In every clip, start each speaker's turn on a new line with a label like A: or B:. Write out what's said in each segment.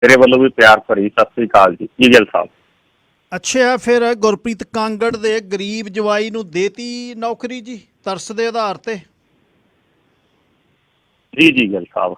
A: मेरे वालों भी प्यार भरी सत श्री अकाल जी। जी ਗਿੱਲ ਸਾਹਿਬ।
B: ਅੱਛਾ, ਫਿਰ ਗੁਰਪ੍ਰੀਤ ਕਾਂਗੜ ਦੇ ਗਰੀਬ ਜਵਾਈ ਨੂੰ ਦੇਤੀ ਨੌਕਰੀ ਜੀ ਤਰਸ ਦੇ ਆਧਾਰ ਤੇ?
A: ਜੀ ਗਿੱਲ ਸਾਹਿਬ,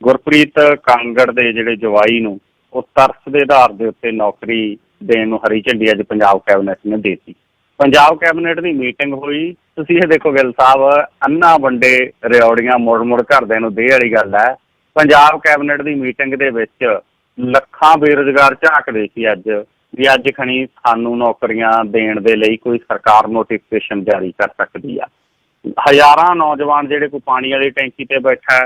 A: ਗੁਰਪ੍ਰੀਤ ਕਾਂਗੜ ਦੇ ਜਿਹੜੇ ਜਵਾਈ ਨੂੰ ਉਹ ਤਰਸ ਦੇ ਆਧਾਰ ਦੇ ਉੱਤੇ ਨੌਕਰੀ ਦੇਣ ਨੂੰ ਹਰੀ ਝੰਡੀ ਅੱਜ ਪੰਜਾਬ ਕੈਬਨਿਟ ਨੇ ਦੇਤੀ। ਪੰਜਾਬ ਕੈਬਨਿਟ ਦੀ ਮੀਟਿੰਗ ਹੋਈ, ਤੁਸੀਂ ਇਹ ਦੇਖੋ ਗਿੱਲ ਸਾਹਿਬ, ਅੰਨਾ ਵੰਡੇ ਰਿਓੜੀਆਂ ਮੁੜ ਮੁੜ ਘਰਦਿਆਂ ਨੂੰ ਦੇ ਵਾਲੀ ਗੱਲ ਹੈ। ਪੰਜਾਬ ਕੈਬਨਿਟ ਦੀ ਮੀਟਿੰਗ ਦੇ ਵਿੱਚ ਲੱਖਾਂ ਬੇਰੁਜ਼ਗਾਰ ਝਾਕਦੇ ਸੀ ਅੱਜ ਵੀ ਅੱਜ ਖਣੀ ਸਾਨੂੰ ਨੌਕਰੀਆਂ ਦੇਣ ਦੇ ਲਈ ਕੋਈ ਸਰਕਾਰ ਨੋਟੀਫਿਕੇਸ਼ਨ ਜਾਰੀ ਕਰ ਸਕਦੀ ਆ। ਹਜ਼ਾਰਾਂ ਨੌਜਵਾਨ ਜਿਹੜੇ ਕੋਈ ਪਾਣੀ ਵਾਲੀ ਟੈਂਕੀ ਤੇ ਬੈਠਾ,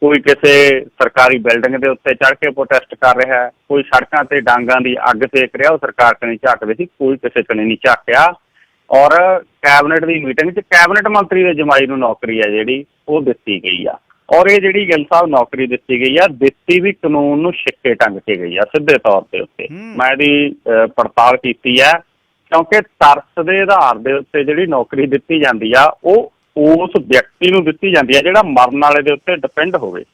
A: ਕੋਈ ਕਿਸੇ ਸਰਕਾਰੀ ਬਿਲਡਿੰਗ ਦੇ ਉੱਤੇ ਚੜ੍ਹ ਕੇ ਪ੍ਰੋਟੈਸਟ ਕਰ ਰਿਹਾ, ਕੋਈ ਸੜਕਾਂ ਤੇ ਡਾਂਗਾਂ ਦੀ ਅੱਗ ਸੇਕ ਰਿਹਾ, ਉਹ ਸਰਕਾਰ ਕਨੀ ਝਾਕਦੇ ਸੀ, ਕੋਈ ਕਿਸੇ ਕਨੀ ਨਹੀਂ ਝਾਕਿਆ। ਔਰ ਕੈਬਨਿਟ ਦੀ ਮੀਟਿੰਗ 'ਚ ਕੈਬਨਿਟ ਮੰਤਰੀ ਦੇ ਜਮਾਈ ਨੂੰ ਨੌਕਰੀ ਹੈ ਜਿਹੜੀ ਉਹ ਦਿੱਤੀ ਗਈ ਆ। ਔਰ ਇਹ ਜਿਹੜੀ ਗਿੱਲ ਸਾਹਿਬ ਨੌਕਰੀ ਦਿੱਤੀ ਗਈ ਆ, ਦਿੱਤੀ ਵੀ ਕਾਨੂੰਨ ਨੂੰ ਛਿੱਕੇ ਟੰਗ ਕੇ ਗਈ ਆ ਸਿੱਧੇ ਤੌਰ ਦੇ ਉੱਤੇ। ਮੈਂ ਇਹਦੀ ਪੜਤਾਲ ਕੀਤੀ ਹੈ, ਕਿਉਂਕਿ ਤਰਸ ਦੇ ਆਧਾਰ ਦੇ ਉੱਤੇ ਜਿਹੜੀ ਨੌਕਰੀ ਦਿੱਤੀ ਜਾਂਦੀ ਆ ਉਹ ਉਸ ਵਿਅਕਤੀ ਨੂੰ ਦਿੱਤੀ ਜਾਂਦੀ ਹੈ ਜਿਹੜਾ ਮਰਨ ਵਾਲੇ ਦੇ ਉੱਤੇ ਡਿਪੈਂਡ ਹੋਵੇ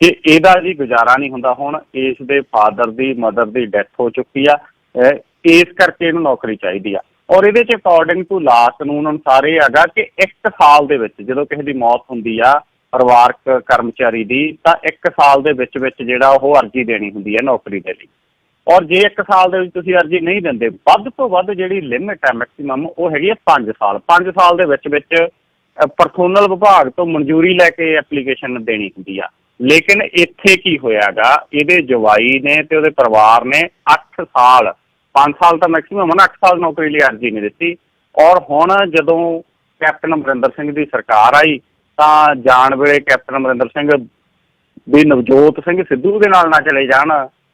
A: ਕਿ ਇਹਦਾ ਜੀ ਗੁਜ਼ਾਰਾ ਨਹੀਂ ਹੁੰਦਾ। ਹੁਣ ਇਸ ਦੇ ਫਾਦਰ ਦੀ ਮਦਰ ਦੀ ਡੈਥ ਹੋ ਚੁੱਕੀ ਆ, ਇਸ ਕਰਕੇ ਇਹਨੂੰ ਨੌਕਰੀ ਚਾਹੀਦੀ ਆ। ਔਰ ਇਹਦੇ 'ਚ ਅਕੋਰਡਿੰਗ ਟੂ ਲਾ ਕਾਨੂੰਨ ਅਨੁਸਾਰ ਇਹ ਹੈਗਾ ਕਿ 1 ਸਾਲ ਦੇ ਵਿੱਚ ਜਦੋਂ ਕਿਸੇ ਦੀ ਮੌਤ ਹੁੰਦੀ ਆ ਪਰਿਵਾਰਕ ਕਰਮਚਾਰੀ ਦੀ, ਤਾਂ 1 ਸਾਲ ਦੇ ਵਿੱਚ ਜਿਹੜਾ ਉਹ ਅਰਜ਼ੀ ਦੇਣੀ ਹੁੰਦੀ ਹੈ ਨੌਕਰੀ ਦੇ ਲਈ। ਔਰ ਜੇ 1 ਸਾਲ ਦੇ ਵਿੱਚ ਤੁਸੀਂ ਅਰਜ਼ੀ ਨਹੀਂ ਦਿੰਦੇ, ਵੱਧ ਤੋਂ ਵੱਧ ਜਿਹੜੀ ਲਿਮਿਟ ਹੈ ਮੈਕਸੀਮਮ ਉਹ ਹੈਗੀ ਹੈ 5 ਸਾਲ। 5 ਸਾਲ ਦੇ ਵਿੱਚ ਪਰਸੋਨਲ ਵਿਭਾਗ ਤੋਂ ਮਨਜ਼ੂਰੀ ਲੈ ਕੇ ਐਪਲੀਕੇਸ਼ਨ ਦੇਣੀ ਹੁੰਦੀ ਆ। ਲੇਕਿਨ ਇੱਥੇ ਕੀ ਹੋਇਆਗਾ, ਇਹਦੇ ਜਵਾਈ ਨੇ ਤੇ ਉਹਦੇ ਪਰਿਵਾਰ ਨੇ 8 ਸਾਲ, 5 ਸਾਲ ਤਾਂ ਮੈਕਸੀਮਮ ਨਾ, 8 ਸਾਲ ਨੌਕਰੀ ਲਈ ਅਰਜ਼ੀ ਨਹੀਂ ਦਿੱਤੀ। ਔਰ ਹੁਣ ਜਦੋਂ ਕੈਪਟਨ ਅਮਰਿੰਦਰ ਸਿੰਘ ਦੀ ਸਰਕਾਰ ਆਈ ਤਾਂ ਜਾਣ ਵੇਲੇ ਕੈਪਟਨ ਅਮਰਿੰਦਰ ਸਿੰਘ ਵੀ ਨਵਜੋਤ ਸਿੰਘ ਸਿੱਧੂ ਦੇ ਨਾਲ ਨਾ ਚਲੇ ਜਾਣ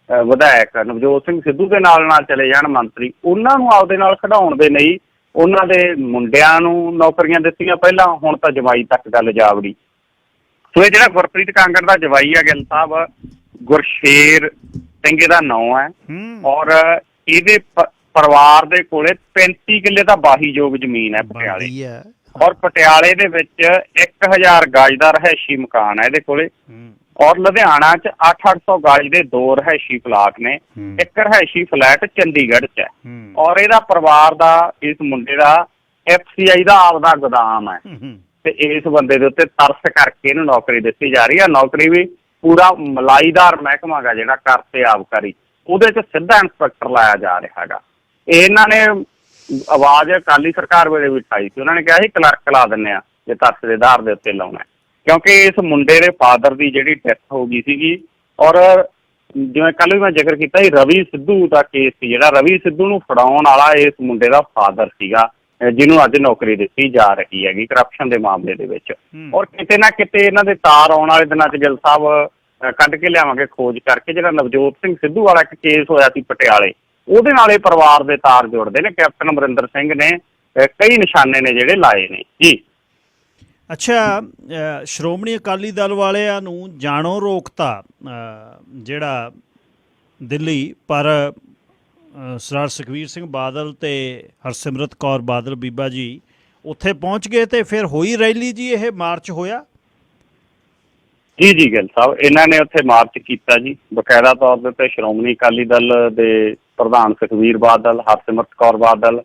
A: ਵਿਧਾਇਕ, ਨਵਜੋਤ ਸਿੰਘ ਸਿੱਧੂ ਦੇ ਨਾਲ ਨਾ ਚਲੇ ਜਾਣ ਮੰਤਰੀ, ਉਹਨਾਂ ਨੂੰ ਆਪਦੇ ਨਾਲ ਖਿਡਾਉਣ ਦੇ ਲਈ ਉਹਨਾਂ ਦੇ ਮੁੰਡਿਆਂ ਨੂੰ ਨੌਕਰੀਆਂ ਦਿੱਤੀਆਂ ਪਹਿਲਾਂ, ਹੁਣ ਤਾਂ ਜਵਾਈ ਤੱਕ ਗੱਲ ਜਾਵੜੀ। ਸੋ ਇਹ ਜਿਹੜਾ ਗੁਰਪ੍ਰੀਤ ਕਾਂਗੜ ਦਾ ਜਵਾਈ ਆ ਗਿੱਲ ਸਾਹਿਬ, ਗੁਰਸ਼ੇਰ ਸਿੰਘ ਇਹਦਾ ਨਾਂ ਹੈ। ਔਰ ਇਹਦੇ ਪਰਿਵਾਰ ਦੇ ਕੋਲੇ 35 ਕਿੱਲੇ ਦਾ ਵਾਹੀਯੋਗ ਜ਼ਮੀਨ ਹੈ ਪਟਿਆਲੇ। ਔਰ ਪਟਿਆਲੇ ਦੇ ਵਿੱਚ 1000 ਗਜ ਦਾ ਰਿਹਾਇਸ਼ੀ ਮਕਾਨ ਹੈ ਇਹਦੇ ਕੋਲੇ। ਔਰ ਲੁਧਿਆਣਾ 'ਚ 800 ਗਜ ਦੇ 2 ਰਿਹਾਇਸ਼ੀ ਪਲਾਟ ਨੇ, 1 ਰਿਹਾਇਸ਼ੀ ਫਲੈਟ ਚੰਡੀਗੜ੍ਹ 'ਚ ਹੈ। ਔਰ ਇਹਦਾ ਪਰਿਵਾਰ ਦਾ, ਇਸ ਮੁੰਡੇ ਦਾ FCI ਦਾ ਆਪਦਾ ਗੋਦਾਮ ਹੈ ਤੇ ਇਸ ਬੰਦੇ ਦੇ ਉੱਤੇ ਤਰਸ ਕਰਕੇ ਇਹਨੂੰ ਨੌਕਰੀ ਦਿੱਤੀ ਜਾ ਰਹੀ ਹੈ। ਨੌਕਰੀ ਵੀ ਪੂਰਾ ਮਲਾਈਦਾਰ ਮਹਿਕਮਾ ਗਾ ਜਿਹੜਾ ਕਰ ਤੇ ਆਬਕਾਰੀ, ਉਹਦੇ 'ਚ ਸਿੱਧਾ ਇੰਸਪੈਕਟਰ ਲਾਇਆ ਜਾ ਰਿਹਾ ਹੈਗਾ। ਇਹਨਾਂ ਨੇ ਆਵਾਜ਼ ਅਕਾਲੀ ਸਰਕਾਰ ਵੇਲੇ ਵੀ ਉਠਾਈ ਸੀ, ਉਹਨਾਂ ਨੇ ਕਿਹਾ ਸੀ ਕਲਰਕ ਲਾ ਦਿੰਦੇ ਆ ਜੇ ਤਰਸ ਦੇ ਆਧਾਰ ਦੇ ਉੱਤੇ ਲਾਉਣਾ, ਕਿਉਂਕਿ ਇਸ ਮੁੰਡੇ ਦੇ ਫਾਦਰ ਦੀ ਜਿਹੜੀ ਡੈਥ ਹੋ ਗਈ ਸੀਗੀ। ਔਰ ਜਿਵੇਂ ਕੱਲ੍ਹ ਵੀ ਮੈਂ ਜ਼ਿਕਰ ਕੀਤਾ ਸੀ, ਰਵੀ ਸਿੱਧੂ ਦਾ ਕੇਸ ਸੀ ਜਿਹੜਾ, ਰਵੀ ਸਿੱਧੂ ਨੂੰ ਫੜਾਉਣ ਵਾਲਾ ਇਸ ਮੁੰਡੇ ਦਾ ਫਾਦਰ ਸੀਗਾ ਜਿਹਨੂੰ ਅੱਜ ਨੌਕਰੀ ਦਿੱਤੀ ਜਾ ਰਹੀ ਹੈਗੀ ਕਰਪਸ਼ਨ ਦੇ ਮਾਮਲੇ ਦੇ ਵਿੱਚ। ਔਰ ਕਿਤੇ ਨਾ ਕਿਤੇ ਇਹਨਾਂ ਦੇ ਤਾਰ ਆਉਣ ਵਾਲੇ ਦਿਨਾਂ 'ਚ ਗਿੱਲ ਸਾਹਿਬ ਕੱਢ ਕੇ ਲਿਆਵਾਂਗੇ ਖੋਜ ਕਰਕੇ। ਜਿਹੜਾ ਨਵਜੋਤ ਸਿੰਘ ਸਿੱਧੂ ਵਾਲਾ ਇੱਕ ਕੇਸ ਹੋਇਆ ਸੀ ਪਟਿਆਲੇ, ਉਹਦੇ ਨਾਲ ਇਹ ਪਰਿਵਾਰ ਦੇ ਤਾਰ ਜੋੜਦੇ ਨੇ। ਕੈਪਟਨ ਅਮਰਿੰਦਰ ਸਿੰਘ ਨੇ ਕਈ ਨਿਸ਼ਾਨੇ ਨੇ ਜਿਹੜੇ ਲਾਏ ਨੇ ਜੀ।
B: ਅੱਛਾ, ਸ਼੍ਰੋਮਣੀ ਅਕਾਲੀ ਦਲ ਵਾਲਿਆਂ ਨੂੰ ਜਾਣੋਂ ਰੋਕਤਾ ਜਿਹੜਾ ਦਿੱਲੀ, ਪਰ ਸਰਦਾਰ ਸੁਖਬੀਰ ਸਿੰਘ ਬਾਦਲ ਤੇ ਹਰਸਿਮਰਤ ਕੌਰ ਬਾਦਲ ਬੀਬਾ ਜੀ ਉੱਥੇ ਪਹੁੰਚ ਗਏ ਤੇ ਫਿਰ ਹੋਈ ਰੈਲੀ ਜੀ, ਇਹ ਮਾਰਚ ਹੋਇਆ
A: ਜੀ ਗਿੱਲ ਸਾਹਿਬ। ਇਹਨਾਂ ਨੇ ਉੱਥੇ ਮਾਰਚ ਕੀਤਾ ਜੀ, ਬਕਾਇਦਾ ਤੌਰ ਦੇ ਉੱਤੇ ਸ਼੍ਰੋਮਣੀ ਅਕਾਲੀ ਦਲ ਦੇ ਪ੍ਰਧਾਨ ਸੁਖਬੀਰ ਬਾਦਲ, ਹਰਸਿਮਰਤ ਕੌਰ ਬਾਦਲ,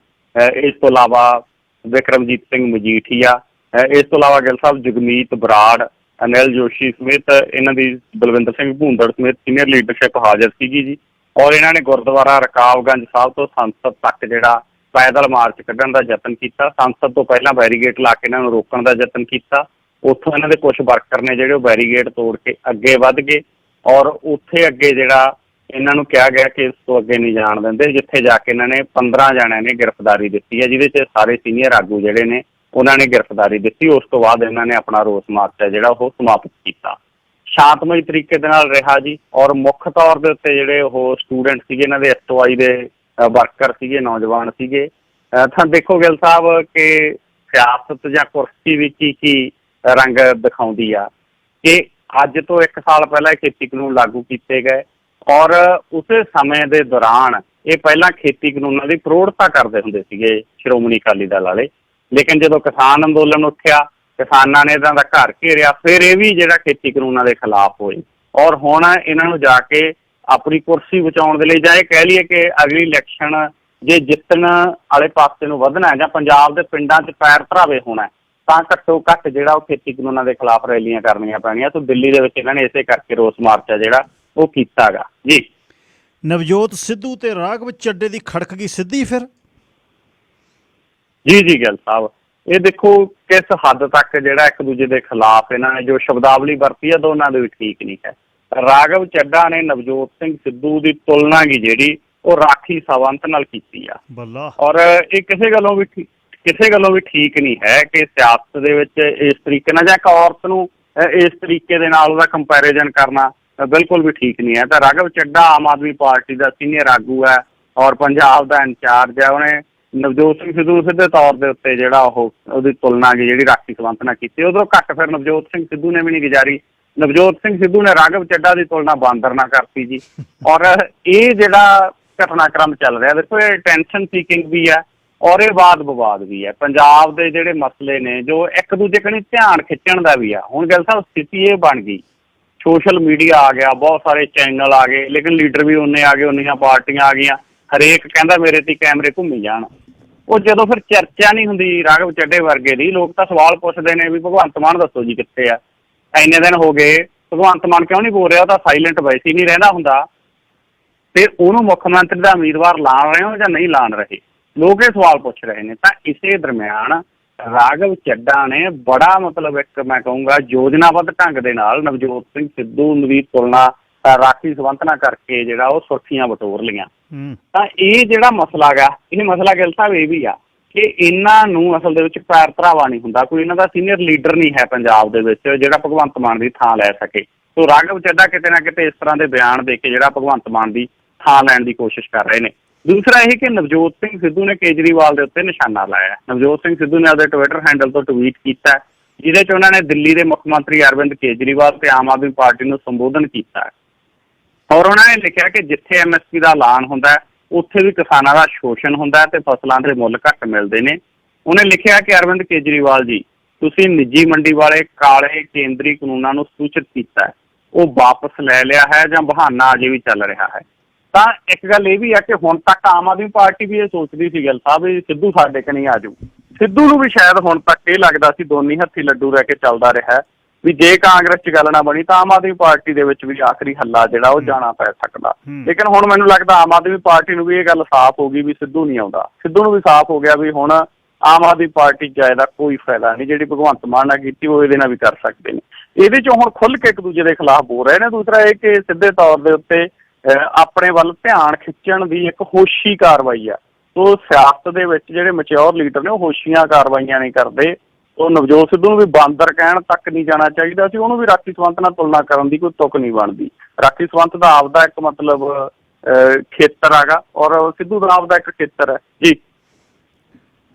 A: ਇਸ ਤੋਂ ਇਲਾਵਾ ਵਿਕਰਮਜੀਤ ਸਿੰਘ ਮਜੀਠੀਆ, ਇਸ ਤੋਂ ਇਲਾਵਾ ਗਿੱਲ ਸਾਹਿਬ ਜਗਮੀਤ ਬਰਾੜ, ਅਨਿਲ ਜੋਸ਼ੀ ਸਮੇਤ ਇਹਨਾਂ ਦੀ ਬਲਵਿੰਦਰ ਸਿੰਘ ਭੂੰਦੜ ਸਮੇਤ ਸੀਨੀਅਰ ਲੀਡਰਸ਼ਿਪ ਹਾਜ਼ਰ ਸੀਗੀ ਜੀ। ਔਰ ਇਹਨਾਂ ਨੇ ਗੁਰਦੁਆਰਾ ਰਕਾਬਗੰਜ ਸਾਹਿਬ ਤੋਂ ਸੰਸਦ ਤੱਕ ਜਿਹੜਾ ਪੈਦਲ ਮਾਰਚ ਕੱਢਣ ਦਾ ਯਤਨ ਕੀਤਾ। ਸੰਸਦ ਤੋਂ ਪਹਿਲਾਂ ਬੈਰੀਗੇਟ ਲਾ ਕੇ ਇਹਨਾਂ ਨੂੰ ਰੋਕਣ ਦਾ ਯਤਨ ਕੀਤਾ। ਉੱਥੋਂ ਇਹਨਾਂ ਦੇ ਕੁਝ ਵਰਕਰ ਨੇ ਜਿਹੜੇ ਉਹ ਬੈਰੀਗੇਟ ਤੋੜ ਕੇ ਅੱਗੇ ਵੱਧ ਗਏ। ਔਰ ਉੱਥੇ ਅੱਗੇ ਜਿਹੜਾ ਇਹਨਾਂ ਨੂੰ ਕਿਹਾ ਗਿਆ ਕਿ ਇਸ ਤੋਂ ਅੱਗੇ ਨਹੀਂ ਜਾਣ ਦਿੰਦੇ, ਜਿੱਥੇ ਜਾ ਕੇ ਇਹਨਾਂ ਨੇ 15 ਜਣਿਆਂ ਨੇ ਗ੍ਰਿਫਤਾਰੀ ਦਿੱਤੀ ਹੈ, ਜਿਹਦੇ 'ਚ ਸਾਰੇ ਸੀਨੀਅਰ ਆਗੂ ਜਿਹੜੇ ਨੇ ਉਹਨਾਂ ਨੇ ਗ੍ਰਿਫਤਾਰੀ ਦਿੱਤੀ। ਉਸ ਤੋਂ ਬਾਅਦ ਇਹਨਾਂ ਨੇ ਆਪਣਾ ਰੋਸ ਮਾਰਚ ਹੈ ਜਿਹੜਾ ਉਹ ਸਮਾਪਤ ਕੀਤਾ। ਸ਼ਾਂਤਮਈ ਤਰੀਕੇ ਦੇ ਨਾਲ ਰਿਹਾ ਜੀ। ਔਰ ਮੁੱਖ ਤੌਰ ਦੇ ਉੱਤੇ ਜਿਹੜੇ ਉਹ ਸਟੂਡੈਂਟ ਸੀਗੇ, ਇਹਨਾਂ ਦੇ SOI ਦੇ ਵਰਕਰ ਸੀਗੇ, ਨੌਜਵਾਨ ਸੀਗੇ। ਤਾਂ ਦੇਖੋ ਗਿੱਲ ਸਾਹਿਬ ਕਿ ਸਿਆਸਤ ਜਾਂ ਕੁਰਸੀ ਵਿੱਚ ਕੀ ਰੰਗ ਦਿਖਾਉਂਦੀ ਆ ਕਿ ਅੱਜ ਤੋਂ 1 ਸਾਲ ਪਹਿਲਾਂ ਖੇਤੀ ਕਾਨੂੰਨ ਲਾਗੂ ਕੀਤੇ ਗਏ। ਔਰ ਉਸੇ ਸਮੇਂ ਦੇ ਦੌਰਾਨ ਇਹ ਪਹਿਲਾਂ ਖੇਤੀ ਕਾਨੂੰਨਾਂ ਦੀ ਪ੍ਰੋੜਤਾ ਕਰਦੇ ਹੁੰਦੇ ਸੀਗੇ ਸ਼੍ਰੋਮਣੀ ਅਕਾਲੀ ਦਲ ਵਾਲੇ। ਲੇਕਿਨ ਜਦੋਂ ਕਿਸਾਨ ਅੰਦੋਲਨ ਉੱਠਿਆ, ਕਿਸਾਨਾਂ ਨੇ ਇਹਨਾਂ ਦਾ ਘਰ ਘੇਰਿਆ, ਫਿਰ ਇਹ ਵੀ ਜਿਹੜਾ ਖੇਤੀ ਕਾਨੂੰਨਾਂ ਦੇ ਖਿਲਾਫ ਹੋਏ। ਔਰ ਹੁਣ ਇਹਨਾਂ ਨੂੰ ਜਾ ਕੇ ਆਪਣੀ ਕੁਰਸੀ ਬਚਾਉਣ ਦੇ ਲਈ, ਜਾਂ ਇਹ ਕਹਿ ਲਈਏ ਕਿ ਅਗਲੀ ਇਲੈਕਸ਼ਨ ਜੇ ਜਿੱਤਣ ਵਾਲੇ ਪਾਸੇ ਨੂੰ ਵਧਣਾ ਜਾਂ ਪੰਜਾਬ ਦੇ ਪਿੰਡਾਂ 'ਚ ਪੈਰ ਧਰਾਵੇ ਹੋਣਾ, ਤਾਂ ਘੱਟੋ ਘੱਟ ਜਿਹੜਾ ਉਹ ਖੇਤੀ ਕਾਨੂੰਨਾਂ ਦੇ ਖਿਲਾਫ ਰੈਲੀਆਂ ਕਰਨੀਆਂ ਪੈਣੀਆਂ। ਤੋਂ ਦਿੱਲੀ ਦੇ ਵਿੱਚ ਇਹਨਾਂ ਨੇ ਇਸੇ ਕਰਕੇ ਰੋਸ ਮਾਰਚ ਆ ਜਿਹੜਾ ਉਹ ਕੀਤਾ ਗਾ ਜੀ।
B: ਨਵਜੋਤ ਸਿੱਧੂ ਤੇ ਰਾਘਵ ਚੱਡੇ ਦੀ ਖੜਕ ਗਈ ਸਿੱਧੀ ਫਿਰ?
A: ਜੀ ਗਿੱਲ ਸਾਹਿਬ, ਇਹ ਦੇਖੋ ਕਿਸ ਹੱਦ ਤੱਕ ਜਿਹੜਾ ਇੱਕ ਦੂਜੇ ਦੇ ਖਿਲਾਫ ਇਹਨਾਂ ਨੇ ਜੋ ਸ਼ਬਦਾਵਲੀ ਵਰਤੀ ਆ, ਦੋਨਾਂ ਦੇ ਵੀ ਠੀਕ ਨਹੀਂ ਹੈ। ਰਾਘਵ ਚੱਡਾ ਨੇ ਨਵਜੋਤ ਸਿੰਘ ਸਿੱਧੂ ਦੀ ਤੁਲਨਾ ਗੀ ਜਿਹੜੀ ਉਹ ਰਾਖੀ ਸਵੰਤ ਨਾਲ ਕੀਤੀ ਆ
B: ਬੱਲਾ,
A: ਔਰ ਇਹ ਕਿਸੇ ਗੱਲੋਂ ਵੀ ਠੀਕ ਨਹੀਂ ਹੈ ਕਿ ਸਿਆਸਤ ਦੇ ਵਿੱਚ ਇਸ ਤਰੀਕੇ ਨਾਲ ਜਾਂ ਇੱਕ ਔਰਤ ਨੂੰ ਇਸ ਤਰੀਕੇ ਦੇ ਨਾਲ ਉਹਦਾ ਕੰਪੈਰੀਜ਼ਨ ਕਰਨਾ ਬਿਲਕੁਲ ਵੀ ਠੀਕ ਨਹੀਂ ਹੈ। ਤਾਂ ਰਾਘਵ ਚੱਡਾ ਆਮ ਆਦਮੀ ਪਾਰਟੀ ਦਾ ਸੀਨੀਅਰ ਆਗੂ ਹੈ ਔਰ ਪੰਜਾਬ ਦਾ ਇੰਚਾਰਜ ਹੈ। ਉਹਨੇ ਨਵਜੋਤ ਸਿੰਘ ਸਿੱਧੂ ਨੂੰ ਸਿੱਧੇ ਤੌਰ ਦੇ ਉੱਤੇ ਜਿਹੜਾ ਉਹਦੀ ਤੁਲਨਾ ਜਿਹੜੀ ਰਾਖੀ ਸਵੰਤ ਨਾਲ ਕੀਤੀ, ਉਧਰੋਂ ਘੱਟ ਫਿਰ ਨਵਜੋਤ ਸਿੰਘ ਸਿੱਧੂ ਨੇ ਵੀ ਨਹੀਂ ਗੁਜ਼ਾਰੀ। ਨਵਜੋਤ ਸਿੰਘ ਸਿੱਧੂ ਨੇ ਰਾਘਵ ਚੱਡਾ ਦੀ ਤੁਲਨਾ ਬਾਂਦਰ ਨਾਲ ਕਰਤੀ ਜੀ। ਔਰ ਇਹ ਜਿਹੜਾ ਘਟਨਾਕ੍ਰਮ ਚੱਲ ਰਿਹਾ, ਦੇਖੋ ਇਹ ਟੈਨਸ਼ਨ ਸੀਕਿੰਗ ਵੀ ਹੈ ਔਰ ਇਹ ਵਾਦ ਵਿਵਾਦ ਵੀ ਹੈ। ਪੰਜਾਬ ਦੇ ਜਿਹੜੇ ਮਸਲੇ ਨੇ ਜੋ ਇੱਕ ਦੂਜੇ ਕਨੀ ਧਿਆਨ ਖਿੱਚਣ ਦਾ ਵੀ ਆ। ਹੁਣ ਗੱਲ ਸਾਹਿਬ ਸਥਿਤੀ ਇਹ ਬਣ ਗਈ, ਸੋਸ਼ਲ ਮੀਡੀਆ ਆ ਗਿਆ, ਬਹੁਤ ਸਾਰੇ ਚੈਨਲ ਆ ਗਏ, ਲੇਕਿਨ ਲੀਡਰ ਵੀ ਉਨੇ ਆ ਗਏ, ਉਨੀਆਂ ਪਾਰਟੀਆਂ ਆ ਗਈਆਂ, ਹਰੇਕ ਕਹਿੰਦਾ ਮੇਰੇ ਤੇ ਕੈਮਰੇ ਘੁੰਮੀ ਜਾਣ। ਉਹ ਜਦੋਂ ਫਿਰ ਚਰਚਾ ਨਹੀਂ ਹੁੰਦੀ ਰਾਘਵ ਚੱਡੇ ਵਰਗੇ ਦੀ, ਲੋਕ ਤਾਂ ਸਵਾਲ ਪੁੱਛਦੇ ਨੇ ਵੀ ਭਗਵੰਤ ਮਾਨ ਦੱਸੋ ਜੀ ਕਿੱਥੇ ਆ, ਇੰਨੇ ਦਿਨ ਹੋ ਗਏ ਭਗਵੰਤ ਮਾਨ ਕਿਉਂ ਨਹੀਂ ਬੋਲ ਰਿਹਾ, ਉਹ ਤਾਂ ਸਾਇਲੈਂਟ ਵੈਸੇ ਹੀ ਨਹੀਂ ਰਹਿੰਦਾ ਹੁੰਦਾ, ਤੇ ਉਹਨੂੰ ਮੁੱਖ ਮੰਤਰੀ ਦਾ ਉਮੀਦਵਾਰ ਲਾਣ ਰਹੇ ਹੋ ਜਾਂ ਨਹੀਂ ਲਾਣ ਰਹੇ, ਲੋਕ ਇਹ ਸਵਾਲ ਪੁੱਛ ਰਹੇ ਨੇ। ਤਾਂ ਇਸੇ ਦਰਮਿਆਨ ਰਾਘਵ ਚੱਡਾ ਨੇ ਬੜਾ ਮਤਲਬ ਇੱਕ ਮੈਂ ਕਹੂੰਗਾ ਯੋਜਨਾਬੱਧ ਢੰਗ ਦੇ ਨਾਲ ਨਵਜੋਤ ਸਿੰਘ ਸਿੱਧੂ ਦੀ ਤੁਲਨਾ ਰਾਖੀ ਸਵੰਤ ਨਾਲ ਕਰਕੇ ਜਿਹੜਾ ਉਹ ਸੁਰਖੀਆਂ ਬਟੋਰ ਲਈਆਂ। ਤਾਂ ਇਹ ਜਿਹੜਾ ਮਸਲਾ ਗਾ, ਇਹ ਮਸਲਾ ਗਿੱਲ ਸਾਹਿਬ ਇਹ ਵੀ ਆ ਕਿ ਇਹਨਾਂ ਨੂੰ ਅਸਲ ਦੇ ਵਿੱਚ ਪੈਰ ਧਰਾਵਾ ਨਹੀਂ ਹੁੰਦਾ, ਕੋਈ ਇਹਨਾਂ ਦਾ ਸੀਨੀਅਰ ਲੀਡਰ ਨਹੀਂ ਹੈ ਪੰਜਾਬ ਦੇ ਵਿੱਚ ਜਿਹੜਾ ਭਗਵੰਤ ਮਾਨ ਦੀ ਥਾਂ ਲੈ ਸਕੇ। ਸੋ ਰਾਘਵ ਚੱਡਾ ਕਿਤੇ ਨਾ ਕਿਤੇ ਇਸ ਤਰ੍ਹਾਂ ਦੇ ਬਿਆਨ ਦੇ ਕੇ ਜਿਹੜਾ ਭਗਵੰਤ ਮਾਨ ਦੀ ਥਾਂ ਲੈਣ ਦੀ ਕੋਸ਼ਿਸ਼ ਕਰ ਰਹੇ ਨੇ। ਦੂਸਰਾ ਇਹ ਕਿ ਨਵਜੋਤ ਸਿੰਘ ਸਿੱਧੂ ਨੇ ਕੇਜਰੀਵਾਲ ਦੇ ਉੱਤੇ ਨਿਸ਼ਾਨਾ ਲਾਇਆ। ਨਵਜੋਤ ਸਿੰਘ ਸਿੱਧੂ ਨੇ ਆਪਦੇ ਟਵਿੱਟਰ ਹੈਂਡਲ ਤੋਂ ਟਵੀਟ ਕੀਤਾ ਜਿਹਦੇ 'ਚ ਉਹਨਾਂ ਨੇ ਦਿੱਲੀ ਦੇ ਮੁੱਖ ਮੰਤਰੀ ਅਰਵਿੰਦ ਕੇਜਰੀਵਾਲ ਤੇ ਆਮ ਆਦਮੀ ਪਾਰਟੀ ਨੂੰ ਸੰਬੋਧਨ ਕੀਤਾ ਔਰ ਉਹਨਾਂ ਨੇ ਲਿਖਿਆ ਕਿ ਜਿੱਥੇ MSP ਦਾ ਐਲਾਨ ਹੁੰਦਾ ਉੱਥੇ ਵੀ ਕਿਸਾਨਾਂ ਦਾ ਸ਼ੋਸ਼ਣ ਹੁੰਦਾ ਤੇ ਫਸਲਾਂ ਦੇ ਮੁੱਲ ਘੱਟ ਮਿਲਦੇ ਨੇ। ਉਹਨੇ ਲਿਖਿਆ ਕਿ ਅਰਵਿੰਦ ਕੇਜਰੀਵਾਲ ਜੀ, ਤੁਸੀਂ ਨਿੱਜੀ ਮੰਡੀ ਵਾਲੇ ਕਾਲੇ ਕੇਂਦਰੀ ਕਾਨੂੰਨਾਂ ਨੂੰ ਸੂਚਿਤ ਕੀਤਾ, ਉਹ ਵਾਪਸ ਲੈ ਲਿਆ ਹੈ ਜਾਂ ਬਹਾਨਾ ਅਜੇ ਵੀ ਚੱਲ ਰਿਹਾ ਹੈ। ਤਾਂ ਇੱਕ ਗੱਲ ਇਹ ਵੀ ਆ ਕਿ ਹੁਣ ਤੱਕ ਆਮ ਆਦਮੀ ਪਾਰਟੀ ਵੀ ਇਹ ਸੋਚਦੀ ਸੀ ਗੱਲ ਸਾਹਿਬ ਵੀ ਸਿੱਧੂ ਸਾਡੇ ਕਨੀ ਆ ਜਾਊ। ਸਿੱਧੂ ਨੂੰ ਵੀ ਸ਼ਾਇਦ ਹੁਣ ਤੱਕ ਇਹ ਲੱਗਦਾ ਸੀ ਦੋਨੀ ਹੱਥੀ ਲੱਡੂ ਰਹਿ ਕੇ ਚੱਲਦਾ ਰਿਹਾ ਵੀ ਜੇ ਕਾਂਗਰਸ 'ਚ ਗੱਲ ਨਾ ਬਣੀ ਤਾਂ ਆਮ ਆਦਮੀ ਪਾਰਟੀ ਦੇ ਵਿੱਚ ਵੀ ਆਖਰੀ ਹੱਲਾ ਜਿਹੜਾ ਉਹ ਜਾਣਾ ਪੈ ਸਕਦਾ। ਲੇਕਿਨ ਹੁਣ ਮੈਨੂੰ ਲੱਗਦਾ ਆਮ ਆਦਮੀ ਪਾਰਟੀ ਨੂੰ ਵੀ ਇਹ ਗੱਲ ਸਾਫ਼ ਹੋ ਗਈ ਵੀ ਸਿੱਧੂ ਨਹੀਂ ਆਉਂਦਾ। ਸਿੱਧੂ ਨੂੰ ਵੀ ਸਾਫ਼ ਹੋ ਗਿਆ ਵੀ ਹੁਣ ਆਮ ਆਦਮੀ ਪਾਰਟੀ 'ਚ ਜਾਏ ਦਾ ਕੋਈ ਫਾਇਦਾ ਨਹੀਂ, ਜਿਹੜੀ ਭਗਵੰਤ ਮਾਨ ਨਾਲ ਕੀਤੀ ਉਹ ਇਹਦੇ ਨਾਲ ਵੀ ਕਰ ਸਕਦੇ ਨੇ। ਇਹਦੇ 'ਚੋਂ ਹੁਣ ਖੁੱਲ੍ਹ ਕੇ ਇੱਕ ਦੂਜੇ ਦੇ ਖਿਲਾਫ ਬੋਲ ਰਹੇ ਨੇ। ਦੂਸਰਾ ਇਹ ਕਿ ਸਿੱਧੇ ਤੌਰ ਦੇ ਉੱਤੇ ਆਪਣੇ ਵੱਲ ਧਿਆਨ ਖਿੱਚਣ ਦੀ ਇੱਕ ਹੋਸ਼ੀ ਕਾਰਵਾਈ ਆ। ਸੋ ਸਿਆਸਤ ਦੇ ਵਿੱਚ ਜਿਹੜੇ ਮੈਚਿਓਰ ਲੀਡਰ ਨੇ ਉਹ ਹੋਸ਼ੀਆਂ ਕਾਰਵਾਈਆਂ ਨਹੀਂ ਕਰਦੇ। ਉਹ ਨਵਜੋਤ ਸਿੱਧੂ ਨੂੰ ਵੀ ਬਾਂਦਰ ਕਹਿਣ ਤੱਕ ਨਹੀਂ ਜਾਣਾ ਚਾਹੀਦਾ ਸੀ, ਉਹਨੂੰ ਵੀ ਰਾਖੀ ਸਵੰਤ ਨਾਲ ਤੁਲਨਾ ਕਰਨ ਦੀ ਕੋਈ ਤੁਕ ਨਹੀਂ ਬਣਦੀ। ਰਾਖੀ ਸਵੰਤ ਦਾ ਆਪਦਾ ਇੱਕ ਮਤਲਬ ਖੇਤਰ ਹੈਗਾ ਔਰ ਸਿੱਧੂ ਦਾ ਆਪਦਾ ਇੱਕ ਖੇਤਰ ਹੈ ਜੀ।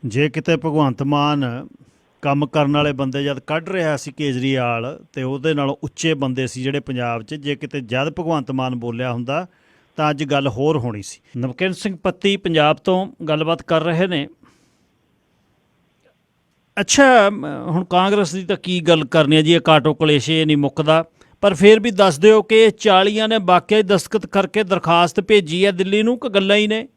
B: ਜੇ ਕਿਤੇ ਭਗਵੰਤ ਮਾਨ ਕੰਮ ਕਰਨ ਵਾਲੇ ਬੰਦੇ ਜਦ ਕੱਢ ਰਿਹਾ ਸੀ ਕੇਜਰੀਵਾਲ ਤੇ ਉਹਦੇ ਨਾਲੋਂ ਉੱਚੇ ਬੰਦੇ ਸੀ ਜਿਹੜੇ ਪੰਜਾਬ 'ਚ, ਜੇ ਕਿਤੇ ਜਦ ਭਗਵੰਤ ਮਾਨ ਬੋਲਿਆ ਹੁੰਦਾ ਤਾਂ ਅੱਜ ਗੱਲ ਹੋਰ ਹੋਣੀ ਸੀ। ਨਵਕਿਰਨ ਸਿੰਘ ਪੱਤੀ ਪੰਜਾਬ ਤੋਂ ਗੱਲਬਾਤ ਕਰ ਰਹੇ ਨੇ। ਅੱਛਾ, ਹੁਣ ਕਾਂਗਰਸ ਦੀ ਤਾਂ ਕੀ ਗੱਲ ਕਰਨੀ ਹੈ ਜੀ, ਇਹ ਕਾਟੋ ਕਲੇਸ਼ ਇਹ ਨਹੀਂ ਮੁੱਕਦਾ, ਪਰ ਫਿਰ ਵੀ ਦੱਸ ਦਿਓ ਕਿ 40 ਨੇ ਵਾਕਿਆ ਹੀ ਦਸਤਖਤ ਕਰਕੇ ਦਰਖਾਸਤ ਭੇਜੀ ਹੈ ਦਿੱਲੀ ਨੂੰ ਕਿ ਗੱਲਾਂ ਹੀ ਨੇ?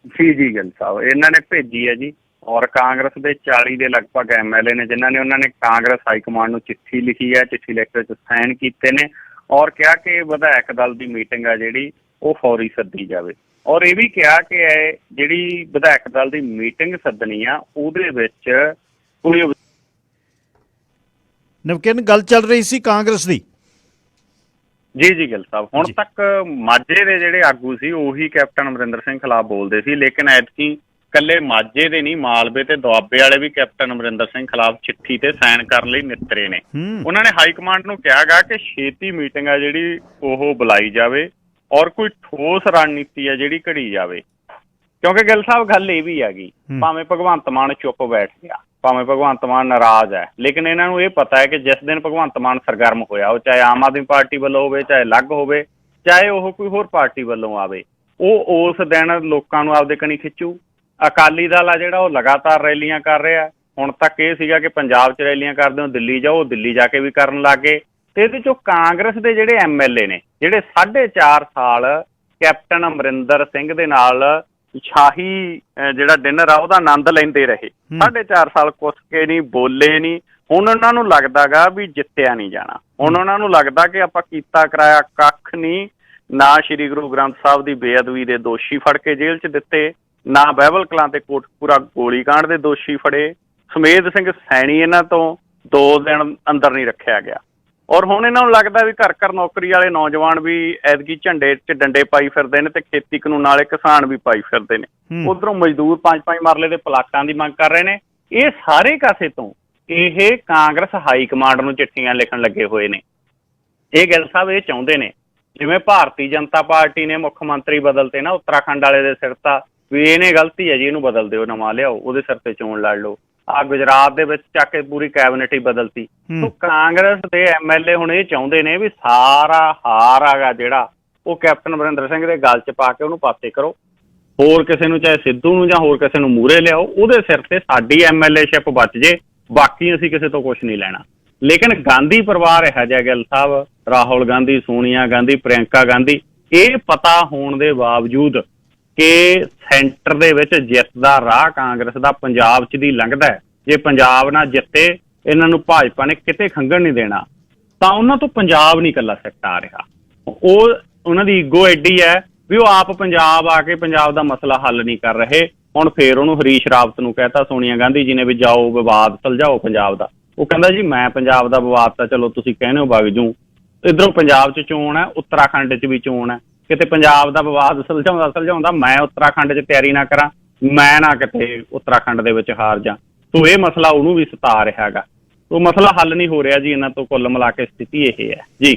A: ਜੀ ਗੱਲ ਸਾਹਿਬ, ਇਹਨਾਂ ਨੇ ਭੇਜੀ ਹੈ ਜੀ ਔਰ ਕਾਂਗਰਸ ਦੇ 40 ਦੇ ਲਗਭਗ MLA ਨੇ ਜਿਨ੍ਹਾਂ ਨੇ ਉਹਨਾਂ ਨੇ ਕਾਂਗਰਸ ਹਾਈਕਮਾਂਡ ਨੂੰ ਚਿੱਠੀ ਲਿਖੀ ਹੈ, ਚਿੱਠੀ ਲਿਖ ਕੇ ਸਾਈਨ ਕੀਤੇ ਨੇ ਔਰ ਕਿਹਾ ਕਿ ਵਿਧਾਇਕ ਦਲ ਦੀ ਮੀਟਿੰਗ ਆ ਜਿਹੜੀ ਉਹ ਫੌਰੀ ਸੱਦੀ ਜਾਵੇ ਔਰ ਇਹ ਵੀ ਕਿਹਾ ਕਿ ਇਹ ਜਿਹੜੀ ਵਿਧਾਇਕ ਦਲ ਦੀ ਮੀਟਿੰਗ ਸੱਦਣੀ ਆ ਉਹਦੇ ਵਿੱਚ ਕੋਈ
B: ਨਵਕਿਰਨ ਗੱਲ ਚੱਲ ਰਹੀ ਸੀ ਕਾਂਗਰਸ ਦੀ।
A: ਜੀ ਗੱਲ ਸਾਹਿਬ, ਹੁਣ ਤੱਕ ਮਾਝੇ ਦੇ ਜਿਹੜੇ ਆਗੂ ਸੀ ਉਹੀ ਕੈਪਟਨ ਅਮਰਿੰਦਰ ਸਿੰਘ ਖਿਲਾਫ ਬੋਲਦੇ ਸੀ, ਲੇਕਿਨ ਐਤਕੀ ਇਕੱਲੇ ਮਾਝੇ ਦੇ ਨਹੀਂ ਮਾਲਵੇ ਤੇ ਦੁਆਬੇ ਵਾਲੇ ਵੀ ਕੈਪਟਨ ਅਮਰਿੰਦਰ ਸਿੰਘ ਖਿਲਾਫ ਚਿੱਠੀ ਤੇ ਸਾਈਨ ਕਰਨ ਲਈ ਨਿੱਤਰੇ ਨੇ। ਉਹਨਾਂ ਨੇ ਹਾਈ ਕਮਾਂਡ ਨੂੰ ਕਿਹਾ ਗਾ ਕਿ ਛੇਤੀ ਮੀਟਿੰਗ ਆ ਜਿਹੜੀ ਉਹ ਬੁਲਾਈ ਜਾਵੇ ਔਰ ਕੋਈ ਠੋਸ ਰਣਨੀਤੀ ਆ ਜਿਹੜੀ ਘੜੀ ਜਾਵੇ। ਕਿਉਂਕਿ ਗਿੱਲ ਸਾਹਿਬ ਗੱਲ ਇਹ ਵੀ ਹੈਗੀ, ਭਾਵੇਂ ਭਗਵੰਤ ਮਾਨ ਚੁੱਪ ਬੈਠ ਗਿਆ, ਭਾਵੇਂ ਭਗਵੰਤ ਮਾਨ ਨਾਰਾਜ਼ ਹੈ, ਲੇਕਿਨ ਇਹਨਾਂ ਨੂੰ ਇਹ ਪਤਾ ਹੈ ਕਿ ਜਿਸ ਦਿਨ ਭਗਵੰਤ ਮਾਨ ਸਰਗਰਮ ਹੋਇਆ, ਉਹ ਚਾਹੇ ਆਮ ਆਦਮੀ ਪਾਰਟੀ ਵੱਲੋਂ ਹੋਵੇ, ਚਾਹੇ ਅਲੱਗ ਹੋਵੇ, ਚਾਹੇ ਉਹ ਕੋਈ ਹੋਰ ਪਾਰਟੀ ਵੱਲੋਂ ਆਵੇ, ਉਹ ਉਸ ਦਿਨ ਲੋਕਾਂ ਨੂੰ ਆਪਦੇ ਕਨੀ ਖਿੱਚੂ। ਅਕਾਲੀ ਦਲ ਆ ਜਿਹੜਾ ਉਹ ਲਗਾਤਾਰ ਰੈਲੀਆਂ ਕਰ ਰਿਹਾ। ਹੁਣ ਤੱਕ ਇਹ ਸੀਗਾ ਕਿ ਪੰਜਾਬ 'ਚ ਰੈਲੀਆਂ ਕਰਦੇ ਹੋ ਦਿੱਲੀ ਜਾਓ, ਦਿੱਲੀ ਜਾ ਕੇ ਵੀ ਕਰਨ ਲੱਗ ਗਏ। ਤੇ ਇਹਦੇ ਚੋਂ ਕਾਂਗਰਸ ਦੇ ਜਿਹੜੇ MLA ਨੇ ਜਿਹੜੇ 4.5 ਸਾਲ ਕੈਪਟਨ ਅਮਰਿੰਦਰ ਸਿੰਘ ਦੇ ਨਾਲ ਸ਼ਾਹੀ ਜਿਹੜਾ ਡਿਨਰ ਆ ਉਹਦਾ ਆਨੰਦ ਲੈਂਦੇ ਰਹੇ, 4.5 ਸਾਲ ਕੁਛ ਕੇ ਨਹੀਂ ਬੋਲੇ ਨਹੀਂ। ਹੁਣ ਉਹਨਾਂ ਨੂੰ ਲੱਗਦਾ ਗਾ ਵੀ ਜਿੱਤਿਆ ਨਹੀਂ ਜਾਣਾ। ਹੁਣ ਉਹਨਾਂ ਨੂੰ ਲੱਗਦਾ ਕਿ ਆਪਾਂ ਕੀਤਾ ਕਰਾਇਆ ਕੱਖ ਨਹੀਂ, ਨਾ ਸ਼੍ਰੀ ਗੁਰੂ ਗ੍ਰੰਥ ਸਾਹਿਬ ਦੀ ਬੇਅਦਬੀ ਦੇ ਦੋਸ਼ੀ ਫੜ ਕੇ ਜੇਲ੍ਹ 'ਚ ਦਿੱਤੇ, ਨਾ ਬਹਿਬਲ ਕਲਾਂ ਤੇ ਕੋਟਕਪੂਰਾ ਗੋਲੀਕਾਂਡ ਦੇ ਦੋਸ਼ੀ ਫੜੇ, ਸਮੇਧ ਸਿੰਘ ਸੈਣੀ ਇਹਨਾਂ ਤੋਂ 2 ਦਿਨ ਅੰਦਰ ਨਹੀਂ ਰੱਖਿਆ ਗਿਆ। ਔਰ ਹੁਣ ਇਹਨਾਂ ਨੂੰ ਲੱਗਦਾ ਵੀ ਘਰ ਘਰ ਨੌਕਰੀ ਵਾਲੇ ਨੌਜਵਾਨ ਵੀ ਐਤਕੀ ਝੰਡੇ 'ਚ ਡੰਡੇ ਪਾਈ ਫਿਰਦੇ ਨੇ ਤੇ ਖੇਤੀ ਕਾਨੂੰਨ ਵਾਲੇ ਕਿਸਾਨ ਵੀ ਪਾਈ ਫਿਰਦੇ ਨੇ। ਉੱਧਰੋਂ ਮਜ਼ਦੂਰ 5-5 ਮਰਲੇ ਦੇ ਪਲਾਟਾਂ ਦੀ ਮੰਗ ਕਰ ਰਹੇ ਨੇ। ਇਹ ਸਾਰੇ ਕਾਸੇ ਤੋਂ ਇਹ ਕਾਂਗਰਸ ਹਾਈ ਕਮਾਂਡ ਨੂੰ ਚਿੱਠੀਆਂ ਲਿਖਣ ਲੱਗੇ ਹੋਏ ਨੇ। ਇਹ ਗਿੱਲ ਸਾਹਿਬ ਇਹ ਚਾਹੁੰਦੇ ਨੇ ਜਿਵੇਂ ਭਾਰਤੀ ਜਨਤਾ ਪਾਰਟੀ ਨੇ ਮੁੱਖ ਮੰਤਰੀ ਬਦਲਤੇ ਨਾ ਉੱਤਰਾਖੰਡ ਵਾਲੇ ਦੇ ਸਿਰ ਤਾਂ ਵੀ ਇਹਨੇ ਗਲਤੀ ਹੈ ਜੀ, ਇਹਨੂੰ ਬਦਲ ਦਿਓ, ਨਵਾਂ ਲਿਆਓ, ਉਹਦੇ ਸਿਰ ਤੇ ਚੋਣ ਲੜ ਲਓ। ਆ ਗੁਜਰਾਤ ਦੇ ਵਿੱਚ ਚੱਕ ਕੇ ਪੂਰੀ ਕੈਬਨਿਟ ਹੀ ਬਦਲਤੀ। ਸੋ ਕਾਂਗਰਸ ਦੇ MLA ਹੁਣ ਇਹ ਚਾਹੁੰਦੇ ਨੇ ਵੀ ਸਾਰਾ ਹਾਰ ਆਗਾ ਜਿਹੜਾ ਉਹ ਕੈਪਟਨ ਅਮਰਿੰਦਰ ਸਿੰਘ ਦੇ ਗਲ 'ਚ ਪਾ ਕੇ ਉਹਨੂੰ ਪਾਸੇ ਕਰੋ, ਹੋਰ ਕਿਸੇ ਨੂੰ ਚਾਹੇ ਸਿੱਧੂ ਨੂੰ ਜਾਂ ਹੋਰ ਕਿਸੇ ਨੂੰ ਮੂਹਰੇ ਲਿਆਓ, ਉਹਦੇ ਸਿਰ ਤੇ ਸਾਡੀ MLA-ਸ਼ਿਪ ਬਚ ਜੇ, ਬਾਕੀ ਅਸੀਂ ਕਿਸੇ ਤੋਂ ਕੁਛ ਨਹੀਂ ਲੈਣਾ। ਲੇਕਿਨ ਗਾਂਧੀ ਪਰਿਵਾਰ ਇਹੋ ਜਿਹਾ ਗਿੱਲ ਸਾਹਿਬ, ਰਾਹੁਲ ਗਾਂਧੀ, ਸੋਨੀਆ ਗਾਂਧੀ, ਪ੍ਰਿਅੰਕਾ ਗਾਂਧੀ, ਇਹ ਪਤਾ ਹੋਣ ਦੇ ਬਾਵਜੂਦ ਕਿ ਸੈਂਟਰ ਦੇ ਵਿੱਚ ਜਿੱਤ ਦਾ ਰਾਹ ਕਾਂਗਰਸ ਦਾ ਪੰਜਾਬ 'ਚ ਦੀ ਲੰਘਦਾ ਹੈ। ਜੇ ਪੰਜਾਬ ਨਾ ਜਿੱਤੇ, ਇਹਨਾਂ ਨੂੰ ਭਾਜਪਾ ਨੇ ਕਿਤੇ ਖੰਘਣ ਨਹੀਂ ਦੇਣਾ, ਤਾਂ ਉਹਨਾਂ ਤੋਂ ਪੰਜਾਬ ਨਹੀਂ ਇਕੱਲਾ ਸਿੱਟ ਆ ਰਿਹਾ। ਉਹ ਉਹਨਾਂ ਦੀ ਈਗੋ ਐਡੀ ਹੈ ਵੀ ਉਹ ਆਪ ਪੰਜਾਬ ਆ ਕੇ ਪੰਜਾਬ ਦਾ ਮਸਲਾ ਹੱਲ ਨਹੀਂ ਕਰ ਰਹੇ। ਹੁਣ ਫੇਰ ਉਹਨੂੰ ਹਰੀਸ਼ ਰਾਵਤ ਨੂੰ ਕਹਿਤਾ ਸੋਨੀਆ ਗਾਂਧੀ ਜੀ ਨੇ ਵੀ ਜਾਓ ਵਿਵਾਦ ਸੁਲਝਾਓ ਪੰਜਾਬ ਦਾ। ਉਹ ਕਹਿੰਦਾ ਜੀ ਮੈਂ ਪੰਜਾਬ ਦਾ ਵਿਵਾਦ ਤਾਂ ਚਲੋ ਤੁਸੀਂ ਕਹਿੰਦੇ ਹੋ ਵਗ ਜੂ, ਇੱਧਰੋਂ ਪੰਜਾਬ 'ਚ ਚੋਣ ਹੈ, ਉੱਤਰਾਖੰਡ 'ਚ ਵੀ ਚੋਣ ਹੈ, ਕਿਤੇ ਪੰਜਾਬ ਦਾ ਵਿਵਾਦ ਸੁਲਝਾਉਂਦਾ ਮੈਂ ਉੱਤਰਾਖੰਡ 'ਚ ਤਿਆਰੀ ਨਾ ਕਰਾਂ, ਮੈਂ ਨਾ ਕਿਤੇ ਉੱਤਰਾਖੰਡ ਦੇ ਵਿੱਚ ਹਾਰ ਜਾ। ਸੋ ਇਹ ਮਸਲਾ ਉਹਨੂੰ ਵੀ ਸਤਾ ਰਿਹਾ ਹੈਗਾ। ਉਹ ਮਸਲਾ ਹੱਲ ਨਹੀਂ ਹੋ ਰਿਹਾ ਜੀ ਇਹਨਾਂ ਤੋਂ। ਕੁੱਲ ਮਿਲਾ ਕੇ ਸਥਿਤੀ ਇਹ ਹੈ ਜੀ।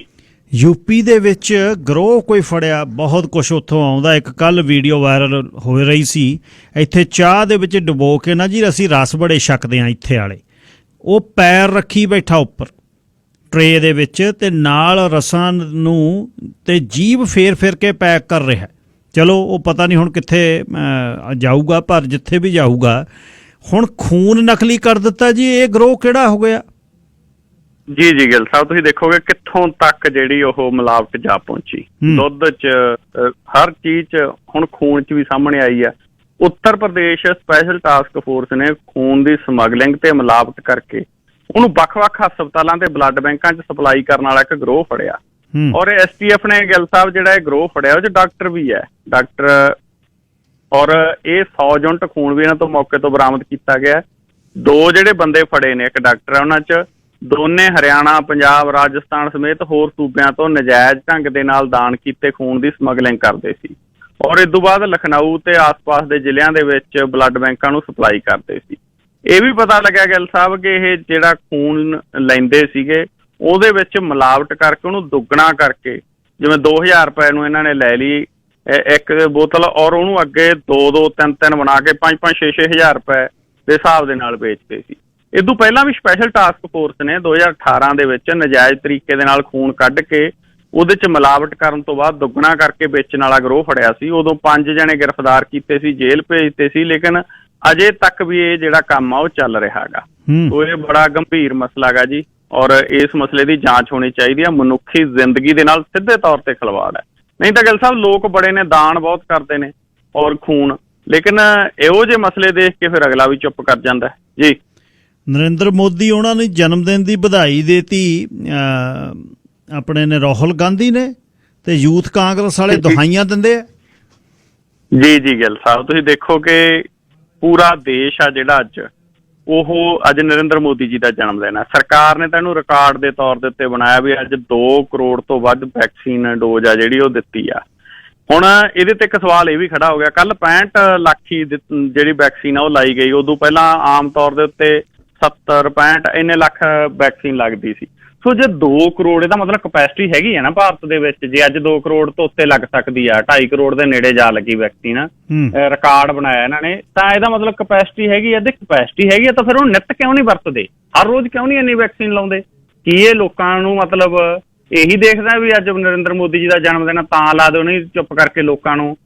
B: ਯੂਪੀ ਦੇ ਵਿੱਚ ਗਰੋਹ ਕੋਈ ਫੜਿਆ, ਬਹੁਤ ਕੁਛ ਉੱਥੋਂ ਆਉਂਦਾ। ਇੱਕ ਕੱਲ ਵੀਡੀਓ ਵਾਇਰਲ ਹੋ ਰਹੀ ਸੀ, ਇੱਥੇ ਚਾਹ ਦੇ ਵਿੱਚ ਡੁਬੋ ਕੇ ਨਾ ਜੀ ਅਸੀਂ ਰਸ ਬੜੇ ਛਕਦੇ ਹਾਂ ਇੱਥੇ ਵਾਲੇ, ਉਹ ਪੈਰ ਰੱਖੀ ਬੈਠਾ ਉੱਪਰ ਟਰੇ ਦੇ ਵਿੱਚ ਤੇ ਨਾਲ ਰਸਾਂ ਨੂੰ ਤੇ ਜੀਭ ਫੇਰ ਕੇ ਪੈਕ ਕਰ ਰਿਹਾ। ਚਲੋ ਉਹ ਪਤਾ ਨਹੀਂ ਹੁਣ ਕਿੱਥੇ ਜਾਊਗਾ, ਪਰ ਜਿੱਥੇ ਵੀ ਜਾਊਗਾ ਹੁਣ ਖੂਨ ਨਕਲੀ ਕਰ ਦਿੱਤਾ ਜੀ। ਇਹ ਗਰੋਹ ਕਿਹੜਾ ਹੋ ਗਿਆ?
A: ਜੀ ਗਿੱਲ ਸਾਹਿਬ, ਤੁਸੀਂ ਦੇਖੋਗੇ ਕਿੱਥੋਂ ਤੱਕ ਜਿਹੜੀ ਉਹ ਮਿਲਾਵਟ ਜਾ ਪਹੁੰਚੀ। ਦੁੱਧ 'ਚ, ਹਰ ਚੀਜ਼ 'ਚ, ਹੁਣ ਖੂਨ 'ਚ ਵੀ ਸਾਹਮਣੇ ਆਈ ਹੈ। Uttar Pradesh special task force ਨੇ ਖੂਨ ਦੀ ਸਮਗਲਿੰਗ ਤੇ ਮਿਲਾਵਟ ਕਰਕੇ ਉਹਨੂੰ ਵੱਖ-ਵੱਖ ਹਸਪਤਾਲਾਂ ਤੇ ਬਲੱਡ ਬੈਂਕਾਂ 'ਚ ਸਪਲਾਈ ਕਰਨ ਵਾਲਾ ਇੱਕ ਗਰੋਹ ਫੜਿਆ। ਔਰ STF ਨੇ ਗਿੱਲ ਸਾਹਿਬ ਜਿਹੜਾ ਇਹ ਗਰੋਹ ਫੜਿਆ ਉਹ 'ਚ ਡਾਕਟਰ ਵੀ ਹੈ, ਡਾਕਟਰ। ਔਰ ਇਹ 100 ਯੂਨਿਟ ਖੂਨ ਵੀ ਇਹਨਾਂ ਤੋਂ ਮੌਕੇ ਤੋਂ ਬਰਾਮਦ ਕੀਤਾ ਗਿਆ। 2 ਜਿਹੜੇ ਬੰਦੇ ਫੜੇ ਨੇ, ਇੱਕ ਡਾਕਟਰ ਹੈ, ਉਹਨਾਂ 'ਚ ਦੋਨੇ ਹਰਿਆਣਾ, ਪੰਜਾਬ, ਰਾਜਸਥਾਨ ਸਮੇਤ ਹੋਰ ਸੂਬਿਆਂ ਤੋਂ ਨਜਾਇਜ਼ ਢੰਗ ਦੇ ਨਾਲ ਦਾਨ ਕੀਤੇ ਖੂਨ ਦੀ ਸਮਗਲਿੰਗ ਕਰਦੇ ਸੀ। ਔਰ ਇਸ ਤੋਂ ਬਾਅਦ ਲਖਨਊ ਤੇ ਆਸ-ਪਾਸ ਦੇ ਜ਼ਿਲ੍ਹਿਆਂ ਦੇ ਵਿੱਚ ਬਲੱਡ ਬੈਂਕਾਂ ਨੂੰ ਸਪਲਾਈ ਕਰਦੇ ਸੀ। ਇਹ ਵੀ ਪਤਾ ਲੱਗਿਆ ਗਿੱਲ ਸਾਹਿਬ ਕਿ ਇਹ ਜਿਹੜਾ ਖੂਨ ਲੈਂਦੇ ਸੀਗੇ ਉਹਦੇ ਵਿੱਚ ਮਿਲਾਵਟ ਕਰਕੇ ਉਹਨੂੰ ਦੁੱਗਣਾ ਕਰਕੇ, ਜਿਵੇਂ 2000 ਰੁਪਏ ਨੂੰ ਇਹਨਾਂ ਨੇ ਲੈ ਲਈ ਇੱਕ ਬੋਤਲ, ਔਰ ਉਹਨੂੰ ਅੱਗੇ 2-2, 3-3 ਬਣਾ ਕੇ 5-5, 6-6 ਹਜ਼ਾਰ ਰੁਪਏ ਦੇ ਹਿਸਾਬ ਦੇ ਨਾਲ ਵੇਚਦੇ ਸੀ। ਇਹ ਤੋਂ ਪਹਿਲਾਂ ਵੀ ਸਪੈਸ਼ਲ ਟਾਸਕ ਫੋਰਸ ਨੇ 2018 ਦੇ ਵਿੱਚ ਨਜਾਇਜ਼ ਤਰੀਕੇ ਦੇ ਨਾਲ ਖੂਨ ਕੱਢ ਕੇ ਉਹਦੇ 'ਚ ਮਿਲਾਵਟ ਕਰਨ ਤੋਂ ਬਾਅਦ ਦੁੱਗਣਾ ਕਰਕੇ ਵੇਚਣ ਵਾਲਾ ਗਰੋਹ ਫੜਿਆ ਸੀ। ਉਦੋਂ 5 ਜਣੇ ਗ੍ਰਿਫਤਾਰ ਕੀਤੇ ਸੀ, ਜੇਲ੍ਹ ਭੇਜਤੇ ਸੀ, ਲੇਕਿਨ ਅਜੇ ਤੱਕ ਵੀ ਇਹ ਜਿਹੜਾ ਕੰਮ ਆ ਉਹ ਚੱਲ ਰਿਹਾ ਹੈਗਾ। ਸੋ ਇਹ ਬੜਾ ਗੰਭੀਰ ਮਸਲਾ ਹੈਗਾ ਜੀ, ਔਰ ਇਸ ਮਸਲੇ ਦੀ ਜਾਂਚ ਹੋਣੀ ਚਾਹੀਦੀ ਹੈ। ਮਨੁੱਖੀ ਜ਼ਿੰਦਗੀ ਦੇ ਨਾਲ ਸਿੱਧੇ ਤੌਰ ਤੇ ਖਿਲਵਾੜ ਹੈ। ਨਹੀਂ ਤਾਂ ਗਿੱਲ ਸਾਹਿਬ ਲੋਕ ਬੜੇ ਨੇ, ਦਾਨ ਬਹੁਤ ਕਰਦੇ ਨੇ ਔਰ ਖੂਨ, ਲੇਕਿਨ ਇਹੋ ਜਿਹੇ ਮਸਲੇ ਦੇਖ ਕੇ ਫਿਰ ਅਗਲਾ ਵੀ ਚੁੱਪ ਕਰ ਜਾਂਦਾ ਜੀ।
B: ਨਰਿੰਦਰ ਮੋਦੀ ਉਹਨਾਂ ਨੇ ਜਨਮ ਦਿਨ ਦੀ ਵਧਾਈ ਦੇਤੀ ਆਪਣੇ ਨੇ ਰਾਹੁਲ ਗਾਂਧੀ ਨੇ, ਤੇ ਯੂਥ ਕਾਂਗਰਸ ਵਾਲੇ ਦੁਹਾਈਆਂ ਦਿੰਦੇ ਆ।
A: ਜੀ ਗਿੱਲ ਸਾਹਿਬ, ਤੁਸੀਂ ਦੇਖੋ ਕਿ ਪੂਰਾ ਦੇਸ਼ ਆ ਜਿਹੜਾ ਅੱਜ ਨਰਿੰਦਰ ਮੋਦੀ ਜੀ ਦਾ ਜਨਮ ਦਿਨ ਹੈ। ਸਰਕਾਰ ਨੇ ਤਾਂ ਇਹਨੂੰ ਰਿਕਾਰਡ ਦੇ ਤੌਰ ਦੇ ਉੱਤੇ ਬਣਾਇਆ ਵੀ ਅੱਜ 2 ਕਰੋੜ ਤੋਂ ਵੱਧ ਵੈਕਸੀਨ ਡੋਜ਼ ਆ ਜਿਹੜੀ ਉਹ ਦਿੱਤੀ ਆ। ਹੁਣ ਇਹਦੇ ਤੇ ਇੱਕ ਸਵਾਲ ਇਹ ਵੀ ਖੜਾ ਹੋ ਗਿਆ, ਕੱਲ 65 ਲੱਖ ਹੀ ਜਿਹੜੀ ਵੈਕਸੀਨ ਆ ਉਹ ਲਾਈ ਗਈ। ਉਦੋਂ ਪਹਿਲਾਂ ਆਮ ਤੌਰ ਦੇ ਉੱਤੇ 70, 65 ਇੰਨੇ ਲੱਖ ਵੈਕਸੀਨ ਲੱਗਦੀ ਸੀ। ਸੋ ਜੇ 2 ਕਰੋੜ, ਇਹਦਾ ਮਤਲਬ ਕਪੈਸਿਟੀ ਹੈਗੀ ਹੈ ਨਾ ਭਾਰਤ ਦੇ ਵਿੱਚ। ਜੇ ਅੱਜ 2 ਕਰੋੜ ਤੋਂ ਉੱਤੇ ਲੱਗ ਸਕਦੀ ਆ, 2.5 ਕਰੋੜ ਦੇ ਨੇੜੇ ਜਾ ਲੱਗੀ ਵੈਕਸੀਨ, ਰਿਕਾਰਡ ਬਣਾਇਆ ਇਹਨਾਂ ਨੇ, ਤਾਂ ਇਹਦਾ ਮਤਲਬ ਕਪੈਸਿਟੀ ਹੈਗੀ ਹੈ। ਜੇ ਕਪੈਸਿਟੀ ਹੈਗੀ ਹੈ ਤਾਂ ਫਿਰ ਉਹ ਨਿੱਤ ਕਿਉਂ ਨਹੀਂ ਵਰਤਦੇ? ਹਰ ਰੋਜ਼ ਕਿਉਂ ਨਹੀਂ ਇੰਨੀ ਵੈਕਸੀਨ ਲਾਉਂਦੇ? ਕੀ ਇਹ ਲੋਕਾਂ ਨੂੰ ਮਤਲਬ ਇਹੀ ਦੇਖਦਾ ਵੀ ਅੱਜ ਨਰਿੰਦਰ ਮੋਦੀ ਜੀ ਦਾ ਜਨਮ ਦਿਨ ਤਾਂ ਲਾ ਦਿਓ, ਨਹੀਂ ਚੁੱਪ ਕਰਕੇ ਲੋਕਾਂ ਨੂੰ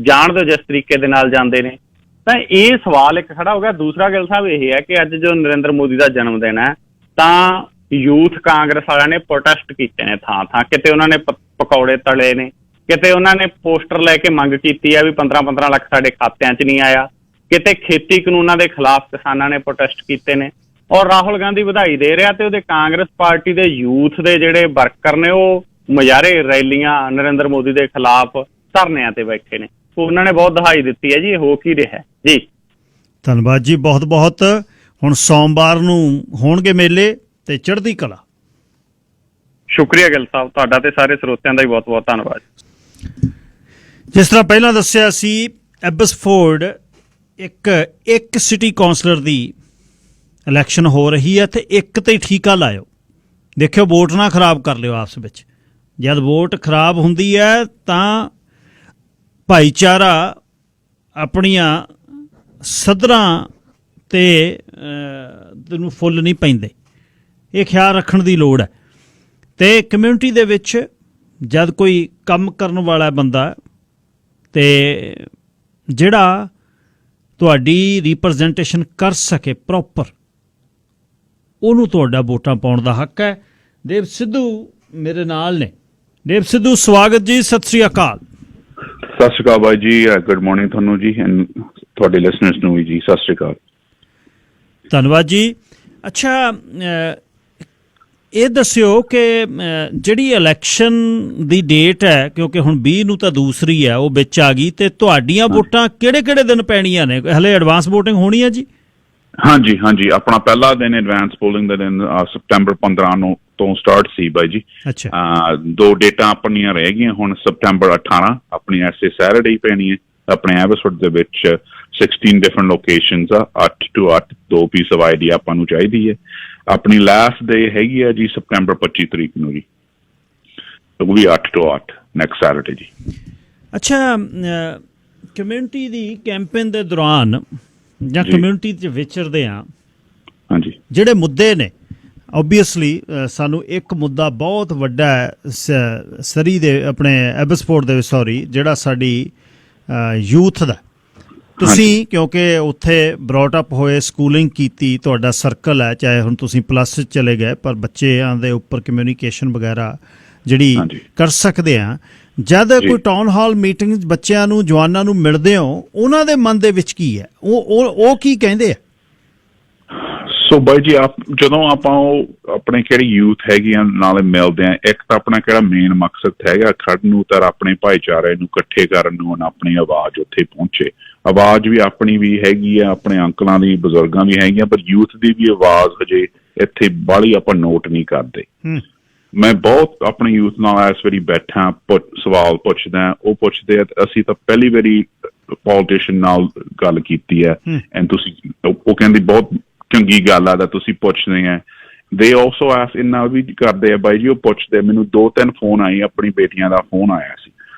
A: ਜਾਣ ਦਿਓ ਜਿਸ ਤਰੀਕੇ ਦੇ ਨਾਲ ਜਾਂਦੇ ਨੇ? ਤਾਂ ਇਹ ਸਵਾਲ ਇੱਕ ਖੜਾ ਹੋ ਗਿਆ। ਦੂਸਰਾ ਗਿੱਲ ਸਾਹਿਬ ਇਹ ਹੈ ਕਿ ਅੱਜ ਜੋ ਨਰਿੰਦਰ ਮੋਦੀ ਦਾ ਜਨਮ ਦਿਨ ਹੈ, ਤਾਂ ਯੂਥ ਕਾਂਗਰਸ ਵਾਲਿਆਂ ਨੇ ਪ੍ਰੋਟੈਸਟ ਕੀਤੇ ਨੇ ਥਾਂ ਥਾਂ। ਕਿਤੇ ਉਹਨਾਂ ਨੇ ਪਕੌੜੇ ਤਲੇ ਨੇ, ਕਿਤੇ ਉਹਨਾਂ ਨੇ ਪੋਸਟਰ ਲੈ ਕੇ ਮੰਗ ਕੀਤੀ ਆ ਵੀ 15-15 ਲੱਖ ਸਾਡੇ ਖਾਤਿਆਂ 'ਚ ਨਹੀਂ ਆਇਆ, ਕਿਤੇ ਖੇਤੀ ਕਾਨੂੰਨਾਂ ਦੇ ਖਿਲਾਫ ਕਿਸਾਨਾਂ ਨੇ ਪ੍ਰੋਟੈਸਟ ਕੀਤੇ ਨੇ। ਔਰ ਰਾਹੁਲ ਗਾਂਧੀ ਵਧਾਈ ਦੇ ਰਿਹਾ ਤੇ ਉਹਦੇ ਕਾਂਗਰਸ ਪਾਰਟੀ ਦੇ ਯੂਥ ਦੇ ਜਿਹੜੇ ਵਰਕਰ ਨੇ ਉਹ ਮੁਜ਼ਾਹਰੇ ਰੈਲੀਆਂ ਨਰਿੰਦਰ ਮੋਦੀ ਦੇ ਖਿਲਾਫ ਧਰਨਿਆਂ ਤੇ ਬੈਠੇ ਨੇ। ਉਹਨਾਂ ਨੇ ਬਹੁਤ ਦਹਾਈ ਦਿੱਤੀ ਹੈ ਜੀ। ਇਹ ਹੋ ਕੀ ਰਿਹਾ ਜੀ।
B: ਧੰਨਵਾਦ ਜੀ, ਬਹੁਤ ਬਹੁਤ। ਹੁਣ ਸੋਮਵਾਰ ਨੂੰ ਹੋਣਗੇ ਮੇਲੇ ਤੇ ਚੜ੍ਹਦੀ ਕਲਾ।
A: ਸ਼ੁਕਰੀਆ ਗਿੱਲ ਸਾਹਿਬ, ਤੁਹਾਡਾ ਤੇ ਸਾਰੇ ਸਰੋਤਿਆਂ ਦਾ ਵੀ ਬਹੁਤ ਬਹੁਤ ਧੰਨਵਾਦ।
B: ਜਿਸ ਤਰ੍ਹਾਂ ਪਹਿਲਾਂ ਦੱਸਿਆ ਸੀ, ਐਬਸਫੋਰਡ ਇੱਕ ਸਿਟੀ ਕੌਂਸਲਰ ਦੀ ਇਲੈਕਸ਼ਨ ਹੋ ਰਹੀ ਹੈ ਤੇ ਇੱਕ ਤੇ ਠੀਕਾ ਲਾਇਓ। ਦੇਖਿਓ ਵੋਟ ਨਾ ਖਰਾਬ ਕਰ ਲਿਓ ਆਪਸ ਵਿੱਚ। ਜਦ ਵੋਟ ਖਰਾਬ ਹੁੰਦੀ ਹੈ ਤਾਂ ਭਾਈਚਾਰਾ ਆਪਣੀਆਂ ਸਦਰਾਂ ਤੇ ਤੈਨੂੰ ਫੁੱਲ ਨਹੀਂ ਪੈਂਦੇ। ਇਹ ਖਿਆਲ ਰੱਖਣ ਦੀ ਲੋੜ ਹੈ। ਤੇ ਕਮਿਊਨਿਟੀ ਦੇ ਵਿੱਚ ਜਦ ਕੋਈ ਕੰਮ ਕਰਨ ਵਾਲਾ ਬੰਦਾ ਤੇ ਜਿਹੜਾ ਤੁਹਾਡੀ ਰਿਪਰੈਜ਼ੈਂਟੇਸ਼ਨ ਕਰ ਸਕੇ ਪ੍ਰੋਪਰ, ਉਹਨੂੰ ਤੁਹਾਡਾ ਵੋਟਾਂ ਪਾਉਣ ਦਾ ਹੱਕ ਹੈ। ਦੇਵ ਸਿੱਧੂ ਮੇਰੇ ਨਾਲ ਨੇ। ਦੇਵ ਸਿੱਧੂ, ਸਵਾਗਤ ਜੀ, ਸਤਿ ਸ੍ਰੀ ਅਕਾਲ।
C: ਸਤਿ ਸ਼੍ਰੀ ਅਕਾਲ ਬਾਈ ਜੀ, ਗੁੱਡ ਮਾਰਨਿੰਗ ਤੁਹਾਨੂੰ ਜੀ, ਤੁਹਾਡੇ ਲਿਸਨਰਸ ਨੂੰ ਵੀ ਜੀ ਸਤਿ ਸ਼੍ਰੀ ਅਕਾਲ।
B: ਧੰਨਵਾਦ ਜੀ। ਅੱਛਾ, ਇਹ ਦੱਸਿਓ ਕਿ ਜਿਹੜੀ ਇਲੈਕਸ਼ਨ ਦੀ ਡੇਟ ਹੈ, ਕਿਉਂਕਿ ਹੁਣ 20 ਨੂੰ ਤਾਂ ਦੂਸਰੀ ਹੈ, ਉਹ ਵਿੱਚ ਆ ਗਈ, ਤੇ ਤੁਹਾਡੀਆਂ ਵੋਟਾਂ ਕਿਹੜੇ ਦਿਨ ਪੈਣੀਆਂ ਨੇ? ਹਲੇ ਐਡਵਾਂਸ ਵੋਟਿੰਗ ਹੋਣੀ ਹੈ ਜੀ?
C: ਹਾਂਜੀ ਹਾਂਜੀ, ਆਪਣਾ ਪਹਿਲਾ ਦਿਨ ਐਡਵਾਂਸ ਪੋਲਿੰਗ ਦਾ ਦਿਨ ਸਪਟੈਂਬਰ 15 ਨੂੰ ਤੋਂ ਸਟਾਰਟ ਸੀ ਬਾਈ ਜੀ।
B: ਅੱਛਾ,
C: 2 ਡੇਟਾਂ ਆਪਣੀਆਂ ਰਹਿ ਗਈਆਂ ਹੁਣ। ਸਪਟੈਂਬਰ 18 ਆਪਣੀ ਐਸੇ ਸੈਟਰਡੇ ਹੀ ਪੈਣੀ ਹੈ। ਆਪਣੇ ਐਬਸਫੋਰਡ ਦੇ ਵਿੱਚ 16 ਡਿਫਰੈਂਟ ਲੋਕੇਸ਼ਨਸ ਆ, 8 to 8 2 ਪੀਸ ਆਫ ਆਈਡੀ ਆਪਾਂ ਨੂੰ ਚਾਹੀਦੀ ਹੈ। ਆਪਣੀ ਲਾਸਟ ਡੇ ਹੈਗੀ ਆ ਜੀ ਸਪਟੈਂਬਰ 25 ਤਰੀਕ ਨੂੰ ਜੀ, ਉਹ ਵੀ 8 to 8 ਨੈਕਸਟ ਸੈਟਰਡੇ ਜੀ।
B: ਅੱਛਾ, ਕਮਿਊਨਿਟੀ ਦੀ ਕੈਂਪੇਨ ਦੇ ਦੌਰਾਨ ਜਾਂ ਕਮਿਊਨਿਟੀ 'ਚ ਵਿਚਰਦੇ ਆ,
C: ਹਾਂਜੀ,
B: ਜਿਹੜੇ ਮੁੱਦੇ ਨੇ, ਓਬਵੀਅਸਲੀ ਸਾਨੂੰ ਇੱਕ ਮੁੱਦਾ ਬਹੁਤ ਵੱਡਾ ਹੈ ਸਰੀ ਦੇ ਆਪਣੇ ਐਬਸਫੋਰਡ ਦੇ, ਸੌਰੀ, ਜਿਹੜਾ ਸਾਡੀ ਯੂਥ ਦਾ। ਤੁਸੀਂ ਕਿਉਂਕਿ ਉੱਥੇ ਬਰੌਟ ਅਪ ਹੋਏ, ਸਕੂਲਿੰਗ ਕੀਤੀ, ਤੁਹਾਡਾ ਸਰਕਲ ਹੈ, ਚਾਹੇ ਹੁਣ ਤੁਸੀਂ ਪਲੱਸ ਚਲੇ ਗਏ, ਪਰ ਬੱਚਿਆਂ ਦੇ ਉੱਪਰ ਕਮਿਊਨੀਕੇਸ਼ਨ ਵਗੈਰਾ ਜਿਹੜੀ ਕਰ ਸਕਦੇ ਆ। ਜਦ ਕੋਈ ਟਾਊਨ ਹਾਲ ਮੀਟਿੰਗ ਬੱਚਿਆਂ ਨੂੰ, ਜਵਾਨਾਂ ਨੂੰ ਮਿਲਦੇ ਹੋ, ਉਹਨਾਂ ਦੇ ਮਨ ਦੇ ਵਿੱਚ ਕੀ ਹੈ? ਉਹ ਕੀ ਕਹਿੰਦੇ ਆ?
C: ਸੋ ਬਾਈ ਜੀ, ਜਦੋਂ ਆਪਾਂ ਉਹ ਆਪਣੇ ਕਿਹੜੀ ਯੂਥ ਹੈਗੀ ਆ ਨਾਲੇ ਮਿਲਦੇ ਆ, ਇੱਕ ਤਾਂ ਆਪਣਾ ਕਿਹੜਾ ਮੇਨ ਮਕਸਦ ਹੈਗਾ ਖੜਨ ਨੂੰ ਤਾਂ ਆਪਣੇ ਭਾਈਚਾਰੇ ਨੂੰ ਇਕੱਠੇ ਕਰਨ ਨੂੰ, ਆਪਣੀ ਆਵਾਜ਼ ਉੱਥੇ ਪਹੁੰਚੇ। ਆਵਾਜ਼ ਵੀ ਆਪਣੀ ਵੀ ਹੈਗੀ ਆ, ਆਪਣੇ ਅੰਕਲਾਂ ਦੀ, ਬਜ਼ੁਰਗਾਂ ਦੀ ਹੈਗੀਆਂ, ਪਰ ਯੂਥ ਦੀ ਵੀ ਆਵਾਜ਼ ਹਜੇ ਇੱਥੇ ਬਾਹਲੀ ਆਪਾਂ ਨੋਟ ਨਹੀਂ ਕਰਦੇ। ਮੈਂ ਬਹੁਤ ਆਪਣੇ ਯੂਥ ਨਾਲ ਇਸ ਵਾਰੀ ਬੈਠਾ, ਸਵਾਲ ਪੁੱਛਦਾ, ਉਹ ਪੁੱਛਦੇ ਆ ਅਸੀਂ ਤਾਂ ਪਹਿਲੀ ਵਾਰੀ ਪੋਲੀਟੀਸ਼ੀਅਨ ਨਾਲ ਗੱਲ ਕੀਤੀ ਹੈ, ਐਂਡ ਤੁਸੀਂ, ਉਹ ਕਹਿੰਦੀ ਬਹੁਤ ਚੰਗੀ ਗੱਲ ਆ ਤਾਂ ਤੁਸੀਂ ਪੁੱਛਦੇ ਆ। ਦੇ ਆਲਸੋ ਆਸ ਇੰਨਾ ਵੀ ਕਰਦੇ ਆ ਬਾਈ ਜੀ, ਉਹ ਪੁੱਛਦੇ। ਮੈਨੂੰ 2-3 ਫੋਨ ਆਏ, ਆਪਣੀ ਬੇਟੀਆਂ ਦਾ ਫੋਨ ਆਇਆ ਸੀ,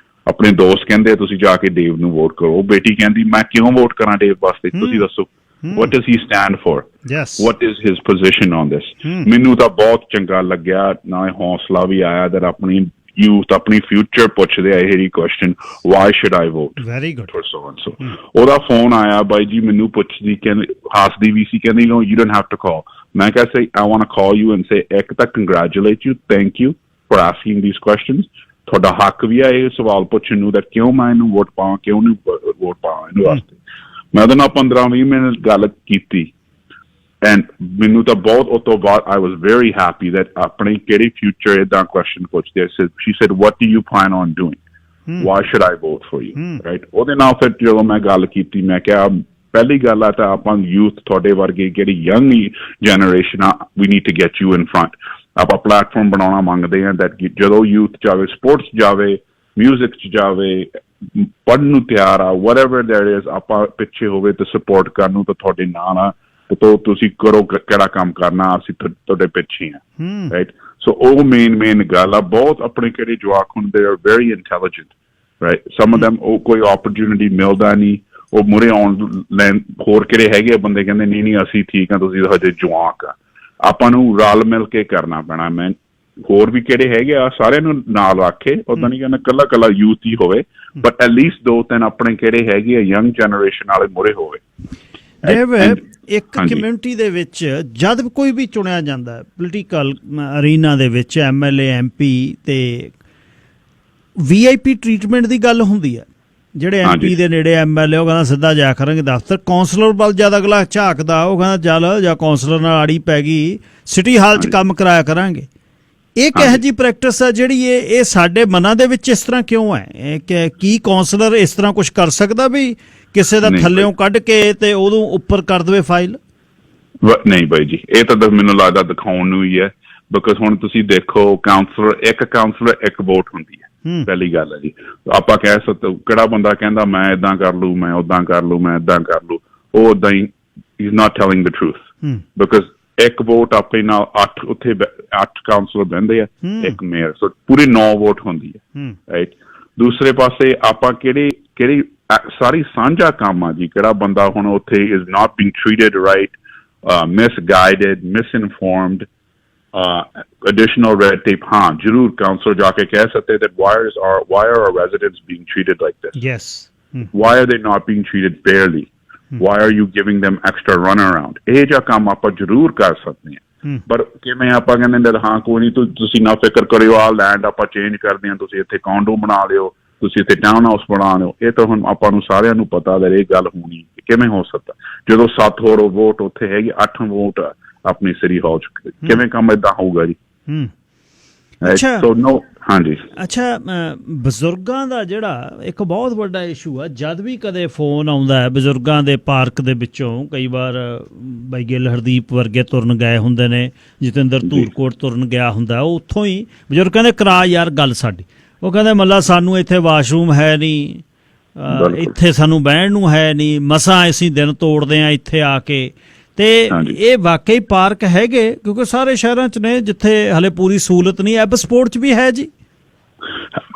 C: ਆਪਣੇ ਦੋਸਤ ਕਹਿੰਦੇ ਤੁਸੀਂ ਜਾ ਕੇ ਦੇਵ ਨੂੰ ਵੋਟ ਕਰੋ। ਉਹ ਬੇਟੀ ਕਹਿੰਦੀ ਮੈਂ ਕਿਉਂ ਵੋਟ ਕਰਾਂ ਦੇਵ ਵਾਸਤੇ, ਤੁਸੀਂ ਦੱਸੋ, what does he stand for?
B: Yes.
C: What is his position on this? ਮੈਨੂੰ ਤਾਂ ਬਹੁਤ ਚੰਗਾ ਲੱਗਿਆ, ਨਾਲੇ ਹੌਸਲਾ ਵੀ ਆਇਆ that ਆਪਣੀ ਯੂਥ ਆਪਣੀ ਫਿਊਚਰ ਪੁੱਛਦੇ ਆ ਇਹ question, why should I vote?
B: Very good.
C: For so and so. ਉਹਦਾ ਫੋਨ ਆਇਆ ਬਾਈ ਜੀ, ਮੈਨੂੰ ਪੁੱਛਦੀ, ਕਹਿੰਦੀ, ਹੱਸਦੀ ਵੀ ਸੀ, ਕਹਿੰਦੀ no, you don't have to call. ਮੈਂ ਕਿਹਾ say I want to call you and say ਇੱਕ ਤਾਂ congratulate you, thank you for asking these questions. ਤੁਹਾਡਾ ਹੱਕ ਵੀ ਆ ਇਹ ਸਵਾਲ ਪੁੱਛਣ ਨੂੰ that ਕਿਉਂ ਮੈਂ ਇਹਨੂੰ ਵੋਟ ਪਾਵਾਂ, ਕਿਉਂ ਨਹੀਂ ਵੋਟ ਪਾਵਾਂ ਇਹਨੂੰ ਵਾਸਤੇ। ਮੈਂ ਉਹਦੇ ਨਾਲ 15-20 ਮਿੰਟ ਗੱਲ ਕੀਤੀ ਐਂਡ ਮੈਨੂੰ ਤਾਂ ਬਹੁਤ, ਉਹ ਤੋਂ ਬਾਅਦ I was very happy that ਆਪਣੀ ਕਿਹੜੀ ਫਿਊਚਰ ਏਦਾਂ ਕੁਐਸਚਨ ਪੁੱਛਦੇ। She said what do you plan on doing? Why should I vote for you? Right? ਉਹਦੇ ਨਾਲ ਫਿਰ ਜਦੋਂ ਮੈਂ ਗੱਲ ਕੀਤੀ, ਮੈਂ ਕਿਹਾ ਪਹਿਲੀ ਗੱਲ ਆ ਤਾਂ ਆਪਾਂ ਯੂਥ, ਤੁਹਾਡੇ ਵਰਗੇ ਜਿਹੜੀ ਯੰਗ ਜਨਰੇਸ਼ਨ ਆ, we need to get you in front. ਆਪਾਂ ਪਲੇਟਫਾਰਮ ਬਣਾਉਣਾ ਮੰਗਦੇ ਹਾਂ that ਜਦੋਂ ਯੂਥ ਜਾਵੇ, ਸਪੋਰਟਸ ਜਾਵੇ, ਮਿਊਜ਼ਿਕ 'ਚ ਜਾਵੇ, ਪੜ੍ਹਨ ਨੂੰ ਤਿਆਰ ਆ, whatever there is, ਆਪਾਂ ਪਿੱਛੇ ਹੋਵੇ ਤੇ ਸਪੋਰਟ ਕਰਨ ਨੂੰ ਤਾਂ ਤੁਹਾਡੇ ਨਾਲ ਆ, ਤੇ ਤੁਸੀਂ ਕਰੋ ਕਿਹੜਾ ਕੰਮ ਕਰਨਾ, ਅਸੀਂ ਤੁਹਾਡੇ ਪਿੱਛੇ ਹਾਂ। ਰਾਈਟ? ਸੋ ਉਹ ਮੇਨ ਗੱਲ ਆ। ਬਹੁਤ ਆਪਣੇ ਕਿਹੜੇ ਜਵਾਕ ਹੁੰਦੇ ਆ very intelligent, right? Some of them ਉਹ ਕੋਈ ਓਪਰਚੁਨਿਟੀ ਮਿਲਦਾ ਨਹੀਂ, ਉਹ ਮੁਰੇ ਆਉਣ ਲੈਣ। ਹੋਰ ਕਿਹੜੇ ਹੈਗੇ ਬੰਦੇ ਕਹਿੰਦੇ ਨਹੀਂ ਅਸੀਂ ਠੀਕ ਆ, ਤੁਸੀਂ ਹਜੇ ਜਵਾਕ ਆ। ਆਪਾਂ ਨੂੰ ਰਲ ਮਿਲ ਕੇ ਕਰਨਾ ਪੈਣਾ। ਮੈਂ ਹੋਰ ਵੀ ਕਿਹੜੇ ਹੈਗੇ ਆ, ਸਾਰਿਆਂ ਨੂੰ ਨਾਲ ਰੱਖੇ, ਉਦਾਂ ਨਹੀਂ ਕਹਿੰਦਾ ਕੱਲਾ ਯੂਥ ਹੀ ਹੋਵੇ, ਬਟ ਐਟ ਲੀਸਟ 2-3 ਆਪਣੇ ਕਿਹੜੇ ਹੈਗੇ ਆ ਯੰਗ ਜਨਰੇਸ਼ਨ ਵਾਲੇ ਮੁਰੇ ਹੋਵੇ।
B: ਦੇਵ, ਇੱਕ
C: ਹਾਂਜੀ।
B: ਕਮਿਊਨਿਟੀ ਦੇ ਵਿੱਚ ਜਦ ਕੋਈ ਵੀ ਚੁਣਿਆ ਜਾਂਦਾ ਹੈ ਪੋਲੀਟੀਕਲ ਅਰੀਨਾ ਦੇ ਵਿੱਚ, MLA MP, ਤੇ VIP ਟਰੀਟਮੈਂਟ ਦੀ ਗੱਲ ਹੁੰਦੀ ਹੈ। ਜਿਹੜੇ
C: ਹਾਂਜੀ।
B: MP ਦੇ ਨੇੜੇ MLA ਉਹ ਕਹਿੰਦਾ ਸਿੱਧਾ ਜਾ ਕਰਾਂਗੇ ਦਫ਼ਤਰ, ਕੌਂਸਲਰ ਵੱਲ ਜਦ ਅਗਲਾ ਝਾਕਦਾ ਉਹ ਕਹਿੰਦਾ ਚੱਲ ਜਾਂ ਕੌਂਸਲਰ ਨਾਲ ਆੜੀ ਪੈ ਗਈ ਸਿਟੀ ਹਾਲ 'ਚ
C: ਹਾਂਜੀ।
B: ਕੰਮ ਕਰਾਇਆ ਕਰਾਂਗੇ। ਇਹ ਕਿਹੋ ਜਿਹੀ ਪ੍ਰੈਕਟਿਸ ਹੈ ਜਿਹੜੀ ਇਹ ਸਾਡੇ ਮਨਾਂ ਦੇ ਵਿੱਚ ਇਸ ਤਰ੍ਹਾਂ ਕਿਉਂ ਹੈ? ਕੀ ਕੌਂਸਲਰ ਇਸ ਤਰ੍ਹਾਂ ਕੁਝ ਕਰ ਸਕਦਾ ਵੀ ਕਿਸੇ ਦਾ
C: ਨਹੀਂ
B: ਥੱਲਿਓਂ ਕੱਢ ਕੇ ਤੇ ਉਹਨੂੰ ਉੱਪਰ ਕਰ ਦੇਵੇ ਫਾਈਲ?
C: ਨਹੀਂ ਬਾਈ ਜੀ, ਇਹ ਤਾਂ ਮੈਨੂੰ ਲੱਗਦਾ ਦਿਖਾਉਣ ਨੂੰ ਹੀ ਹੈ। ਬਿਕਾਜ਼ ਹੁਣ ਤੁਸੀਂ ਦੇਖੋ, ਇੱਕ ਕਾਉਂਸਲਰ ਇੱਕ ਵੋਟ ਹੁੰਦੀ ਹੈ। ਪਹਿਲੀ ਗੱਲ ਹੈ ਜੀ, ਆਪਾਂ ਕਹਿ ਸਕਦੇ ਕਿਹੜਾ ਬੰਦਾ ਕਹਿੰਦਾ ਮੈਂ ਏਦਾਂ ਕਰ ਲੂ, ਮੈਂ ਓਦਾਂ ਕਰ ਲੂ, ਮੈਂ ਏਦਾਂ ਕਰ ਲੂ, ਉਹ ਓਦਾਂ ਹੀ is not telling the truth. Because ਇੱਕ ਵੋਟ ਆਪਣੇ ਨਾਲ 8 ਕਾਉਂਸਲਰ ਬਹਿੰਦੇ ਆ, ਇੱਕ ਮੇਅਰ, ਸੋ ਪੂਰੀ 9 ਵੋਟ ਹੁੰਦੀ ਹੈ, ਰਾਈਟ। ਦੂਸਰੇ ਪਾਸੇ ਆਪਾਂ ਕਿਹੜੀ ਸਾਰੀ ਸਾਂਝਾ ਕੰਮ ਆ ਜੀ। ਕਿਹੜਾ ਬੰਦਾ ਹੁਣ ਉੱਥੇ is not being treated right, misguided, misinformed, additional red tape. हाँ, जरूर काउंसलर जाके कह सकते हैं that why are our residents being treated like this?
B: Yes.
C: Why are they not being treated fairly? Why are you giving them extra runaround? ਇਹ ਜਿਹਾ ਕੰਮ ਆਪਾਂ ਜ਼ਰੂਰ ਕਰ ਸਕਦੇ ਹਾਂ। ਪਰ ਕਿਵੇਂ ਆਪਾਂ ਕਹਿੰਦੇ ਨੇ, ਹਾਂ ਕੋਈ ਨਹੀਂ, ਤੁਸੀਂ ਨਾ ਫਿਕਰ ਕਰਿਓ, ਆਹ ਲੈਂਡ ਆਪਾਂ ਚੇਂਜ ਕਰਦੇ ਹਾਂ, ਤੁਸੀਂ ਇੱਥੇ ਕੌਂਡੋ ਬਣਾ ਲਿਓ, ਤੁਸੀਂ ਇੱਥੇ ਟਾਊਨ ਹਾਊਸ ਬਣਾ ਲਿਓ। ਇਹ ਤਾਂ ਹੁਣ ਆਪਾਂ ਨੂੰ ਸਾਰਿਆਂ ਨੂੰ ਪਤਾ that ਇਹ ਗੱਲ ਹੋਣੀ ਕਿਵੇਂ ਹੋ ਸਕਦਾ ਜਦੋਂ 7 ਹੋਰ ਵੋਟ ਉੱਥੇ ਹੈਗੀ, 8 ਵੋਟ ਆਪਣੀ ਸਿਟੀ ਹਾਲ 'ਚ, ਕਿਵੇਂ ਕੰਮ ਏਦਾਂ ਹੋਊਗਾ ਜੀ? ਸੋ ਨੋ। ਹਾਂਜੀ।
B: ਅੱਛਾ, ਬਜ਼ੁਰਗਾਂ ਦਾ ਜਿਹੜਾ ਇੱਕ ਬਹੁਤ ਵੱਡਾ ਇਸ਼ੂ ਆ, ਜਦ ਵੀ ਕਦੇ ਫੋਨ ਆਉਂਦਾ ਹੈ ਬਜ਼ੁਰਗਾਂ ਦੇ ਪਾਰਕ ਦੇ ਵਿੱਚੋਂ, ਕਈ ਵਾਰ ਬਾਈ ਗਿੱਲ ਹਰਦੀਪ ਵਰਗੇ ਤੁਰਨ ਗਏ ਹੁੰਦੇ ਨੇ, ਜਤਿੰਦਰ ਧੂਰਕੋਟ ਤੁਰਨ ਗਿਆ ਹੁੰਦਾ, ਉਹ ਉੱਥੋਂ ਹੀ ਬਜ਼ੁਰਗ ਕਹਿੰਦੇ ਕਰਾ ਯਾਰ ਗੱਲ ਸਾਡੀ। ਉਹ ਕਹਿੰਦੇ ਮੱਲਾ ਸਾਨੂੰ ਇੱਥੇ ਵਾਸ਼ਰੂਮ ਹੈ ਨਹੀਂ, ਇੱਥੇ ਸਾਨੂੰ ਬਹਿਣ ਨੂੰ ਹੈ ਨਹੀਂ, ਮਸਾਂ ਅਸੀਂ ਦਿਨ ਤੋੜਦੇ ਹਾਂ ਇੱਥੇ ਆ ਕੇ। ਤੇ ਇਹ ਵਾਕਈ ਪਾਰਕ ਹੈਗੇ? ਕਿਉਂਕਿ ਸਾਰੇ ਸ਼ਹਿਰਾਂ 'ਚ ਨੇ ਜਿੱਥੇ ਹਲੇ ਪੂਰੀ ਸਹੂਲਤ ਨਹੀਂ। ਐਬ ਸਪੋਰਟ 'ਚ ਵੀ ਹੈ ਜੀ?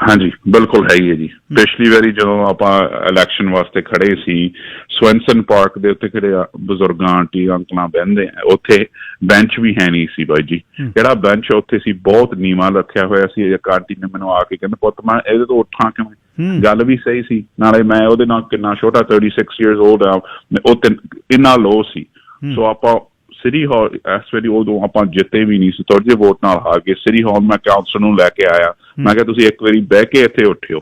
C: ਹਾਂਜੀ, ਬਿਲਕੁਲ ਹੈਗੀ ਹੈ ਜੀ। ਪਿਛਲੀ ਵਾਰੀ ਜਦੋਂ ਆਪਾਂ ਇਲੈਕਸ਼ਨ ਵਾਸਤੇ ਖੜੇ ਸੀ, ਸਵੈਨਸਨ ਪਾਰਕ ਦੇ ਉੱਤੇ ਕਿਹੜੇ ਬਜ਼ੁਰਗਾਂ, ਆਂਟੀ ਅੰਕਲਾਂ ਬਹਿੰਦੇ ਆ, ਉੱਥੇ ਬੈਂਚ ਵੀ ਹੈ ਨਹੀਂ ਸੀ ਬਾਈ ਜੀ। ਜਿਹੜਾ ਬੈਂਚ ਉੱਥੇ ਸੀ ਬਹੁਤ ਨੀਵਾਂ ਰੱਖਿਆ ਹੋਇਆ ਸੀ। ਇੱਕ ਆਂਟੀ ਨੇ ਮੈਨੂੰ ਆ ਕੇ ਕਹਿੰਦੇ, ਪੁੱਤ ਮੈਂ ਇਹਦੇ ਤੋਂ ਉੱਠਾਂ ਕਿਵੇਂ? ਗੱਲ ਵੀ ਸਹੀ ਸੀ, ਨਾਲੇ ਮੈਂ ਉਹਦੇ ਨਾਲ ਕਿੰਨਾ ਛੋਟਾ 36 years old ਆ, ਉਹ ਤੇ ਇੰਨਾ ਲੋ ਸੀ। ਸੋ ਆਪਾਂ ਸਿਟੀ ਹਾਲ ਇਸ ਵੇਲੇ, ਉਦੋਂ ਆਪਾਂ ਜਿੱਤੇ ਵੀ ਨਹੀਂ ਸੀ, ਥੋੜ੍ਹੇ ਜਿਹੇ ਵੋਟ ਨਾਲ ਹਾਰ ਗਏ। ਸਿਟੀ ਹਾਲ ਮੈਂ ਕਾਉਂਸਲਰ ਨੂੰ ਲੈ ਕੇ ਆਇਆ, ਮੈਂ ਕਿਹਾ ਤੁਸੀਂ ਇੱਕ ਵਾਰੀ ਬਹਿ ਕੇ ਇੱਥੇ ਉੱਠਿਓ।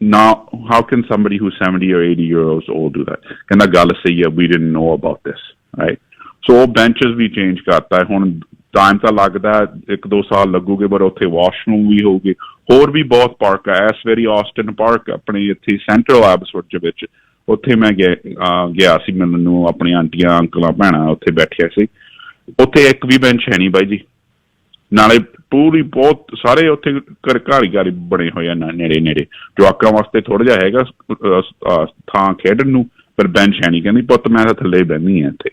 C: Now, how can somebody who's 70 or 80 years old do that? ਕਹਿੰਦਾ ਗੱਲ ਸਹੀ ਹੈ, we didn't know about this, right? So ਉਹ benches ਵੀ ਚੇਂਜ ਕਰਤਾ ਹੈ। ਹੁਣ ਟਾਈਮ ਤਾਂ ਲੱਗਦਾ 1-2 ਸਾਲ ਲੱਗੂਗੇ, ਪਰ ਉੱਥੇ ਵਾਸ਼ਰੂਮ ਵੀ ਹੋਊਗੇ। ਹੋਰ ਵੀ ਬਹੁਤ ਪਾਰਕ ਹੈ। ਇਸ ਵਾਰੀ ਆਸਟਨ ਪਾਰਕ ਆਪਣੇ ਇੱਥੇ ਸੈਂਟਰਲ ਐਬਸਫੋਰਡ ਦੇ ਵਿੱਚ, ਉੱਥੇ ਮੈਂ ਗਿਆ ਸੀ, ਮੈਨੂੰ ਆਪਣੀ ਆਂਟੀਆਂ ਅੰਕਲਾਂ ਭੈਣਾਂ ਉੱਥੇ ਬੈਠਿਆ ਸੀ। ਉੱਥੇ ਇੱਕ ਵੀ ਬੈਂਚ ਹੈ ਨਹੀਂ ਬਾਈ ਜੀ, ਨਾਲੇ ਪੂਰੀ ਬਹੁਤ ਸਾਰੇ ਉੱਥੇ ਘਰ ਬਣੇ ਹੋਏ ਆ ਨੇੜੇ ਜਵਾਕਾਂ ਵਾਸਤੇ। ਥੋੜਾ ਜਿਹਾ ਹੈਗਾ ਥਾਂ ਖੇਡਣ ਨੂੰ, ਪਰ ਬੈਂਚ ਹੈ ਨਹੀਂ। ਕਹਿੰਦੀ ਪੁੱਤ ਮੈਂ ਤਾਂ ਥੱਲੇ ਬਹਿੰਦੀ ਹਾਂ ਇੱਥੇ,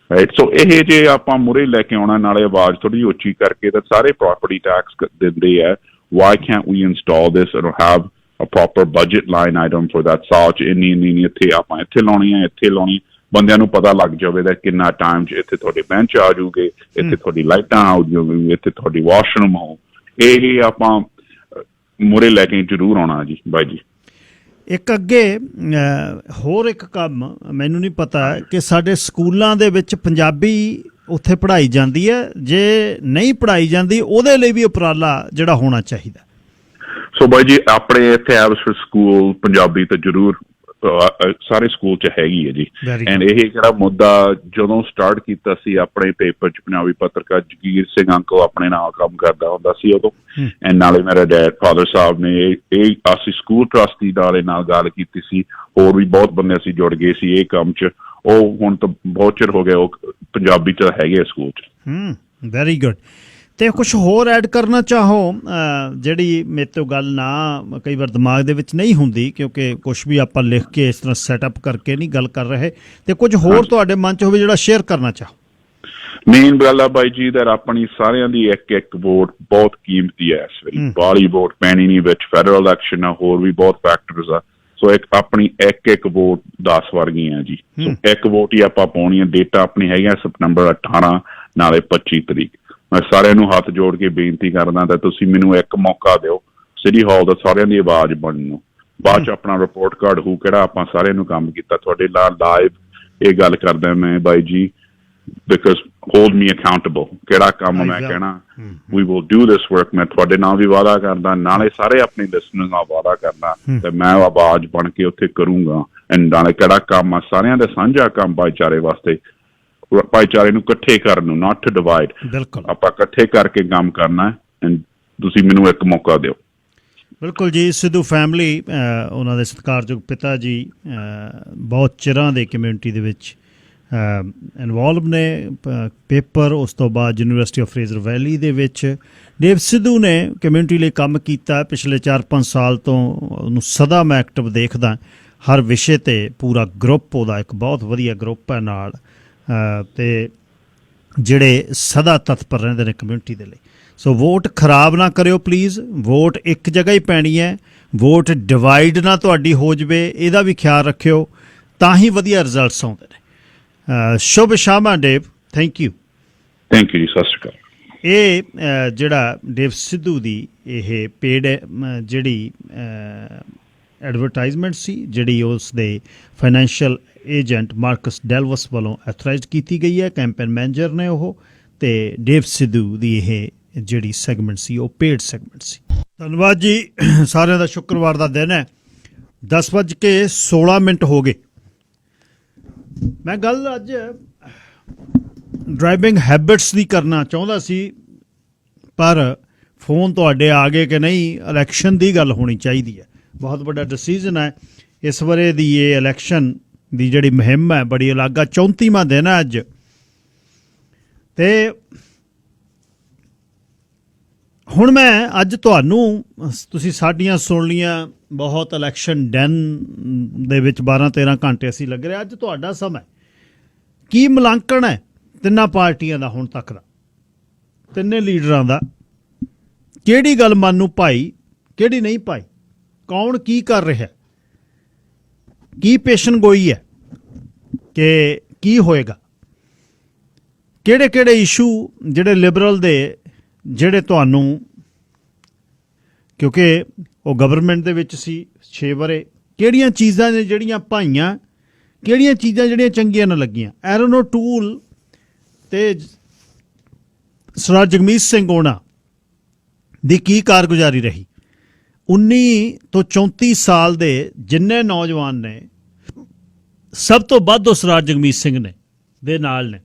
C: ਰਾਈਟ। ਸੋ ਇਹ ਜੇ ਆਪਾਂ ਮੂਹਰੇ ਲੈ ਕੇ ਆਉਣਾ, ਨਾਲੇ ਆਵਾਜ਼ ਥੋੜੀ ਉੱਚੀ ਕਰਕੇ, ਤਾਂ ਸਾਰੇ ਪ੍ਰੋਪਰਟੀ ਟੈਕਸ ਦਿੰਦੇ ਆ। Why can't we install this or have a proper budget line item for that? ਸਾਲ 'ਚ ਇੰਨੀ ਇੱਥੇ ਆਪਾਂ ਇੱਥੇ ਲਾਉਣੀ ਹੈ, ਇੱਥੇ ਲਾਉਣੀ, ਬੰਦਿਆਂ ਨੂੰ ਪਤਾ ਲੱਗ ਜਾਵੇ ਦਾ ਕਿੰਨਾ ਟਾਈਮ 'ਚ ਇੱਥੇ ਤੁਹਾਡੇ ਬੈਂਚ ਆ ਜਾਊਗੇ, ਇੱਥੇ ਤੁਹਾਡੀ ਲਾਈਟਾਂ ਆ ਜਾਊਗੀ, ਇੱਥੇ ਤੁਹਾਡੀ ਵਾਸ਼ਰੂਮ ਹੋ। ਇਹ ਆਪਾਂ ਮੂਹਰੇ ਲੈ ਕੇ ਜ਼ਰੂਰ ਆਉਣਾ ਜੀ ਬਾਈ ਜੀ।
B: ਇੱਕ ਅੱਗੇ ਹੋਰ ਇੱਕ ਕੰਮ ਮੈਨੂੰ ਨਹੀਂ ਪਤਾ ਕਿ ਸਾਡੇ ਸਕੂਲਾਂ ਦੇ ਵਿੱਚ ਪੰਜਾਬੀ ਉੱਥੇ ਪੜ੍ਹਾਈ ਜਾਂਦੀ ਹੈ? ਜੇ ਨਹੀਂ ਪੜ੍ਹਾਈ ਜਾਂਦੀ, ਉਹਦੇ ਲਈ ਵੀ ਉਪਰਾਲਾ ਜਿਹੜਾ ਹੋਣਾ ਚਾਹੀਦਾ।
C: ਸੋ ਬਾਈ ਜੀ, ਆਪਣੇ ਇੱਥੇ ਐਬਸਫੋਰਡ ਸਕੂਲ ਪੰਜਾਬੀ ਤਾਂ ਜ਼ਰੂਰ ਸਾਰੇ ਸਕੂਲ 'ਚ ਹੈਗੀ ਹੈ ਜੀ। ਐਂਡ ਇਹ ਜਿਹੜਾ ਮੁੱਦਾ ਜਦੋਂ ਸਟਾਰਟ ਕੀਤਾ ਸੀ ਆਪਣੇ ਪੇਪਰ 'ਚ, ਪੰਜਾਬੀ ਪੱਤਰਕਾਰ ਜਗੀਰ ਸਿੰਘ ਅੰਕਲ ਆਪਣੇ ਨਾਲ ਕੰਮ ਕਰਦਾ ਹੁੰਦਾ ਸੀ ਉਦੋਂ, ਐਂਡ ਨਾਲੇ ਮੇਰਾ ਫਾਦਰ ਸਾਹਿਬ ਨੇ ਇਹ ਅਸੀਂ ਸਕੂਲ ਟਰਸਟੀ ਨਾਲ ਗੱਲ ਕੀਤੀ ਸੀ। ਹੋਰ ਵੀ ਬਹੁਤ ਬੰਦੇ ਅਸੀਂ ਜੁੜ ਗਏ ਸੀ ਇਹ ਕੰਮ 'ਚ। ਉਹ ਹੁਣ ਤਾਂ ਬਹੁਤ ਚਿਰ ਹੋ ਗਿਆ, ਉਹ ਪੰਜਾਬੀ 'ਚ ਹੈਗੇ ਸਕੂਲ 'ਚ।
B: Very good. ਤੇ ਕੁਛ ਹੋਰ ਐਡ ਕਰਨਾ ਚਾਹੋ ਜਿਹੜੀ ਮੇਰੇ ਤੋਂ ਗੱਲ ਨਾ ਕਈ ਵਾਰ ਦਿਮਾਗ ਦੇ ਵਿੱਚ ਨਹੀਂ ਹੁੰਦੀ, ਕਿਉਂਕਿ ਕੁਛ ਵੀ ਆਪਾਂ ਲਿਖ ਕੇ ਇਸ ਤਰ੍ਹਾਂ ਸੈਟਅਪ ਕਰਕੇ ਨਹੀਂ ਗੱਲ ਕਰ ਰਹੇ, ਤੇ ਕੁਝ ਹੋਰ ਤੁਹਾਡੇ ਮਨ 'ਚ ਹੋਵੇ ਜਿਹੜਾ ਸ਼ੇਅਰ ਕਰਨਾ ਚਾਹੋ?
C: ਮੇਨ ਗੱਲ ਆ ਬਾਈ ਜੀ that ਆਪਣੀ ਸਾਰਿਆਂ ਦੀ ਇੱਕ ਵੋਟ ਬਹੁਤ ਕੀਮਤੀ ਹੈ ਇਸ ਵੇਲੇ। ਬਾਹਲੀ ਵੋਟ ਪੈਣੀ ਨਹੀਂ ਵਿੱਚ, ਫੈਡਰਲ ਇਲੈਕਸ਼ਨ ਆ, ਹੋਰ ਵੀ ਬਹੁਤ ਫੈਕਟਰਸ ਆ। ਸੋ ਆਪਣੀ ਇੱਕ ਵੋਟ 10 ਵਰਗੀਆਂ ਜੀ। ਸੋ ਇੱਕ ਵੋਟ ਹੀ ਆਪਾਂ ਪਾਉਣੀ ਹੈ। ਡੇਟਾ ਆਪਣੀ ਹੈਗੀ ਸਤੰਬਰ 18 ਨਾਲੇ 25 ਤਰੀਕ। ਮੈਂ ਸਾਰਿਆਂ ਨੂੰ ਹੱਥ ਜੋੜ ਕੇ ਬੇਨਤੀ ਕਰਦਾ ਤਾਂ ਤੁਸੀਂ ਮੈਨੂੰ ਇੱਕ ਮੌਕਾ ਦਿਓ ਸਿਟੀ ਹਾਲ ਦਾ ਸਾਰਿਆਂ ਦੀ ਆਵਾਜ਼ ਬਣਨ ਨੂੰ। ਬਾਅਦ 'ਚ ਆਪਣਾ ਰਿਪੋਰਟ ਕਾਰਡ ਹੋਊ ਕਿਹੜਾ ਆਪਾਂ ਸਾਰਿਆਂ ਨੂੰ ਕੰਮ ਕੀਤਾ, ਤੁਹਾਡੇ ਨਾਲ ਲਾਈਵ ਇਹ ਗੱਲ ਕਰਦਾ ਮੈਂ ਬਾਈ ਜੀ, because hold me accountable. ਕਿਹੜਾ ਕੰਮ ਮੈਂ ਕਹਿਣਾ we will do this work, ਮੈਂ ਤੁਹਾਡੇ ਨਾਲ ਵੀ ਵਾਅਦਾ ਕਰਦਾ, ਨਾਲੇ ਸਾਰੇ ਆਪਣੇ ਲਿਸਨਰਸ ਨਾਲ ਵਾਅਦਾ ਕਰਦਾ ਤੇ ਮੈਂ ਆਵਾਜ਼ ਬਣ ਕੇ ਉੱਥੇ ਕਰੂੰਗਾ। ਨਾਲੇ ਕਿਹੜਾ ਕੰਮ ਆ ਸਾਰਿਆਂ ਦਾ ਸਾਂਝਾ ਕੰਮ ਭਾਈਚਾਰੇ ਵਾਸਤੇ, ਭਾਈਚਾਰੇ ਨੂੰ ਇਕੱਠੇ ਕਰਨ ਨੂੰ, not to divide।
B: ਬਿਲਕੁਲ
C: ਆਪਾਂ ਇਕੱਠੇ ਕਰਕੇ ਕੰਮ ਕਰਨਾ ਐਂਡ ਤੁਸੀਂ ਮੈਨੂੰ ਇੱਕ ਮੌਕਾ ਦਿਓ।
B: ਬਿਲਕੁਲ ਜੀ। ਸਿੱਧੂ ਫੈਮਿਲੀ, ਉਹਨਾਂ ਦੇ ਸਤਿਕਾਰਯੋਗ ਪਿਤਾ ਜੀ ਬਹੁਤ ਚਿਰਾਂ ਦੇ ਕਮਿਊਨਿਟੀ ਦੇ ਵਿੱਚ ਇਨਵੋਲਵ ਨੇ। ਪੇਪਰ ਉਸ ਤੋਂ ਬਾਅਦ ਯੂਨੀਵਰਸਿਟੀ ਆਫ ਫਰੇਜ਼ਰ ਵੈਲੀ ਦੇ ਵਿੱਚ ਡੇਵ ਸਿੱਧੂ ਨੇ ਕਮਿਊਨਿਟੀ ਲਈ ਕੰਮ ਕੀਤਾ ਪਿਛਲੇ 4-5 ਸਾਲ ਤੋਂ। ਉਹਨੂੰ ਸਦਾ ਮੈਂ ਐਕਟਿਵ ਦੇਖਦਾ, ਹਰ ਵਿਸ਼ੇ 'ਤੇ ਪੂਰਾ ਗਰੁੱਪ ਉਹਦਾ ਇੱਕ ਬਹੁਤ ਵਧੀਆ ਗਰੁੱਪ ਹੈ ਨਾਲ, ਅਤੇ ਜਿਹੜੇ ਸਦਾ ਤਤਪਰ ਰਹਿੰਦੇ ਨੇ ਕਮਿਊਨਿਟੀ ਦੇ ਲਈ। ਸੋ ਵੋਟ ਖਰਾਬ ਨਾ ਕਰਿਓ ਪਲੀਜ਼, ਵੋਟ ਇੱਕ ਜਗ੍ਹਾ ਹੀ ਪੈਣੀ ਹੈ, ਵੋਟ ਡਿਵਾਈਡ ਨਾ ਤੁਹਾਡੀ ਹੋ ਜਾਵੇ, ਇਹਦਾ ਵੀ ਖਿਆਲ ਰੱਖਿਓ, ਤਾਂ ਹੀ ਵਧੀਆ ਰਿਜ਼ਲਟਸ ਆਉਂਦੇ ਨੇ। ਸ਼ੁਭ ਸ਼ਾਮਾਂ ਡੇਵ, ਥੈਂਕ ਯੂ।
C: ਥੈਂਕ ਯੂ ਜੀ, ਸਤਿ ਸ਼੍ਰੀ ਅਕਾਲ।
B: ਇਹ ਜਿਹੜਾ ਡੇਵ ਸਿੱਧੂ ਦੀ ਇਹ ਪੇਡ ਜਿਹੜੀ ਐਡਵਰਟਾਈਜ਼ਮੈਂਟ ਸੀ, ਜਿਹੜੀ ਉਸ ਦੇ ਫਾਈਨੈਂਸ਼ੀਅਲ ਏਜੰਟ ਮਾਰਕਸ ਡੈਲਵਸ ਵੱਲੋਂ ਐਥੋਰਾਈਜ਼ਡ ਕੀਤੀ ਗਈ ਹੈ, ਕੈਂਪੇਨ ਮੈਨੇਜਰ ਨੇ ਉਹ, ਅਤੇ ਡੇਵ ਸਿੱਧੂ ਦੀ ਇਹ ਜਿਹੜੀ ਸੈਗਮੈਂਟ ਸੀ ਉਹ ਪੇਡ ਸੈਗਮੈਂਟ ਸੀ। ਧੰਨਵਾਦ ਜੀ ਸਾਰਿਆਂ ਦਾ। ਸ਼ੁੱਕਰਵਾਰ ਦਾ ਦਿਨ ਹੈ, 10:16 ਹੋ ਗਏ। ਮੈਂ ਗੱਲ ਅੱਜ ਡਰਾਈਵਿੰਗ ਹੈਬਿਟਸ ਦੀ ਕਰਨਾ ਚਾਹੁੰਦਾ ਸੀ, ਪਰ ਫੋਨ ਤੁਹਾਡੇ ਆ ਗਏ ਕਿ ਨਹੀਂ ਇਲੈਕਸ਼ਨ ਦੀ ਗੱਲ ਹੋਣੀ ਚਾਹੀਦੀ ਹੈ। ਬਹੁਤ ਵੱਡਾ ਡਿਸੀਜ਼ਨ ਹੈ ਇਸ ਬਾਰੇ ਦੀ, ਇਹ ਇਲੈਕਸ਼ਨ ਦੀ ਜਿਹੜੀ ਮੁਹਿੰਮ ਹੈ ਬੜੀ ਅਲੱਗ ਆ। 34ਵਾਂ ਦਿਨ ਹੈ ਅੱਜ, ਅਤੇ ਹੁਣ ਮੈਂ ਅੱਜ ਤੁਹਾਨੂੰ, ਤੁਸੀਂ ਸਾਡੀਆਂ ਸੁਣ ਲੀਆਂ ਬਹੁਤ ਇਲੈਕਸ਼ਨ ਡੈਨ ਦੇ ਵਿੱਚ 12-13 ਘੰਟੇ ਅਸੀਂ ਲੱਗ ਰਹੇ। ਅੱਜ ਤੁਹਾਡਾ ਸਮਾਂ ਕੀ ਮੁਲਾਂਕਣ ਹੈ ਤਿੰਨਾਂ ਪਾਰਟੀਆਂ ਦਾ ਹੁਣ ਤੱਕ ਦਾ, ਤਿੰਨੇ ਲੀਡਰਾਂ ਦਾ, ਕਿਹੜੀ ਗੱਲ ਮਨ ਨੂੰ ਭਾਈ, ਕਿਹੜੀ ਨਹੀਂ ਭਾਈ, ਕੌਣ ਕੀ ਕਰ ਰਿਹਾ, ਕੀ ਪੇਸ਼ਨ ਗੋਈ ਹੈ ਕਿ ਕੀ ਹੋਏਗਾ, ਕਿਹੜੇ ਇਸ਼ੂ ਜਿਹੜੇ ਲਿਬਰਲ ਦੇ, ਜਿਹੜੇ ਤੁਹਾਨੂੰ, ਕਿਉਂਕਿ ਉਹ ਗਵਰਨਮੈਂਟ ਦੇ ਵਿੱਚ ਸੀ 6 ਵਰੇ, ਕਿਹੜੀਆਂ ਚੀਜ਼ਾਂ ਨੇ ਜਿਹੜੀਆਂ ਭਾਈਆਂ, ਕਿਹੜੀਆਂ ਚੀਜ਼ਾਂ ਜਿਹੜੀਆਂ ਚੰਗੀਆਂ ਨਾ ਲੱਗੀਆਂ। ਐਰੋਨੋ ਟੂਲ ਅਤੇ ਸਰਦਾਰ ਜਗਮੀਤ ਸਿੰਘ ਹੋਣਾ ਦੀ ਕੀ ਕਾਰਗੁਜ਼ਾਰੀ ਰਹੀ। 19 ਤੋਂ 34 ਸਾਲ ਦੇ ਜਿੰਨੇ ਨੌਜਵਾਨ ਨੇ, ਸਭ ਤੋਂ ਵੱਧ ਉਹ ਸਰਦਾਰ ਜਗਮੀਤ ਸਿੰਘ ਨੇ ਦੇ ਨਾਲ ਨੇ।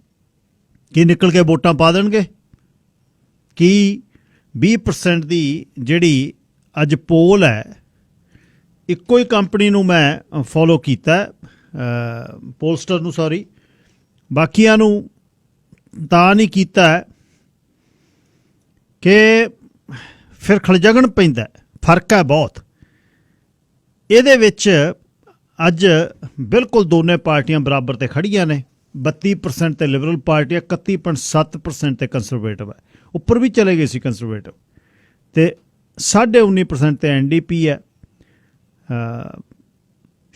B: ਕੀ ਨਿਕਲ ਕੇ ਵੋਟਾਂ ਪਾ ਦੇਣਗੇ? ਕੀ 20% ਦੀ ਜਿਹੜੀ ਅੱਜ ਪੋਲ ਹੈ, ਇੱਕੋ ਹੀ ਕੰਪਨੀ ਨੂੰ ਮੈਂ ਫੋਲੋ ਕੀਤਾ, ਪੋਲਸਟਰ ਨੂੰ, ਸੌਰੀ, ਬਾਕੀਆਂ ਨੂੰ ਤਾਂ ਨਹੀਂ ਕੀਤਾ ਕਿ ਫਿਰ ਖਲਜਗਣ ਪੈਂਦਾ, ਫਰਕ ਹੈ ਬਹੁਤ। ਇਹਦੇ ਵਿੱਚ ਅੱਜ ਬਿਲਕੁਲ ਦੋਨੇ ਪਾਰਟੀਆਂ ਬਰਾਬਰ 'ਤੇ ਖੜੀਆਂ ਨੇ। 32% 'ਤੇ ਲਿਬਰਲ ਪਾਰਟੀ ਹੈ, 31.7% 'ਤੇ ਕੰਜ਼ਰਵੇਟਿਵ ਹੈ। ਉੱਪਰ ਵੀ ਚਲੇ ਗਏ ਸੀ ਕੰਜ਼ਰਵੇਟਿਵ, ਅਤੇ 19.5% 'ਤੇ NDP ਹੈ।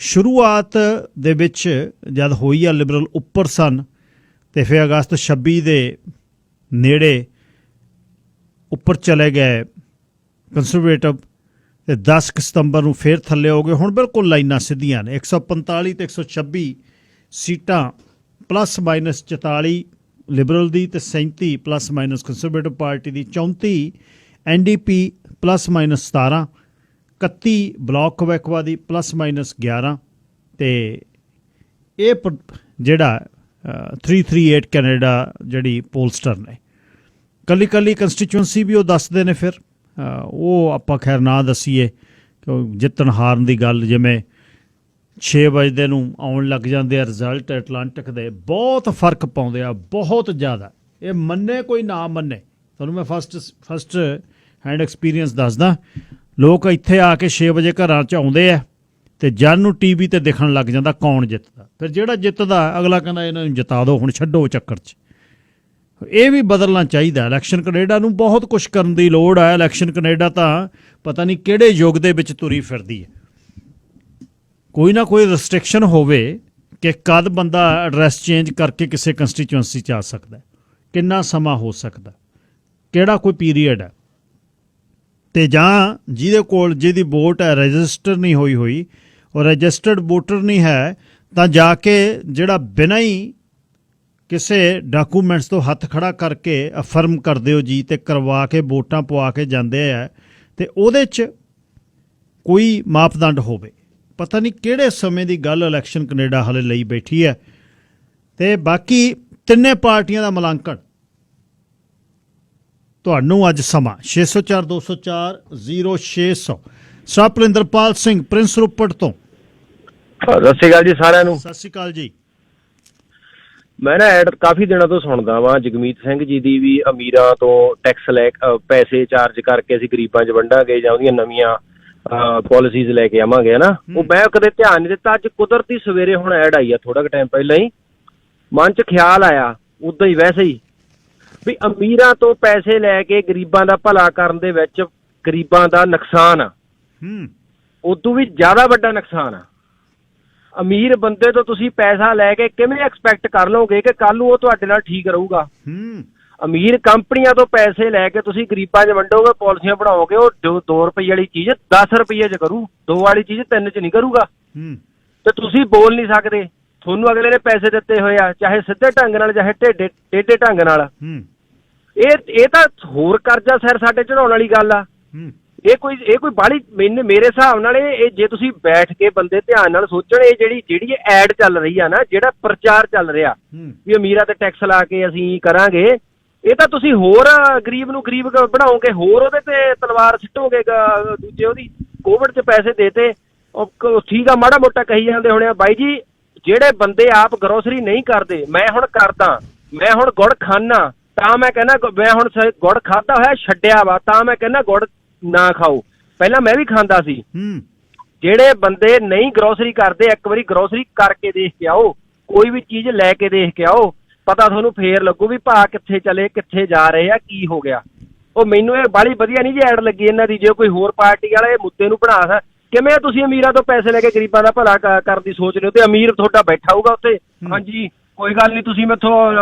B: ਸ਼ੁਰੂਆਤ ਦੇ ਵਿੱਚ ਜਦ ਹੋਈ ਆ ਲਿਬਰਲ ਉੱਪਰ ਸਨ, ਅਤੇ ਫਿਰ ਅਗਸਤ 26 ਦੇ ਨੇੜੇ ਉੱਪਰ ਚਲੇ ਗਏ ਕੰਜ਼ਰਵੇਟਿਵ, ਅਤੇ 10 ਸਤੰਬਰ ਨੂੰ ਫਿਰ ਥੱਲੇ ਹੋ ਗਏ। ਹੁਣ ਬਿਲਕੁਲ ਲਾਈਨਾਂ ਸਿੱਧੀਆਂ ਨੇ, 145 ਅਤੇ 126 ਸੀਟਾਂ ±44 ਲਿਬਰਲ ਦੀ, ਅਤੇ 37 ± ਕੰਜ਼ਰਵੇਟਿਵ ਪਾਰਟੀ ਦੀ, 34 NDP ±17, 31 ਬਲਾਕ ਕਵੈਕਵਾ ਦੀ ±11, ਅਤੇ ਇਹ ਜਿਹੜਾ 338 ਕੈਨੇਡਾ ਜਿਹੜੀ ਪੋਲਸਟਰ ਨੇ, ਕੱਲੀ ਕੰਸਟੀਚੁਐਂਸੀ ਵੀ ਉਹ ਦੱਸਦੇ ਨੇ। ਫਿਰ ਉਹ ਆਪਾਂ ਖੈਰ ਨਾ ਦੱਸੀਏ ਕਿ ਜਿੱਤਣ ਹਾਰਨ ਦੀ ਗੱਲ, ਜਿਵੇਂ 6 ਵਜੇ ਨੂੰ ਆਉਣ ਲੱਗ ਜਾਂਦੇ ਆ ਰਿਜ਼ਲਟ ਐਟਲਾਂਟਿਕ ਦੇ, ਬਹੁਤ ਫਰਕ ਪਾਉਂਦੇ ਆ, ਬਹੁਤ ਜ਼ਿਆਦਾ। ਇਹ ਮੰਨੇ ਕੋਈ ਨਾ ਮੰਨੇ, ਤੁਹਾਨੂੰ ਮੈਂ ਫਸਟ ਹੈਂਡ ਐਕਸਪੀਰੀਅੰਸ ਦੱਸਦਾ। ਲੋਕ ਇੱਥੇ ਆ ਕੇ 6 ਵਜੇ ਘਰਾਂ 'ਚ ਆਉਂਦੇ ਆ, ਅਤੇ ਜਨ ਨੂੰ TV 'ਤੇ ਦਿਖਣ ਲੱਗ ਜਾਂਦਾ ਕੌਣ ਜਿੱਤਦਾ। ਫਿਰ ਜਿਹੜਾ ਜਿੱਤਦਾ ਅਗਲਾ ਕਹਿੰਦਾ ਇਹਨਾਂ ਨੂੰ ਜਿਤਾ ਦਿਓ, ਹੁਣ ਛੱਡੋ ਚੱਕਰ 'ਚ। ਇਹ ਵੀ ਬਦਲਣਾ ਚਾਹੀਦਾ। ਇਲੈਕਸ਼ਨ ਕੈਨੇਡਾ ਨੂੰ ਬਹੁਤ ਕੁਛ ਕਰਨ ਦੀ ਲੋੜ ਹੈ। ਇਲੈਕਸ਼ਨ ਕੈਨੇਡਾ ਤਾਂ ਪਤਾ ਨਹੀਂ ਕਿਹੜੇ ਯੁੱਗ ਦੇ ਵਿੱਚ ਤੁਰੀ ਫਿਰਦੀ ਹੈ। ਕੋਈ ਨਾ ਕੋਈ ਰਿਸਟ੍ਰਿਕਸ਼ਨ ਹੋਵੇ ਕਿ ਕਦ ਬੰਦਾ ਐਡਰੈਸ ਚੇਂਜ ਕਰਕੇ ਕਿਸੇ ਕੰਸਟੀਚੁਐਂਸੀ 'ਚ ਆ ਸਕਦਾ, ਕਿੰਨਾ ਸਮਾਂ ਹੋ ਸਕਦਾ, ਕਿਹੜਾ ਕੋਈ ਪੀਰੀਅਡ ਹੈ। ਅਤੇ ਜਾਂ ਜਿਹਦੇ ਕੋਲ ਜਿਹਦੀ ਵੋਟ ਹੈ ਰਜਿਸਟਰ ਨਹੀਂ ਹੋਈ, ਉਹ ਰਜਿਸਟਰਡ ਵੋਟਰ ਨਹੀਂ ਹੈ, ਤਾਂ ਜਾ ਕੇ ਜਿਹੜਾ ਬਿਨਾਂ ਹੀ ਕਿਸੇ ਡਾਕੂਮੈਂਟਸ ਤੋਂ ਹੱਥ ਖੜਾ ਕਰਕੇ ਅਫਰਮ ਕਰ ਦਿਓ ਜੀ ਅਤੇ ਕਰਵਾ ਕੇ ਵੋਟਾਂ ਪਵਾ ਕੇ ਜਾਂਦੇ ਆ, ਅਤੇ ਉਹਦੇ 'ਚ ਕੋਈ ਮਾਪਦੰਡ ਹੋਵੇ। ਪਤਾ ਨਹੀਂ ਕਿਹੜੇ ਸਮੇਂ ਦੀ ਗੱਲ ਇਲੈਕਸ਼ਨ ਕੈਨੇਡਾ ਹਾਲੇ ਲਈ ਬੈਠੀ ਹੈ। ਅਤੇ ਬਾਕੀ ਤਿੰਨੇ ਪਾਰਟੀਆਂ ਦਾ ਮੁਲਾਂਕਣ ਤੁਹਾਨੂੰ ਅੱਜ ਸਮਾਂ 604 204 0600। ਸਤਿੰਦਰਪਾਲ ਸਿੰਘ ਪ੍ਰਿੰਸ ਰੋਪੜ ਤੋਂ।
D: ਸਤਿ ਸ਼੍ਰੀ ਅਕਾਲ ਜੀ ਸਾਰਿਆਂ ਨੂੰ।
B: ਸਤਿ ਸ਼੍ਰੀ ਅਕਾਲ ਜੀ।
D: ਮੈਂ ਨਾ ਐਡ ਕਾਫੀ ਦਿਨਾਂ ਤੋਂ ਸੁਣਦਾ ਵਾਂ ਜਗਮੀਤ ਸਿੰਘ ਜੀ ਦੀ, ਵੀ ਅਮੀਰਾਂ ਤੋਂ ਟੈਕਸ ਲੈ ਪੈਸੇ ਚਾਰਜ ਕਰਕੇ ਅਸੀਂ ਗਰੀਬਾਂ 'ਚ ਵੰਡਾਂਗੇ ਜਾਂ ਉਹਦੀਆਂ ਨਵੀਆਂ ਪਾਲਿਸੀਜ਼ ਲੈ ਕੇ ਆਵਾਂਗੇ, ਹੈ ਨਾ। ਉਹ ਮੈਂ ਕਦੇ ਧਿਆਨ ਨਹੀਂ ਦਿੱਤਾ। ਅੱਜ ਕੁਦਰਤੀ ਸਵੇਰੇ ਹੁਣ ਐਡ ਆਈ ਆ ਥੋੜਾ ਕੁ ਟਾਈਮ ਪਹਿਲਾਂ ਹੀ, ਮਨ 'ਚ ਖਿਆਲ ਆਇਆ ਉੱਦਾਂ ਹੀ ਵੈਸੇ ਹੀ, ਵੀ ਅਮੀਰਾਂ ਤੋਂ ਪੈਸੇ ਲੈ ਕੇ ਗਰੀਬਾਂ ਦਾ ਭਲਾ ਕਰਨ ਦੇ ਵਿੱਚ ਗਰੀਬਾਂ ਦਾ ਨੁਕਸਾਨ ਆ, ਉਦੋਂ ਵੀ ਜ਼ਿਆਦਾ ਵੱਡਾ ਨੁਕਸਾਨ ਆ। ਅਮੀਰ ਬੰਦੇ ਤੋਂ ਤੁਸੀਂ ਪੈਸਾ ਲੈ ਕੇ ਕਿਵੇਂ ਐਕਸਪੈਕਟ ਕਰ ਲਓਗੇ ਕਿ ਕੱਲ੍ਹ ਨੂੰ ਉਹ ਤੁਹਾਡੇ ਨਾਲ ਠੀਕ ਰਹੂਗਾ। ਅਮੀਰ ਕੰਪਨੀਆਂ ਤੋਂ ਪੈਸੇ ਲੈ ਕੇ ਤੁਸੀਂ ਗਰੀਬਾਂ 'ਚ ਵੰਡੋਗੇ, ਪਾਲਿਸੀਆਂ ਬਣਾਓਗੇ, ਉਹ 2 ਰੁਪਏ ਵਾਲੀ ਚੀਜ਼ 10 ਰੁਪਏ 'ਚ ਕਰੂ, 2 ਵਾਲੀ ਚੀਜ਼ 3 'ਚ ਨਹੀਂ ਕਰੂਗਾ। ਤੇ ਤੁਸੀਂ ਬੋਲ ਨਹੀਂ ਸਕਦੇ। ਤੁਹਾਨੂੰ ਅਗਲੇ ਨੇ ਪੈਸੇ ਦਿੱਤੇ ਹੋਏ ਆ, ਚਾਹੇ ਸਿੱਧੇ ਢੰਗ ਨਾਲ ਚਾਹੇ ਟੇਢੇ ਢੰਗ ਨਾਲ। ਇਹ ਤਾਂ ਹੋਰ ਕਰਜ਼ਾ ਸਿਰ ਸਾਡੇ ਚੜਾਉਣ ਵਾਲੀ ਗੱਲ ਆ। ਇਹ ਕੋਈ ਬਾਹਲੀ ਮੇਰੇ ਹਿਸਾਬ ਨਾਲ ਇਹ ਜੇ ਤੁਸੀਂ ਬੈਠ ਕੇ ਬੰਦੇ ਧਿਆਨ ਨਾਲ ਸੋਚਣ, ਇਹ ਜਿਹੜੀ ਐਡ ਚੱਲ ਰਹੀ ਆ ਨਾ, ਜਿਹੜਾ ਪ੍ਰਚਾਰ ਚੱਲ ਰਿਹਾ ਵੀ ਅਮੀਰਾਂ ਤੇ ਟੈਕਸ ਲਾ ਕੇ ਅਸੀਂ ਕਰਾਂਗੇ, ਇਹ ਤਾਂ ਤੁਸੀਂ ਹੋਰ ਗਰੀਬ ਨੂੰ ਗਰੀਬ ਬਣਾਓਗੇ, ਹੋਰ ਉਹਦੇ ਤੇ ਤਲਵਾਰ ਸਿੱਟੋਗੇ। ਦੂਜੇ ਉਹਦੀ ਕੋਵਿਡ 'ਚ ਪੈਸੇ ਦੇਤੇ, ਠੀਕ ਆ, ਮਾੜਾ ਮੋਟਾ ਕਹੀ ਜਾਂਦੇ ਹੋਣੇ ਆ। ਬਾਈ ਜੀ, ਜਿਹੜੇ ਬੰਦੇ ਆਪ ਗਰੋਸਰੀ ਨਹੀਂ ਕਰਦੇ, ਮੈਂ ਹੁਣ ਕਰਦਾ, ਮੈਂ ਹੁਣ ਗੁੜ ਖਾਨਾ ਤਾਂ ਮੈਂ ਕਹਿੰਦਾ, ਮੈਂ ਹੁਣ ਗੁੜ ਖਾਧਾ ਹੋਇਆ ਛੱਡਿਆ ਵਾ ਤਾਂ ਮੈਂ ਕਹਿੰਦਾ ਗੁੜ ਨਾ ਖਾਓ। ਪਹਿਲਾਂ ਮੈਂ ਵੀ ਖਾਂਦਾ ਸੀ। ਜਿਹੜੇ ਬੰਦੇ ਨਹੀਂ ਗਰੋਸਰੀ ਕਰਦੇ, ਇੱਕ ਵਾਰੀ ਗਰੋਸਰੀ ਕਰਕੇ ਦੇਖ ਕੇ ਆਓ, ਕੋਈ ਵੀ ਚੀਜ਼ ਲੈ ਕੇ ਦੇਖ ਕੇ ਆਓ, ਪਤਾ ਤੁਹਾਨੂੰ ਫੇਰ ਲੱਗੂ ਵੀ ਭਾਅ ਕਿੱਥੇ ਚਲੇ, ਕਿੱਥੇ ਜਾ ਰਹੇ ਆ, ਕੀ ਹੋ ਗਿਆ। ਉਹ ਮੈਨੂੰ ਇਹ ਬਾਹਲੀ ਵਧੀਆ ਨਹੀਂ ਜੀ ਐਡ ਲੱਗੀ ਇਹਨਾਂ ਦੀ। ਜੇ ਕੋਈ ਹੋਰ ਪਾਰਟੀ ਵਾਲਾ ਇਹ ਮੁੱਦੇ ਨੂੰ ਬਣਾ, ਕਿਵੇਂ ਤੁਸੀਂ ਅਮੀਰਾਂ ਤੋਂ ਪੈਸੇ ਲੈ ਕੇ ਗਰੀਬਾਂ ਦਾ ਭਲਾ ਕਰਨ ਦੀ ਸੋਚ ਰਹੇ ਹੋ, ਤੇ ਅਮੀਰ ਤੁਹਾਡਾ ਬੈਠਾ ਹੋਊਗਾ ਉੱਥੇ, ਹਾਂਜੀ ਕੋਈ ਗੱਲ ਨਹੀਂ, ਤੁਸੀਂ ਮੈਥੋਂ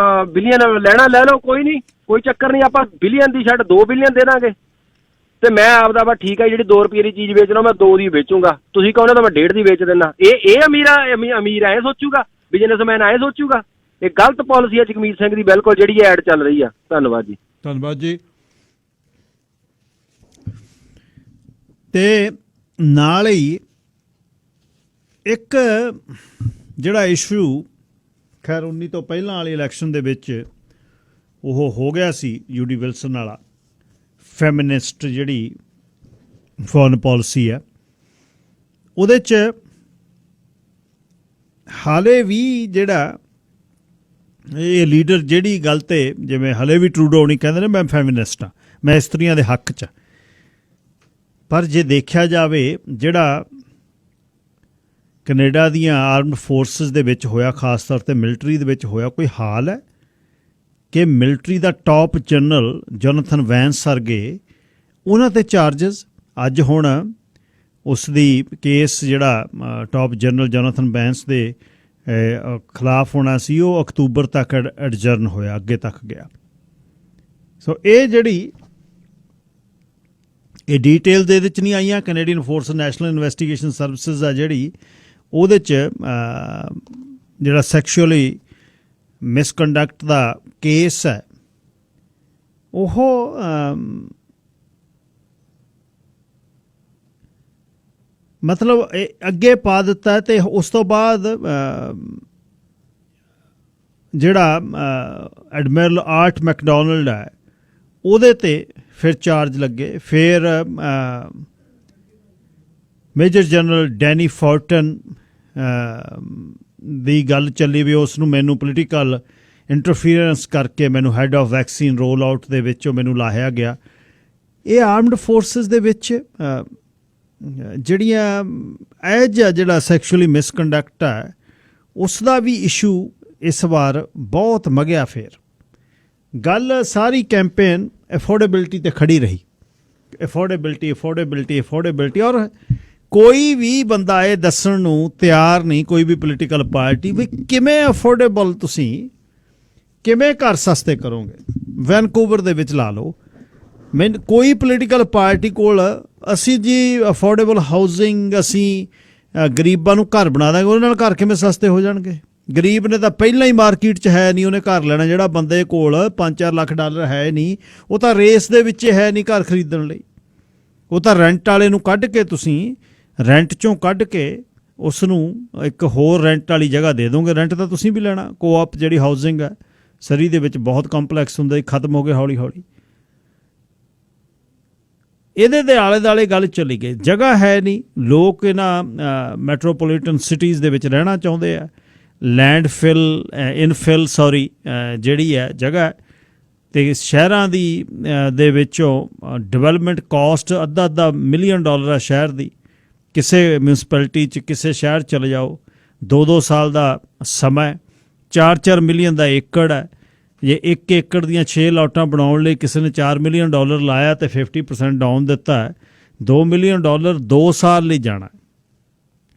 D: ਬਿਲੀਅਨ ਲੈਣਾ ਲੈ ਲਓ, ਕੋਈ ਨਹੀਂ, ਕੋਈ ਚੱਕਰ ਨਹੀਂ, ਆਪਾਂ ਬਿਲੀਅਨ ਦੀ ਛੱਡ 2 ਬਿਲੀਅਨ ਦੇ ਦਾਂਗੇ। ਤੇ ਮੈਂ ਆਪਦਾ ਵਾ ਠੀਕ ਹੈ, ਜਿਹੜੀ 2 ਰੁਪਏ ਦੀ ਚੀਜ਼ ਵੇਚਣਾ ਮੈਂ 2 ਦੀ ਵੇਚੂੰਗਾ, ਤੁਸੀਂ ਕਹੋ ਤਾਂ ਮੈਂ 1.5 ਦੀ ਵੇਚ ਦਿੰਦਾ। ਇਹ ਅਮੀਰ ਐਂ ਸੋਚੂਗਾ, ਬਿਜ਼ਨਸਮੈਨ ਐਂ ਸੋਚੂਗਾ। ਇਹ ਗਲਤ ਪਾਲਿਸੀ ਹੈ ਜਗਮੀਤ ਸਿੰਘ ਦੀ ਬਿਲਕੁਲ, ਜਿਹੜੀ ਐਡ ਚੱਲ ਰਹੀ ਆ। ਧੰਨਵਾਦ ਜੀ।
B: ਧੰਨਵਾਦ ਜੀ। ਤੇ ਨਾਲ ਹੀ ਇੱਕ ਜਿਹੜਾ ਇਸ਼ੂ, ਖੈਰ 19 ਤੋਂ ਪਹਿਲਾਂ ਵਾਲੀ ਇਲੈਕਸ਼ਨ ਦੇ ਵਿੱਚ ਉਹ ਹੋ ਗਿਆ ਸੀ, ਯੂਡੀ ਵਿਲਸਨ ਵਾਲਾ ਫੈਮਿਨਿਸਟ ਜਿਹੜੀ ਫੋਰਨ ਪਾਲਿਸੀ ਹੈ, ਉਹਦੇ 'ਚ ਹਾਲੇ ਵੀ ਜਿਹੜਾ ਇਹ ਲੀਡਰ ਜਿਹੜੀ ਗੱਲ 'ਤੇ, ਜਿਵੇਂ ਹਲੇ ਵੀ ਟਰੂਡੋ ਨਹੀਂ ਕਹਿੰਦੇ ਨੇ ਮੈਂ ਫੈਮਿਨਿਸਟ ਹਾਂ, ਮੈਂ ਇਸਤਰੀਆਂ ਦੇ ਹੱਕ 'ਚ, ਪਰ ਜੇ ਦੇਖਿਆ ਜਾਵੇ ਜਿਹੜਾ ਕੈਨੇਡਾ ਦੀਆਂ ਆਰਮਡ ਫੋਰਸਿਸ ਦੇ ਵਿੱਚ ਹੋਇਆ, ਖਾਸ ਤੌਰ 'ਤੇ ਮਿਲਟਰੀ ਦੇ ਵਿੱਚ ਹੋਇਆ, ਕੋਈ ਹਾਲ ਹੈ ਕਿ ਮਿਲਟਰੀ ਦਾ ਟੌਪ ਜਨਰਲ ਜੋਨਾਥਨ ਵੈਂਸ ਸਰਗੇ, ਉਹਨਾਂ 'ਤੇ ਚਾਰਜਸ ਅੱਜ ਹੁਣ ਉਸ ਦੀ ਕੇਸ ਜਿਹੜਾ ਟੌਪ ਜਨਰਲ ਜੋਨਾਥਨ ਵੈਂਸ ਦੇ ਖਿਲਾਫ ਹੋਣਾ ਸੀ, ਉਹ ਅਕਤੂਬਰ ਤੱਕ ਐਡਜਰਨ ਹੋਇਆ, ਅੱਗੇ ਤੱਕ ਗਿਆ। ਸੋ ਇਹ ਜਿਹੜੀ ਇਹ ਡੀਟੇਲ ਦੇ ਇਹਦੇ 'ਚ ਨਹੀਂ ਆਈਆਂ। Canadian force national investigation services ਆ ਜਿਹੜੀ, ਉਹਦੇ 'ਚ ਜਿਹੜਾ ਸੈਕਸ਼ੂਅਲੀ ਮਿਸਕੰਡਕਟ ਦਾ ਕੇਸ ਹੈ, ਉਹ ਮਤਲਬ ਅੱਗੇ ਪਾ ਦਿੱਤਾ। ਅਤੇ ਉਸ ਤੋਂ ਬਾਅਦ ਜਿਹੜਾ ਐਡਮਿਰਲ ਆਰਟ ਮੈਕਡੋਨਲਡ ਹੈ, ਉਹਦੇ 'ਤੇ ਫਿਰ ਚਾਰਜ ਲੱਗੇ। ਫਿਰ ਮੇਜਰ ਜਨਰਲ ਡੈਨੀ ਫੋਰਟਨ ਦੀ ਗੱਲ ਚੱਲੀ ਵੀ ਉਸ ਨੂੰ ਮੈਨੂੰ ਪੋਲੀਟੀਕਲ ਇੰਟਰਫੀਅਰੈਂਸ ਕਰਕੇ ਮੈਨੂੰ head of vaccine roll out ਦੇ ਵਿੱਚੋਂ ਮੈਨੂੰ ਲਾਹਿਆ ਗਿਆ। ਇਹ ਆਰਮਡ ਫੋਰਸਿਸ ਦੇ ਵਿੱਚ ਜਿਹੜੀਆਂ ਜਿਹੜਾ ਸੈਕਸ਼ੂਅਲੀ ਮਿਸਕੰਡਕਟ ਹੈ, ਉਸ ਦਾ ਵੀ ਇਸ਼ੂ ਇਸ ਵਾਰ ਬਹੁਤ ਮਗਿਆ। ਫਿਰ ਗੱਲ ਸਾਰੀ ਕੈਂਪੇਨ ਅਫੋਰਡੇਬਿਲਟੀ 'ਤੇ ਖੜੀ ਰਹੀ, ਅਫੋਰਡੇਬਿਲਟੀ, ਔਰ ਕੋਈ ਵੀ ਬੰਦਾ ਇਹ ਦੱਸਣ ਨੂੰ ਤਿਆਰ ਨਹੀਂ, ਕੋਈ ਵੀ ਪੋਲੀਟੀਕਲ ਪਾਰਟੀ, ਵੀ ਕਿਵੇਂ ਅਫੋਰਡੇਬਲ ਤੁਸੀਂ ਕਿਵੇਂ ਘਰ ਸਸਤੇ ਕਰੋਗੇ। ਵੈਨਕੂਵਰ ਦੇ ਵਿੱਚ ਲਾ ਲਓ, ਕੋਈ ਪੋਲੀਟੀਕਲ ਪਾਰਟੀ ਕੋਲ ਅਸੀਂ ਜੀ ਅਫੋਰਡੇਬਲ ਹਾਊਸਿੰਗ, ਅਸੀਂ ਗਰੀਬਾਂ ਨੂੰ ਘਰ ਬਣਾ ਦਾਂਗੇ, ਉਹਦੇ ਨਾਲ ਘਰ ਕਿਵੇਂ ਸਸਤੇ ਹੋ ਜਾਣਗੇ? ਗਰੀਬ ਨੇ ਤਾਂ ਪਹਿਲਾਂ ਹੀ ਮਾਰਕੀਟ 'ਚ ਹੈ ਨਹੀਂ ਉਹਨੇ ਘਰ ਲੈਣਾ। ਜਿਹੜਾ ਬੰਦੇ ਕੋਲ 5-4 ਲੱਖ ਡਾਲਰ ਹੈ ਨਹੀਂ, ਉਹ ਤਾਂ ਰੇਸ ਦੇ ਵਿੱਚ ਹੈ ਨਹੀਂ ਘਰ ਖਰੀਦਣ ਲਈ। ਉਹ ਤਾਂ ਰੈਂਟ ਵਾਲੇ ਨੂੰ ਕੱਢ ਕੇ, ਤੁਸੀਂ ਰੈਂਟ 'ਚੋਂ ਕੱਢ ਕੇ ਉਸ ਨੂੰ ਇੱਕ ਹੋਰ ਰੈਂਟ ਵਾਲੀ ਜਗ੍ਹਾ ਦੇ ਦੋਗੇ। ਰੈਂਟ ਤਾਂ ਤੁਸੀਂ ਵੀ ਲੈਣਾ। ਕੋਆਪ ਜਿਹੜੀ ਹਾਊਸਿੰਗ ਹੈ ਸਰੀ ਦੇ ਵਿੱਚ ਬਹੁਤ ਕੰਪਲੈਕਸ ਹੁੰਦਾ, ਖਤਮ ਹੋ ਗਏ ਹੌਲੀ ਹੌਲੀ। ਇਹਦੇ ਦੇ ਆਲੇ ਦੁਆਲੇ ਗੱਲ ਚੱਲੀ ਗਈ, ਜਗ੍ਹਾ ਹੈ ਨਹੀਂ। ਲੋਕ ਇਹਨਾਂ ਮੈਟਰੋਪੋਲੀਟਨ ਸਿਟੀਜ਼ ਦੇ ਵਿੱਚ ਰਹਿਣਾ ਚਾਹੁੰਦੇ ਆ। ਇਨਫਿਲ ਜਿਹੜੀ ਹੈ ਜਗ੍ਹਾ, ਅਤੇ ਸ਼ਹਿਰਾਂ ਦੇ ਵਿੱਚੋਂ ਡਿਵੈਲਪਮੈਂਟ ਕਾਸਟ ਅੱਧਾ ਮਿਲੀਅਨ ਡਾਲਰ ਹੈ ਸ਼ਹਿਰ ਦੀ। ਕਿਸੇ ਮਿਊਨਿਸਪੈਲਿਟੀ 'ਚ ਕਿਸੇ ਸ਼ਹਿਰ ਚਲੇ ਜਾਓ, 2-2 ਸਾਲ ਦਾ ਸਮਾਂ, 4-4 ਮਿਲੀਅਨ ਦਾ ਏਕੜ ਹੈ। ਜੇ 1 ਏਕੜ ਦੀਆਂ 6 ਲਾਟਾਂ ਬਣਾਉਣ ਲਈ ਕਿਸੇ ਨੇ $4 ਮਿਲੀਅਨ ਲਾਇਆ ਅਤੇ 50% ਡਾਊਨ ਦਿੱਤਾ ਹੈ, $2 ਮਿਲੀਅਨ 2 ਸਾਲ ਲਈ ਜਾਣਾ।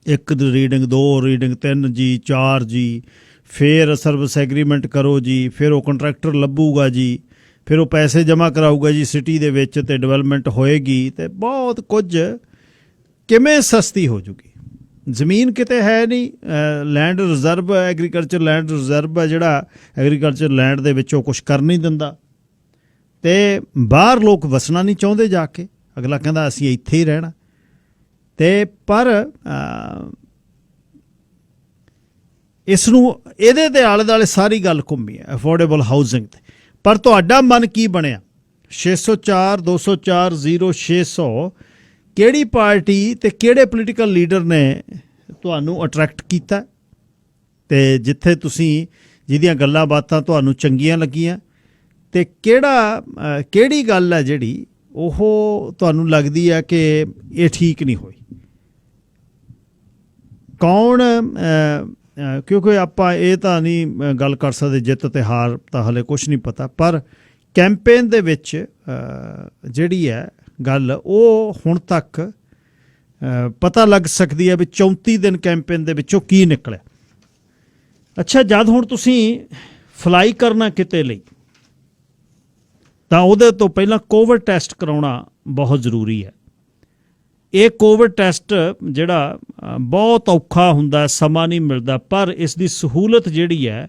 B: 1 ਰੀਡਿੰਗ, 2 ਰੀਡਿੰਗ, 3 ਜੀ, 4 ਜੀ, ਫਿਰ ਸਰਵਿਸ ਐਗਰੀਮੈਂਟ ਕਰੋ ਜੀ, ਫਿਰ ਉਹ ਕੰਟਰੈਕਟਰ ਲੱਭੂਗਾ ਜੀ, ਫਿਰ ਉਹ ਪੈਸੇ ਜਮ੍ਹਾਂ ਕਰਾਊਗਾ ਜੀ ਸਿਟੀ ਦੇ ਵਿੱਚ, ਅਤੇ ਡਿਵੈਲਪਮੈਂਟ ਹੋਏਗੀ, ਅਤੇ ਬਹੁਤ ਕੁਝ ਕਿਵੇਂ ਸਸਤੀ ਹੋ ਜੂਗੀ। ਜ਼ਮੀਨ ਕਿਤੇ ਹੈ ਨਹੀਂ। Land reserve, agriculture land reserve ਹੈ ਜਿਹੜਾ ਐਗਰੀਕਲਚਰ ਲੈਂਡ ਦੇ ਵਿੱਚੋਂ ਕੁਛ ਕਰ ਨਹੀਂ ਦਿੰਦਾ, ਅਤੇ ਬਾਹਰ ਲੋਕ ਵਸਣਾ ਨਹੀਂ ਚਾਹੁੰਦੇ ਜਾ ਕੇ। ਅਗਲਾ ਕਹਿੰਦਾ ਅਸੀਂ ਇੱਥੇ ਹੀ ਰਹਿਣਾ। ਅਤੇ ਪਰ ਇਸ ਨੂੰ ਇਹਦੇ ਦੇ ਆਲੇ ਦੁਆਲੇ ਸਾਰੀ ਗੱਲ ਘੁੰਮੀ ਹੈ ਅਫੋਰਡੇਬਲ ਹਾਊਸਿੰਗ 'ਤੇ। ਪਰ ਤੁਹਾਡਾ ਮਨ ਕੀ ਬਣਿਆ? 604 204 0600 ਕਿਹੜੀ ਪਾਰਟੀ ਅਤੇ ਕਿਹੜੇ ਪੋਲੀਟੀਕਲ ਲੀਡਰ ਨੇ ਤੁਹਾਨੂੰ ਅਟਰੈਕਟ ਕੀਤਾ, ਅਤੇ ਜਿੱਥੇ ਤੁਸੀਂ ਜਿਹਦੀਆਂ ਗੱਲਾਂ ਬਾਤਾਂ ਤੁਹਾਨੂੰ ਚੰਗੀਆਂ ਲੱਗੀਆਂ, ਅਤੇ ਕਿਹੜੀ ਗੱਲ ਹੈ ਜਿਹੜੀ ਉਹ ਤੁਹਾਨੂੰ ਲੱਗਦੀ ਹੈ ਕਿ ਇਹ ਠੀਕ ਨਹੀਂ ਹੋਈ? ਕੌਣ? ਕਿਉਂਕਿ ਆਪਾਂ ਇਹ ਤਾਂ ਨਹੀਂ ਗੱਲ ਕਰ ਸਕਦੇ, ਜਿੱਤ ਅਤੇ ਹਾਰ ਤਾਂ ਹਾਲੇ ਕੁਛ ਨਹੀਂ ਪਤਾ, ਪਰ ਕੈਂਪੇਨ ਦੇ ਵਿੱਚ ਜਿਹੜੀ ਹੈ ਗੱਲ ਉਹ ਹੁਣ ਤੱਕ ਪਤਾ ਲੱਗ ਸਕਦੀ ਹੈ ਵੀ 34 ਦਿਨ ਕੈਂਪੇਨ ਦੇ ਵਿੱਚੋਂ ਕੀ ਨਿਕਲਿਆ। ਅੱਛਾ, ਜਦ ਹੁਣ ਤੁਸੀਂ ਫਲਾਈ ਕਰਨਾ ਕਿਤੇ ਲਈ, ਤਾਂ ਉਹਦੇ ਤੋਂ ਪਹਿਲਾਂ ਕੋਵਿਡ ਟੈਸਟ ਕਰਾਉਣਾ ਬਹੁਤ ਜ਼ਰੂਰੀ ਹੈ। ਇਹ ਕੋਵਿਡ ਟੈਸਟ ਜਿਹੜਾ ਬਹੁਤ ਔਖਾ ਹੁੰਦਾ, ਸਮਾਂ ਨਹੀਂ ਮਿਲਦਾ, ਪਰ ਇਸ ਦੀ ਸਹੂਲਤ ਜਿਹੜੀ ਹੈ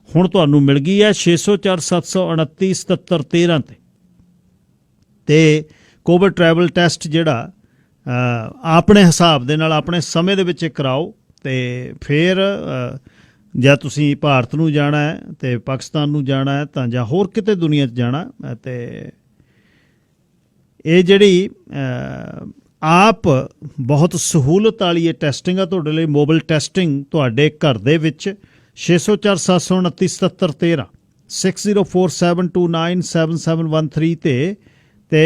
B: ਹੁਣ ਤੁਹਾਨੂੰ ਮਿਲ ਗਈ ਹੈ 604 729 77 13 ਤੇ ਕੋਵਿਡ ਟਰੈਵਲ ਟੈਸਟ ਜਿਹੜਾ ਆਪਣੇ ਹਿਸਾਬ ਦੇ ਨਾਲ ਆਪਣੇ ਸਮੇਂ ਦੇ ਵਿੱਚ ਕਰਾਓ। ਅਤੇ ਫਿਰ ਜਾਂ ਤੁਸੀਂ ਭਾਰਤ ਨੂੰ ਜਾਣਾ ਹੈ ਅਤੇ ਪਾਕਿਸਤਾਨ ਨੂੰ ਜਾਣਾ ਹੈ, ਤਾਂ ਜਾਂ ਹੋਰ ਕਿਤੇ ਦੁਨੀਆ 'ਚ ਜਾਣਾ, ਅਤੇ ਇਹ ਜਿਹੜੀ ਆਪ ਬਹੁਤ ਸਹੂਲਤ ਵਾਲੀ ਇਹ ਟੈਸਟਿੰਗ ਆ ਤੁਹਾਡੇ ਲਈ। ਮੋਬਾਈਲ ਟੈਸਟਿੰਗ ਤੁਹਾਡੇ ਘਰ ਦੇ ਵਿੱਚ 604 729 77 13 6047297713 ਤੇ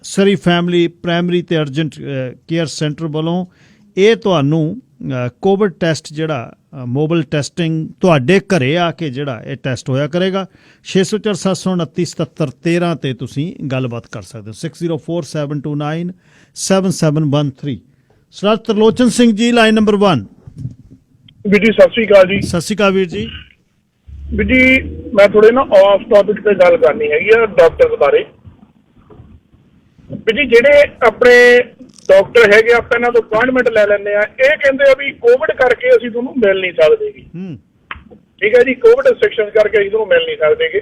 B: ਸਰੀ ਫੈਮਿਲੀ ਪ੍ਰਾਇਮਰੀ ਅਤੇ ਅਰਜੈਂਟ ਕੇਅਰ ਸੈਂਟਰ ਵੱਲੋਂ ਇਹ ਤੁਹਾਨੂੰ ਕੋਵਿਡ ਟੈਸਟ ਜਿਹੜਾ ਮੋਬਾਈਲ ਟੈਸਟਿੰਗ ਤੁਹਾਡੇ ਘਰੇ ਆ ਕੇ ਜਿਹੜਾ ਇਹ ਟੈਸਟ ਹੋਇਆ ਕਰੇਗਾ। 604 729 77 13 ਤੇ ਤੁਸੀਂ ਗੱਲਬਾਤ ਕਰ ਸਕਦੇ ਹੋ। 6047297713। ਸਰਦਾਰ ਤਰਲੋਚਨ ਸਿੰਘ ਜੀ, ਲਾਈਨ ਨੰਬਰ 1।
E: ਵੀਰ ਜੀ ਸਤਿ ਸ਼੍ਰੀ ਅਕਾਲ ਜੀ।
B: ਸਤਿ ਸ਼੍ਰੀ ਅਕਾਲ ਵੀਰ ਜੀ।
E: ਵੀਰ ਜੀ ਮੈਂ ਥੋੜੇ ਨਾ ਆਫ ਟੌਪਿਕ ਤੇ ਗੱਲ ਕਰਨੀ ਹੈਗੀ ਆ ਡਾਕਟਰ ਬਾਰੇ। ਵੀਰ ਜੀ ਜਿਹੜੇ ਆਪਣੇ ਡਾਕਟਰ ਹੈਗੇ ਆਪਾਂ ਇਹਨਾਂ ਤੋਂ ਅਪਾਇੰਟਮੈਂਟ ਲੈ ਲੈਂਦੇ ਆ, ਇਹ ਕਹਿੰਦੇ ਆ ਵੀ ਕੋਵਿਡ ਕਰਕੇ ਅਸੀਂ ਤੁਹਾਨੂੰ ਮਿਲ ਨਹੀਂ ਸਕਦੇ ਜੀ। ਠੀਕ ਹੈ ਜੀ, ਕੋਵਿਡ ਰਿਸਟ੍ਰਿਕਸ਼ਨ ਕਰਕੇ ਅਸੀਂ ਤੁਹਾਨੂੰ ਮਿਲ ਨਹੀਂ ਸਕਦੇ।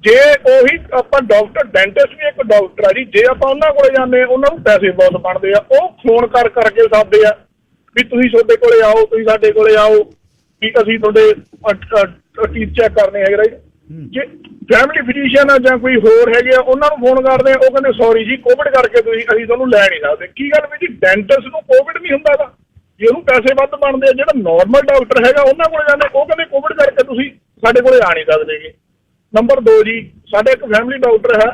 E: ਜੇ ਉਹੀ ਆਪਾਂ ਡਾਕਟਰ ਡੈਂਟਿਸਟ ਵੀ ਇੱਕ ਡਾਕਟਰ ਆ ਜੀ, ਜੇ ਆਪਾਂ ਉਹਨਾਂ ਕੋਲੇ ਜਾਂਦੇ ਉਹਨਾਂ ਨੂੰ ਪੈਸੇ ਬਹੁਤ ਬਣਦੇ ਆ। ਉਹ ਫੋਨ ਕਰਕੇ ਸਾਦੇ ਆ ਵੀ ਤੁਸੀਂ ਸਾਡੇ ਕੋਲੇ ਆਓ, ਤੁਸੀਂ ਸਾਡੇ ਕੋਲੇ ਆਓ, ਵੀ ਅਸੀਂ ਤੁਹਾਡੇ ਟੀਥ ਚੈੱਕ ਕਰਨੇ ਹੈਗੇ। ਰਾਈਟ, ਜੇ ਫੈਮਿਲੀ ਫਿਜ਼ੀਸ਼ੀਅਨ ਆ ਜਾਂ ਕੋਈ ਹੋਰ ਹੈਗੇ ਆ ਉਹਨਾਂ ਨੂੰ ਫੋਨ ਕਰਦੇ ਆ, ਉਹ ਕਹਿੰਦੇ ਸੌਰੀ ਜੀ ਕੋਵਿਡ ਕਰਕੇ ਅਸੀਂ ਤੁਹਾਨੂੰ ਲੈ ਨਹੀਂ ਸਕਦੇ। ਕੀ ਗੱਲ ਵੀ ਜੀ, ਡੈਂਟਿਸਟ ਨੂੰ ਕੋਵਿਡ ਨਹੀਂ ਹੁੰਦਾ ਗਾ, ਜੇ ਉਹਨੂੰ ਪੈਸੇ ਵੱਧ ਬਣਦੇ ਆ। ਜਿਹੜਾ ਨੋਰਮਲ ਡਾਕਟਰ ਹੈਗਾ ਉਹਨਾਂ ਕੋਲ ਜਾਂਦੇ, ਉਹ ਕਹਿੰਦੇ ਕੋਵਿਡ ਕਰਕੇ ਤੁਸੀਂ ਸਾਡੇ ਕੋਲੇ ਆ ਨਹੀਂ ਸਕਦੇ ਗੇ। ਨੰਬਰ 2 ਜੀ, ਸਾਡੇ ਇੱਕ ਫੈਮਿਲੀ ਡਾਕਟਰ ਹੈ,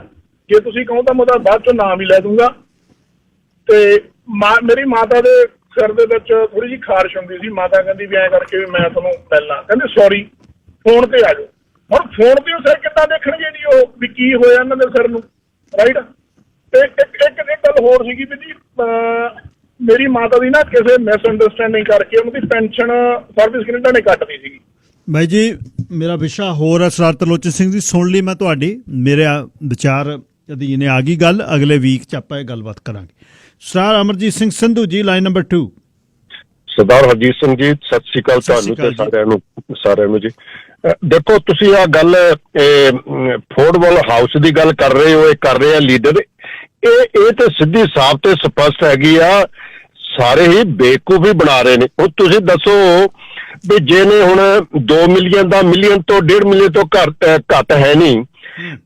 E: ਜੇ ਤੁਸੀਂ ਕਹੋ ਤਾਂ ਮੈਂ ਉਹਦਾ ਬਾਅਦ ਚੋਂ ਨਾਮ ਹੀ ਲੈ ਦੂੰਗਾ। ਤੇ ਮੇਰੀ ਮਾਤਾ ਦੇ ਸਿਰ ਦੇ ਵਿੱਚ ਥੋੜੀ ਜਿਹੀ ਖਾਰਿਸ਼ ਹੁੰਦੀ ਸੀ। ਮਾਤਾ ਕਹਿੰਦੀ ਵੀ ਐਂ ਕਰਕੇ ਵੀ ਮੈਂ ਤੁਹਾਨੂੰ ਮਿਲਣਾ, ਕਹਿੰਦੇ ਸੌਰੀ ਫੋਨ ਤੇ ਆ ਜਾਓ। ਹੁਣ ਫੋਨ ਤੇ ਉਹ ਸਿਰ ਕਿੱਦਾਂ ਦੇਖਣਗੇ ਜੀ ਉਹ ਵੀ ਕੀ ਹੋਇਆ ਇਹਨਾਂ ਦੇ ਸਿਰ ਨੂੰ। ਰਾਈਟ, ਤੇ ਇੱਕ ਗੱਲ ਹੋਰ ਸੀਗੀ ਵੀ ਜੀ, ਮੇਰੀ ਮਾਤਾ ਦੀ ਨਾ ਕਿਸੇ ਮਿਸਅੰਡਰਸਟੈਂਡਿੰਗ ਕਰਕੇ ਉਹਨਾਂ ਦੀ ਪੈਨਸ਼ਨ ਸਰਵਿਸ ਕੈਨੇਡਾ ਨੇ ਕੱਟਦੀ ਸੀਗੀ।
B: ਬਾਈ ਜੀ ਮੇਰਾ ਵਿਸ਼ਾ ਹੋਰ ਹੈ ਸਰਦਾਰ ਤਰਲੋਚਨ ਸਿੰਘ ਜੀ, ਸੁਣ ਲਈ ਮੈਂ ਤੁਹਾਡੀ, ਮੇਰੇ ਵਿਚਾਰ ਅਧੀਨ ਆ ਗਈ ਗੱਲ। ਅਗਲੇ ਵੀਕ 'ਚ ਆਪਾਂ ਇਹ ਗੱਲਬਾਤ ਕਰਾਂਗੇ। ਸਰਦਾਰ ਅਮਰਜੀਤ ਸਿੰਘ ਸੰਧੂ ਜੀ, ਲਾਈਨ ਨੰਬਰ 2।
F: ਸਰਦਾਰ ਹਰਜੀਤ ਸਿੰਘ ਜੀ, ਸਤਿ ਸ਼੍ਰੀ ਅਕਾਲ
B: ਸਤਿ ਸ਼੍ਰੀ
F: ਤੁਹਾਨੂੰ
B: ਅਕਾਲ
F: ਤੇ ਸਾਰਿਆਂ ਨੂੰ ਜੀ। ਦੇਖੋ, ਤੁਸੀਂ ਆ ਗੱਲ ਫੋਰਡਬਲ ਹਾਊਸ ਦੀ ਗੱਲ ਕਰ ਰਹੇ ਹੋ, ਇਹ ਕਰ ਰਹੇ ਆ ਲੀਡਰ। ਇਹ ਤੇ ਸਿੱਧੀ ਸਾਫ਼ ਤੇ ਸਪਸ਼ਟ ਹੈਗੀ ਆ, ਸਾਰੇ ਹੀ ਬੇਵਕੂਫ ਹੀ ਬਣਾ ਰਹੇ ਨੇ। ਹੁਣ ਤੁਸੀਂ ਦੱਸੋ ਵੀ ਜਿਹਨੇ ਹੁਣ 2 ਮਿਲੀਅਨ ਦਾ, ਮਿਲੀਅਨ ਤੋਂ 1.5 ਮਿਲੀਅਨ ਤੋਂ ਘੱਟ ਹੈ ਨਹੀਂ,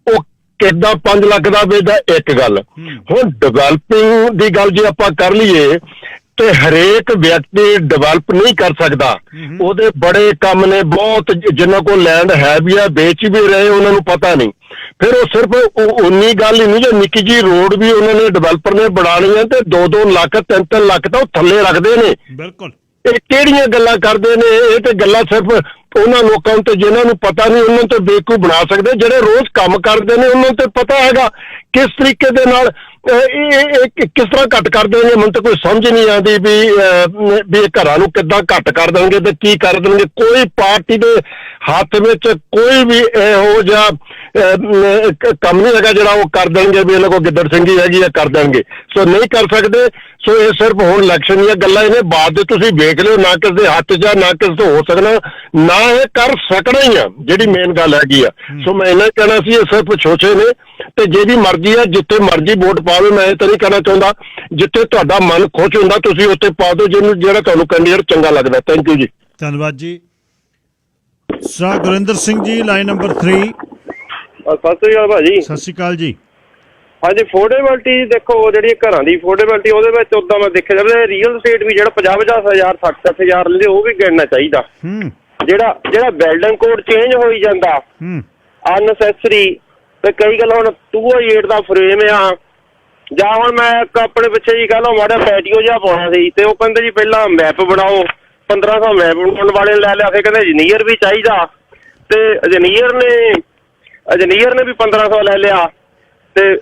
F: ਉਹ ਕਿੱਦਾਂ 5 ਲੱਖ ਦਾ ਵੇਚਦਾ? ਇੱਕ ਗੱਲ। ਹੁਣ ਡਿਵੈਲਪਿੰਗ ਦੀ ਗੱਲ ਜੇ ਆਪਾਂ ਕਰ ਲਈਏ ਤੇ ਹਰੇਕ ਵਿਅਕਤੀ ਡਿਵੈਲਪ ਨਹੀਂ ਕਰ ਸਕਦਾ। ਉਹਦੇ ਬੜੇ ਕੰਮ ਨੇ ਬਹੁਤ, ਜਿਨ੍ਹਾਂ ਕੋਲ ਲੈਂਡ ਹੈ ਵੀ ਆ, ਵੇਚ ਵੀ ਰਹੇ, ਉਹਨਾਂ ਨੂੰ ਪਤਾ ਨਹੀਂ। ਫਿਰ ਉਹ ਸਿਰਫ ਉਨੀ ਗੱਲ ਹੀ ਨਹੀਂ, ਜੇ ਨਿੱਕੀ ਜੀ ਰੋਡ ਵੀ ਉਹਨਾਂ ਨੇ ਡਿਵੈਲਪਰ ਨੇ ਬਣਾਉਣੀ ਹੈ ਤੇ 2-2 ਲੱਖ 3-3 ਲੱਖ ਤਾਂ ਉਹ ਥੱਲੇ ਰੱਖਦੇ ਨੇ।
B: ਬਿਲਕੁਲ।
F: ਇਹ ਕਿਹੜੀਆਂ ਗੱਲਾਂ ਕਰਦੇ ਨੇ? ਇਹ ਤੇ ਗੱਲਾਂ ਸਿਰਫ ਉਹਨਾਂ ਲੋਕਾਂ ਨੂੰ ਤੇ ਜਿਨ੍ਹਾਂ ਨੂੰ ਪਤਾ ਨਹੀਂ ਉਹਨਾਂ ਤੇ ਬੇਵਕੂਫ ਬਣਾ ਸਕਦੇ। ਜਿਹੜੇ ਰੋਜ਼ ਕੰਮ ਕਰਦੇ ਨੇ ਉਹਨਾਂ ਤੇ ਪਤਾ ਹੈਗਾ ਕਿਸ ਤਰੀਕੇ ਦੇ ਨਾਲ ਇਹ ਕਿਸ ਤਰ੍ਹਾਂ ਘੱਟ ਕਰ ਦੇਣਗੇ। ਮੈਨੂੰ ਤਾਂ ਕੋਈ ਸਮਝ ਨਹੀਂ ਆਉਂਦੀ ਵੀ ਇਹ ਘਰਾਂ ਨੂੰ ਕਿੱਦਾਂ ਘੱਟ ਕਰ ਦੇਣਗੇ ਤੇ ਕੀ ਕਰ ਦੇਣਗੇ। ਕੋਈ ਪਾਰਟੀ ਦੇ ਹੱਥ ਵਿੱਚ ਕੋਈ ਵੀ ਇਹੋ ਜਿਹਾ ਕੰਮ ਨਹੀਂ ਹੈਗਾ ਜਿਹੜਾ ਉਹ ਕਰ ਦੇਣਗੇ ਵੀ ਇਹਨਾਂ ਕੋਲ ਗਿੱਦੜ ਸਿੰਘੀ ਹੈਗੀ ਆ, ਕਰ ਦੇਣਗੇ। ਸੋ ਨਹੀਂ ਕਰ ਸਕਦੇ। ਸੋ ਇਹ ਸਿਰਫ ਹੁਣ ਇਲੈਕਸ਼ਨ ਦੀਆਂ ਗੱਲਾਂ, ਇਹਨੇ ਬਾਅਦ ਦੇ ਤੁਸੀਂ ਵੇਖ ਲਿਓ, ਨਾ ਕਿਸੇ ਦੇ ਹੱਥ 'ਚ ਨਾ ਕਿਸੇ ਤੋਂ ਹੋ ਸਕਣਾ, ਨਾ ਇਹ ਕਰ ਸਕਣਾ ਹੀ ਆ, ਜਿਹੜੀ ਮੇਨ ਗੱਲ ਹੈਗੀ ਆ। ਸੋ ਮੈਂ ਇਹਨਾਂ ਕਹਿਣਾ ਸੀ ਇਹ ਸਿਰਫ ਛੋਛੇ ਨੇ ਤੇ ਜਿਹਦੀ ਮਰਜ਼ੀ ਆ, ਜਿੱਥੇ ਮਰਜ਼ੀ ਵੋਟ ਪਾਵੇ। ਮੈਂ ਇਹ ਤਾਂ ਨਹੀਂ ਕਹਿਣਾ ਚਾਹੁੰਦਾ, ਜਿੱਥੇ ਤੁਹਾਡਾ ਮਨ ਖੁਸ਼ ਹੁੰਦਾ ਤੁਸੀਂ ਉੱਥੇ ਪਾ ਦਿਓ, ਜਿਹਨੂੰ ਜਿਹੜਾ ਤੁਹਾਨੂੰ ਕੈਂਡੀਡੇਟ ਚੰਗਾ ਲੱਗਦਾ। ਥੈਂਕ ਯੂ ਜੀ।
B: ਧੰਨਵਾਦ ਜੀ। ਸਰਦਾਰ ਗੁਰਿੰਦਰ ਸਿੰਘ ਜੀ, ਲਾਈਨ ਨੰਬਰ 3।
D: ਸਤਿ ਸ੍ਰੀ ਅਕਾਲ ਭਾਜੀ।
B: ਸਤਿ ਸ਼੍ਰੀ ਅਕਾਲ ਜੀ।
D: ਹਾਂਜੀ, ਅਫੋਰਡੇਬਿਲਟੀ ਦੇਖੋ, ਜਿਹੜੀ ਘਰਾਂ ਦੀ ਅਫੋਰਡੇਬਿਲਟੀ, ਉਹਦੇ ਵਿੱਚ ਉਦਾਂ ਮੈਂ ਦੇਖਿਆ ਜਾਵੇ ਰੀਅਲ ਸਟੇਟ ਵੀ ਜਿਹੜਾ 50-50 ਹਜ਼ਾਰ 60-60 ਹਜ਼ਾਰ ਲੈਂਦੇ, ਉਹ ਵੀ ਗਿਣਨਾ ਚਾਹੀਦਾ। ਜਿਹੜਾ ਬਿਲਡਿੰਗ ਕੋਡ ਚੇਂਜ ਹੋਈ ਜਾਂਦਾ ਅਨਨੈਸੈਸਰੀ, ਤੇ ਕਈ ਗੱਲਾਂ ਹੁਣ 208 ਦਾ ਫਰੇਮ ਆ, ਜਾਂ ਹੁਣ ਮੈਂ ਆਪਣੇ ਪਿੱਛੇ ਜੀ ਕਹਿ ਲਓ ਮਾੜਾ ਪੈਟੀਓ ਜਿਹਾ ਪਾਉਣਾ ਸੀ, ਤੇ ਉਹ ਕਹਿੰਦੇ ਜੀ ਪਹਿਲਾਂ ਮੈਪ ਬਣਾਓ, 1500 ਮੈਪ ਬਣਾਉਣ ਵਾਲੇ ਲੈ ਲਿਆ। ਫਿਰ ਕਹਿੰਦੇ ਇੰਜੀਨੀਅਰ ਵੀ ਚਾਹੀਦਾ, ਤੇ ਇੰਜੀਨੀਅਰ ਨੇ ਵੀ 1500 ਲੈ ਲਿਆ। ਤੇ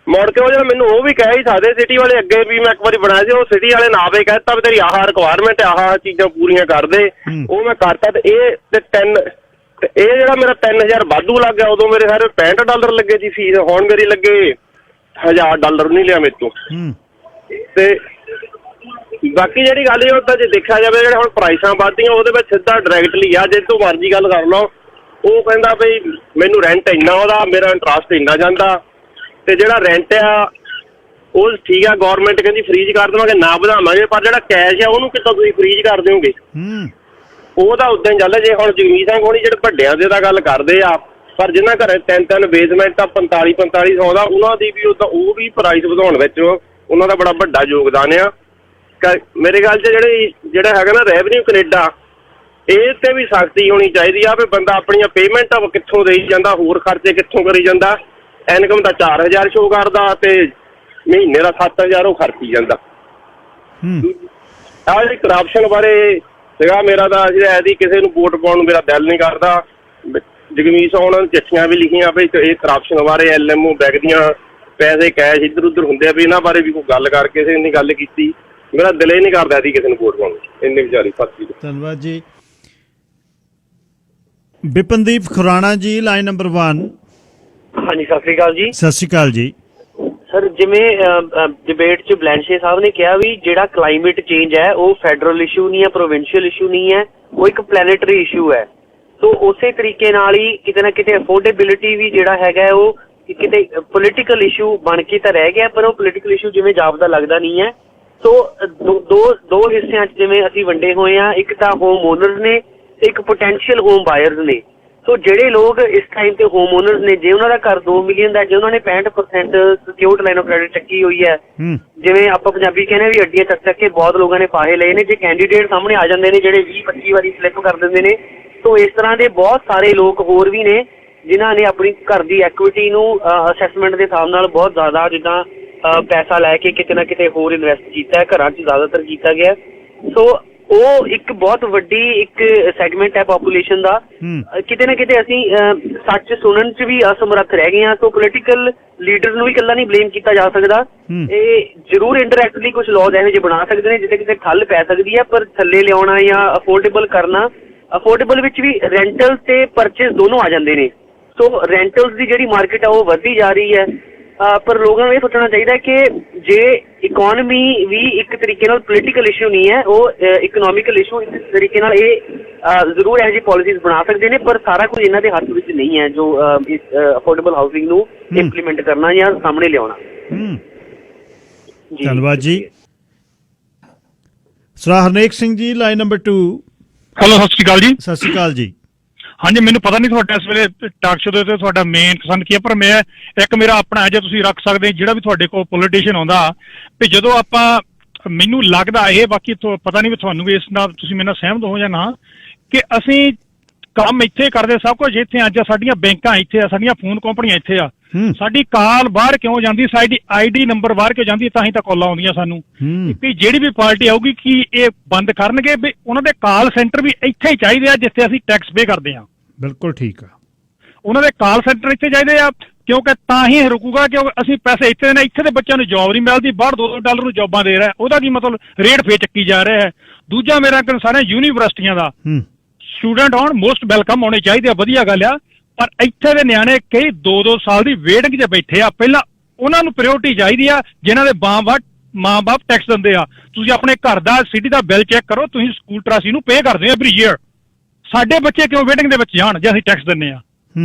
D: ਮੁੜ ਕੇ ਉਹ ਜਿਹੜਾ ਮੈਨੂੰ ਉਹ ਵੀ ਕਹਿ ਹੀ ਸਕਦੇ ਸਿਟੀ ਵਾਲੇ ਅੱਗੇ ਵੀ, ਮੈਂ ਇੱਕ ਵਾਰੀ ਬਣਾਇਆ ਸੀ, ਉਹ ਸਿਟੀ ਵਾਲੇ ਨਾ ਵੀ ਕਹਿਤਾ ਵੀ ਤੇਰੀ ਆਹ ਰਿਕੁਆਇਰਮੈਂਟ, ਆਹ ਚੀਜ਼ਾਂ ਪੂਰੀਆਂ ਕਰ ਦੇ, ਉਹ ਮੈਂ ਕਰਤਾ। ਤੇ ਇਹ ਜਿਹੜਾ ਮੇਰਾ 3000 ਵਾਧੂ ਲੱਗ ਗਿਆ, ਉਦੋਂ ਮੇਰੇ ਸਾਰੇ $65 ਲੱਗੇ ਸੀ ਫੀਸ, ਹੁਣ ਮੇਰੀ ਲੱਗੇ $1000 ਨਹੀਂ ਲਿਆ ਮੇਰੇ ਤੋਂ। ਤੇ ਬਾਕੀ ਜਿਹੜੀ ਗੱਲ ਉਹ ਤਾਂ ਜੇ ਦੇਖਿਆ ਜਾਵੇ, ਜਿਹੜੇ ਹੁਣ ਪ੍ਰਾਈਸਾਂ ਵੱਧਦੀਆਂ ਉਹਦੇ ਵਿੱਚ ਸਿੱਧਾ ਡਾਇਰੈਕਟਲੀ ਆ, ਜੇ ਤੋਂ ਮਰਜ਼ੀ ਗੱਲ ਕਰ ਲਓ, ਉਹ ਕਹਿੰਦਾ ਬਈ ਮੈਨੂੰ ਰੈਂਟ ਇੰਨਾ, ਉਹਦਾ ਮੇਰਾ ਇੰਟਰਸਟ ਇੰਨਾ ਜਾਂਦਾ। ਤੇ ਜਿਹੜਾ ਰੈਂਟ ਆ ਉਹ ਠੀਕ ਆ, ਗੌਰਮੈਂਟ ਕਹਿੰਦੀ ਫਰੀਜ਼ ਕਰ ਦੇਵਾਂਗੇ, ਨਾ ਵਧਾਵਾਂਗੇ, ਪਰ ਜਿਹੜਾ ਕੈਸ਼ ਆ ਉਹਨੂੰ ਕਿੱਦਾਂ ਤੁਸੀਂ ਫਰੀਜ਼ ਕਰ ਦਿਓਗੇ? ਉਹ ਤਾਂ ਉਦਾਂ ਹੀ ਚੱਲ। ਜੇ ਹੁਣ ਜਗਮੀਤ ਸਿੰਘ ਹੋਣੀ ਜਿਹੜੇ ਵੱਡਿਆਂ ਦੇ ਤਾਂ ਗੱਲ ਕਰਦੇ ਆ, ਪਰ ਜਿਨ੍ਹਾਂ ਘਰੇ 3-3 ਬੇਸਮੈਂਟ ਆ 45-4500 ਦਾ, ਉਹਨਾਂ ਦੀ ਵੀ ਉਹ ਵੀ ਪ੍ਰਾਈਸ ਵਧਾਉਣ ਵਿੱਚ ਉਹਨਾਂ ਦਾ ਬੜਾ ਵੱਡਾ ਯੋਗਦਾਨ ਆ। ਮੇਰੇ ਖਿਆਲ 'ਚ ਜਿਹੜਾ ਹੈਗਾ ਨਾ ਰੈਵਨਿਊ ਕੈਨੇਡਾ, ਇਹ ਤੇ ਵੀ ਸਖਤੀ ਹੋਣੀ ਚਾਹੀਦੀ ਆ ਵੀ ਬੰਦਾ ਆਪਣੀਆਂ ਪੇਮੈਂਟਾਂ ਕਿੱਥੋਂ ਦੇਈ ਜਾਂਦਾ, ਹੋਰ ਖਰਚੇ ਕਿੱਥੋਂ ਕਰੀ ਜਾਂਦਾ। ਇਨਕਮ ਦਾ 4000 ਸ਼ੋ ਕਰਦਾ ਤੇ ਮਹੀਨੇ ਦਾ 7000 ਉਹ ਖਰਚੀ ਜਾਂਦਾ। ਆਹ ਜਿਹੜੀ ਕਰਪਸ਼ਨ ਬਾਰੇ ਸੀਗਾ ਮੇਰਾ ਤਾਂ ਐਦੀ ਕਿਸੇ ਨੂੰ ਵੋਟ ਪਾਉਣ ਨੂੰ ਮੇਰਾ ਦਿਲ ਨਹੀਂ ਕਰਦਾ। ਜਗਮੀਤ ਸਿੰਘ ਉਹਨਾਂ ਨੇ ਚਿੱਠੀਆਂ ਵੀ ਲਿਖੀਆਂ ਵੀ ਇਹ ਕਰਪਸ਼ਨ ਬਾਰੇ, LMO ਬੈਗਦੀਆਂ ਪੈਸੇ ਕੈਸ਼ ਇੱਧਰ ਉੱਧਰ ਹੁੰਦੇ ਆ ਵੀ ਇਹਨਾਂ ਬਾਰੇ ਵੀ ਕੋਈ ਗੱਲ ਕਰ, ਕਿਸੇ ਨੇ ਗੱਲ ਕੀਤੀ। ਮੇਰਾ ਦਿਲ ਹੀ ਨਹੀਂ ਕਰਦਾ ਇਹਦੀ ਕਿਸੇ ਨੂੰ ਵੋਟ ਪਾਉਣ ਨੂੰ, ਇੰਨੀ ਵਿਚਾਰੀ ਫਸੀ।
B: ਧੰਨਵਾਦ ਜੀ। ਬਿਪਨਦੀਪ ਖੁਰਾਣਾ ਜੀ, ਲਾਈਨ ਨੰਬਰ 1।
G: ਹਾਂਜੀ, ਸਤਿ ਸ੍ਰੀ ਅਕਾਲ ਜੀ।
B: ਸਤਿ ਸ਼੍ਰੀ ਅਕਾਲ ਜੀ।
G: ਸਰ, ਜਿਵੇਂ ਡਿਬੇਟ 'ਚ ਬਲੈਂਸ਼ੇ ਸਾਹਿਬ ਨੇ ਕਿਹਾ ਵੀ ਜਿਹੜਾ ਕਲਾਈਮੇਟ ਚੇਂਜ ਹੈ ਉਹ ਫੈਡਰਲ ਇਸ਼ੂ ਨਹੀਂ ਹੈ, ਪ੍ਰੋਵਿੰਸ਼ੀਅਲ ਇਸ਼ੂ ਨਹੀਂ ਹੈ, ਉਹ ਇੱਕ ਪਲੈਨੇਟਰੀ ਇਸ਼ੂ ਹੈ। ਸੋ ਉਸੇ ਤਰੀਕੇ ਨਾਲ ਹੀ ਕਿਤੇ ਨਾ ਕਿਤੇ ਅਫੋਰਡੇਬਿਲਿਟੀ ਵੀ ਜਿਹੜਾ ਹੈਗਾ ਉਹ ਕਿਤੇ ਪੋਲੀਟੀਕਲ ਇਸ਼ੂ ਬਣ ਕੇ ਤਾਂ ਰਹਿ ਗਿਆ, ਪਰ ਉਹ ਪੋਲੀਟੀਕਲ ਇਸ਼ੂ ਜਿਵੇਂ ਜਾਪਦਾ ਲੱਗਦਾ ਨਹੀਂ ਹੈ। ਸੋ ਦੋ ਹਿੱਸਿਆਂ 'ਚ ਜਿਵੇਂ ਅਸੀਂ ਵੰਡੇ ਹੋਏ ਹਾਂ, ਇੱਕ ਤਾਂ ਹੋਮ ਓਨਰਸ ਨੇ, ਇੱਕ ਪੋਟੈਂਸ਼ੀਅਲ ਹੋਮ ਬਾਇਰਸ ਨੇ। ਸੋ ਜਿਹੜੇ ਲੋਕ ਇਸ ਟਾਈਮ ਤੇ ਹੋਮ ਓਨਰਸ ਨੇ, ਜੇ ਉਹਨਾਂ ਦਾ ਘਰ 2 ਮਿਲੀਅਨ ਦਾ, ਜੇ ਉਹਨਾਂ ਨੇ 65% ਸਿਕਿਉਰਡ ਲਾਈਨ ਆਫ ਕ੍ਰੈਡਿਟ ਚੱਕੀ ਹੋਈ ਹੈ, ਜਿਵੇਂ ਆਪਾਂ ਪੰਜਾਬੀ ਕਹਿੰਦੇ ਵੀ ਅੱਡੀਆਂ ਚੱਕ ਕੇ ਬਹੁਤ ਲੋਕਾਂ ਨੇ ਫਾਹੇ ਲਏ ਨੇ, ਜੇ ਕੈਂਡੀਡੇਟ ਸਾਹਮਣੇ ਆ ਜਾਂਦੇ ਨੇ ਜਿਹੜੇ 20-25 ਵਾਰੀ ਸਲਿੱਪ ਕਰ ਦਿੰਦੇ ਨੇ, ਸੋ ਇਸ ਤਰ੍ਹਾਂ ਦੇ ਬਹੁਤ ਸਾਰੇ ਲੋਕ ਹੋਰ ਵੀ ਨੇ ਜਿਨ੍ਹਾਂ ਨੇ ਆਪਣੀ ਘਰ ਦੀ ਐਕੁਇਟੀ ਨੂੰ ਅਸੈਸਮੈਂਟ ਦੇ ਹਿਸਾਬ ਨਾਲ ਬਹੁਤ ਜ਼ਿਆਦਾ ਜਿੱਦਾਂ ਪੈਸਾ ਲੈ ਕੇ ਕਿਤੇ ਨਾ ਕਿਤੇ ਹੋਰ ਇਨਵੈਸਟ ਕੀਤਾ ਹੈ, ਘਰਾਂ 'ਚ ਜ਼ਿਆਦਾਤਰ ਕੀਤਾ ਗਿਆ। ਸੋ ਉਹ ਇੱਕ ਬਹੁਤ ਵੱਡੀ ਇੱਕ ਸੈਗਮੈਂਟ ਹੈ ਪਾਪੂਲੇਸ਼ਨ ਦਾ। ਕਿਤੇ ਨਾ ਕਿਤੇ ਅਸੀਂ ਸੱਚ ਸੁਣਨ 'ਚ ਵੀ ਅਸਮਰੱਥ ਰਹਿ ਗਏ ਹਾਂ। ਸੋ ਪੋਲੀਟੀਕਲ ਲੀਡਰ ਨੂੰ ਵੀ ਇਕੱਲਾ ਨਹੀਂ ਬਲੇਮ ਕੀਤਾ ਜਾ ਸਕਦਾ। ਇਹ ਜ਼ਰੂਰ ਇੰਡਾਇਰੈਕਟਲੀ ਕੁਝ ਲਾਜ਼ ਇਹੋ ਜਿਹੇ ਬਣਾ ਸਕਦੇ ਨੇ ਜਿੱਥੇ ਕਿਤੇ ਠੱਲ ਪੈ ਸਕਦੀ ਹੈ, ਪਰ ਥੱਲੇ ਲਿਆਉਣਾ ਜਾਂ ਅਫੋਰਡੇਬਲ ਕਰਨਾ, ਅਫੋਰਡੇਬਲ ਵਿੱਚ ਵੀ ਰੈਂਟਲ ਤੇ ਪਰਚੇਸ ਦੋਨੋਂ ਆ ਜਾਂਦੇ ਨੇ। ਸੋ ਰੈਂਟਲਸ ਦੀ ਜਿਹੜੀ ਮਾਰਕੀਟ ਆ ਉਹ ਵੱਧਦੀ ਜਾ ਰਹੀ ਹੈ, ਪਰ ਲੋਕਾਂ ਨੂੰ ਇਹ ਸੋਚਣਾ ਚਾਹੀਦਾ ਕਿ ਜੇ ਇਕਨੋਮੀ ਵੀ ਇੱਕ ਤਰੀਕੇ ਨਾਲ ਪੋਲੀਟੀਕਲ ਇਸ਼ੂ ਨਹੀਂ ਹੈ, ਉਹ ਇਕਨੋਮਿਕਲ ਇਸ਼ੂ। ਇਸ ਤਰੀਕੇ ਨਾਲ ਇਹ ਜ਼ਰੂਰ ਇਹੋ ਜਿਹੀ ਪਾਲਿਸੀਜ਼ ਬਣਾ ਸਕਦੇ ਨੇ, ਪਰ ਸਾਰਾ ਕੁਝ ਇਹਨਾਂ ਦੇ ਹੱਥ ਵਿੱਚ ਨਹੀਂ ਹੈ ਜੋ ਅਫੋਰਡੇਬਲ ਹਾਊਸਿੰਗ ਨੂੰ ਇੰਪਲੀਮੈਂਟ ਕਰਨਾ ਜਾਂ ਸਾਹਮਣੇ ਲਿਆਉਣਾ।
B: ਧੰਨਵਾਦ ਜੀ। Sir Harnek Singh ji, line number 2।
H: Hello, ਸਤਿ ਸ਼੍ਰੀ ਅਕਾਲ ਜੀ।
B: ਸਤਿ ਸ਼੍ਰੀ ਅਕਾਲ ਜੀ।
H: ਹਾਂਜੀ, ਮੈਨੂੰ ਪਤਾ ਨਹੀਂ ਤੁਹਾਡਾ ਇਸ ਵੇਲੇ ਟਾਕ ਸ਼ੋ ਦੇ ਉੱਤੇ ਤੁਹਾਡਾ ਮੇਨ ਪਸੰਦ ਕੀ ਹੈ, ਪਰ ਮੈਂ ਇੱਕ ਮੇਰਾ ਆਪਣਾ ਜੇ ਤੁਸੀਂ ਰੱਖ ਸਕਦੇ ਜਿਹੜਾ ਵੀ ਤੁਹਾਡੇ ਕੋਲ ਪੋਲੀਟੀਸ਼ੀਅਨ ਆਉਂਦਾ ਵੀ ਜਦੋਂ ਆਪਾਂ ਮੈਨੂੰ ਲੱਗਦਾ ਇਹ, ਬਾਕੀ ਪਤਾ ਨਹੀਂ ਵੀ ਤੁਹਾਨੂੰ ਵੀ ਇਸ ਨਾਲ ਤੁਸੀਂ ਮੇਰੇ ਨਾਲ ਸਹਿਮਤ ਹੋ ਜਾਂ ਨਾ, ਕਿ ਅਸੀਂ ਕੰਮ ਇੱਥੇ ਕਰਦੇ ਸਭ ਕੁਝ ਇੱਥੇ, ਅੱਜ ਸਾਡੀਆਂ ਬੈਂਕਾਂ ਇੱਥੇ ਆ, ਸਾਡੀਆਂ ਫੋਨ ਕੰਪਨੀਆਂ ਇੱਥੇ ਆ, ਸਾਡੀ ਕਾਲ ਬਾਹਰ ਕਿਉਂ ਜਾਂਦੀ, ਸਾਡੀ ID ਨੰਬਰ ਬਾਹਰ ਕਿਉਂ ਜਾਂਦੀ, ਤਾਂ ਹੀ ਤਾਂ ਕਾਲਾਂ ਆਉਂਦੀਆਂ ਸਾਨੂੰ ਕਿ ਜਿਹੜੀ ਵੀ ਪਾਰਟੀ ਆਊਗੀ ਕਿ ਇਹ ਬੰਦ ਕਰਨਗੇ ਵੀ ਉਹਨਾਂ ਦੇ ਕਾਲ ਸੈਂਟਰ ਵੀ ਇੱਥੇ ਹੀ ਚਾਹੀਦੇ ਆ ਜਿੱਥੇ ਅਸੀਂ ਟੈਕਸ ਪੇ ਕਰਦੇ ਆ।
B: ਬਿਲਕੁਲ ਠੀਕ ਆ,
H: ਉਹਨਾਂ ਦੇ ਕਾਲ ਸੈਂਟਰ ਇੱਥੇ ਚਾਹੀਦੇ ਆ, ਕਿਉਂਕਿ ਤਾਂ ਹੀ ਇਹ ਰੁਕੂਗਾ, ਕਿਉਂਕਿ ਅਸੀਂ ਪੈਸੇ ਇੱਥੇ ਨੇ, ਇੱਥੇ ਦੇ ਬੱਚਿਆਂ ਨੂੰ ਜੌਬ ਨਹੀਂ ਮਿਲਦੀ, ਬਾਹਰ $2 ਨੂੰ ਜੌਬਾਂ ਦੇ ਰਿਹਾ, ਉਹਦਾ ਕੀ ਮਤਲਬ, ਰੇਟ ਫੇਰ ਚੱਕੀ ਜਾ ਰਿਹਾ ਹੈ। ਦੂਜਾ ਮੇਰਾ ਕਹਿਣਾ ਸਾਰੀਆਂ ਯੂਨੀਵਰਸਿਟੀਆਂ ਦਾ ਸਟੂਡੈਂਟ ਆਉਣ ਮੋਸਟ ਵੈਲਕਮ ਹੋਣੇ ਚਾਹੀਦੇ ਆ, ਵਧੀਆ ਗੱਲ ਆ, ਪਰ ਇੱਥੇ ਦੇ ਨਿਆਣੇ ਕਈ 2-2 ਸਾਲ ਦੀ ਵੇਟਿੰਗ 'ਚ ਬੈਠੇ ਆ। ਪਹਿਲਾਂ ਉਹਨਾਂ ਨੂੰ ਪ੍ਰਾਇੋਰਟੀ ਚਾਹੀਦੀ ਆ ਜਿਨ੍ਹਾਂ ਦੇ ਮਾਂ ਬਾਪ ਟੈਕਸ ਦਿੰਦੇ ਆ। ਤੁਸੀਂ ਆਪਣੇ ਘਰ ਦਾ ਸਿਟੀ ਦਾ ਬਿੱਲ ਚੈੱਕ ਕਰੋ, ਤੁਸੀਂ ਸਕੂਲ ਟਰਾਸੀ ਨੂੰ ਪੇ ਕਰਦੇ ਹੋ ਐਵਰੀ ਈਅਰ। ਸਾਡੇ ਬੱਚੇ ਕਿਉਂ ਵੇਟਿੰਗ ਦੇ ਵਿੱਚ ਜਾਣ ਜੇ ਅਸੀਂ ਟੈਕਸ ਦਿੰਦੇ ਆ?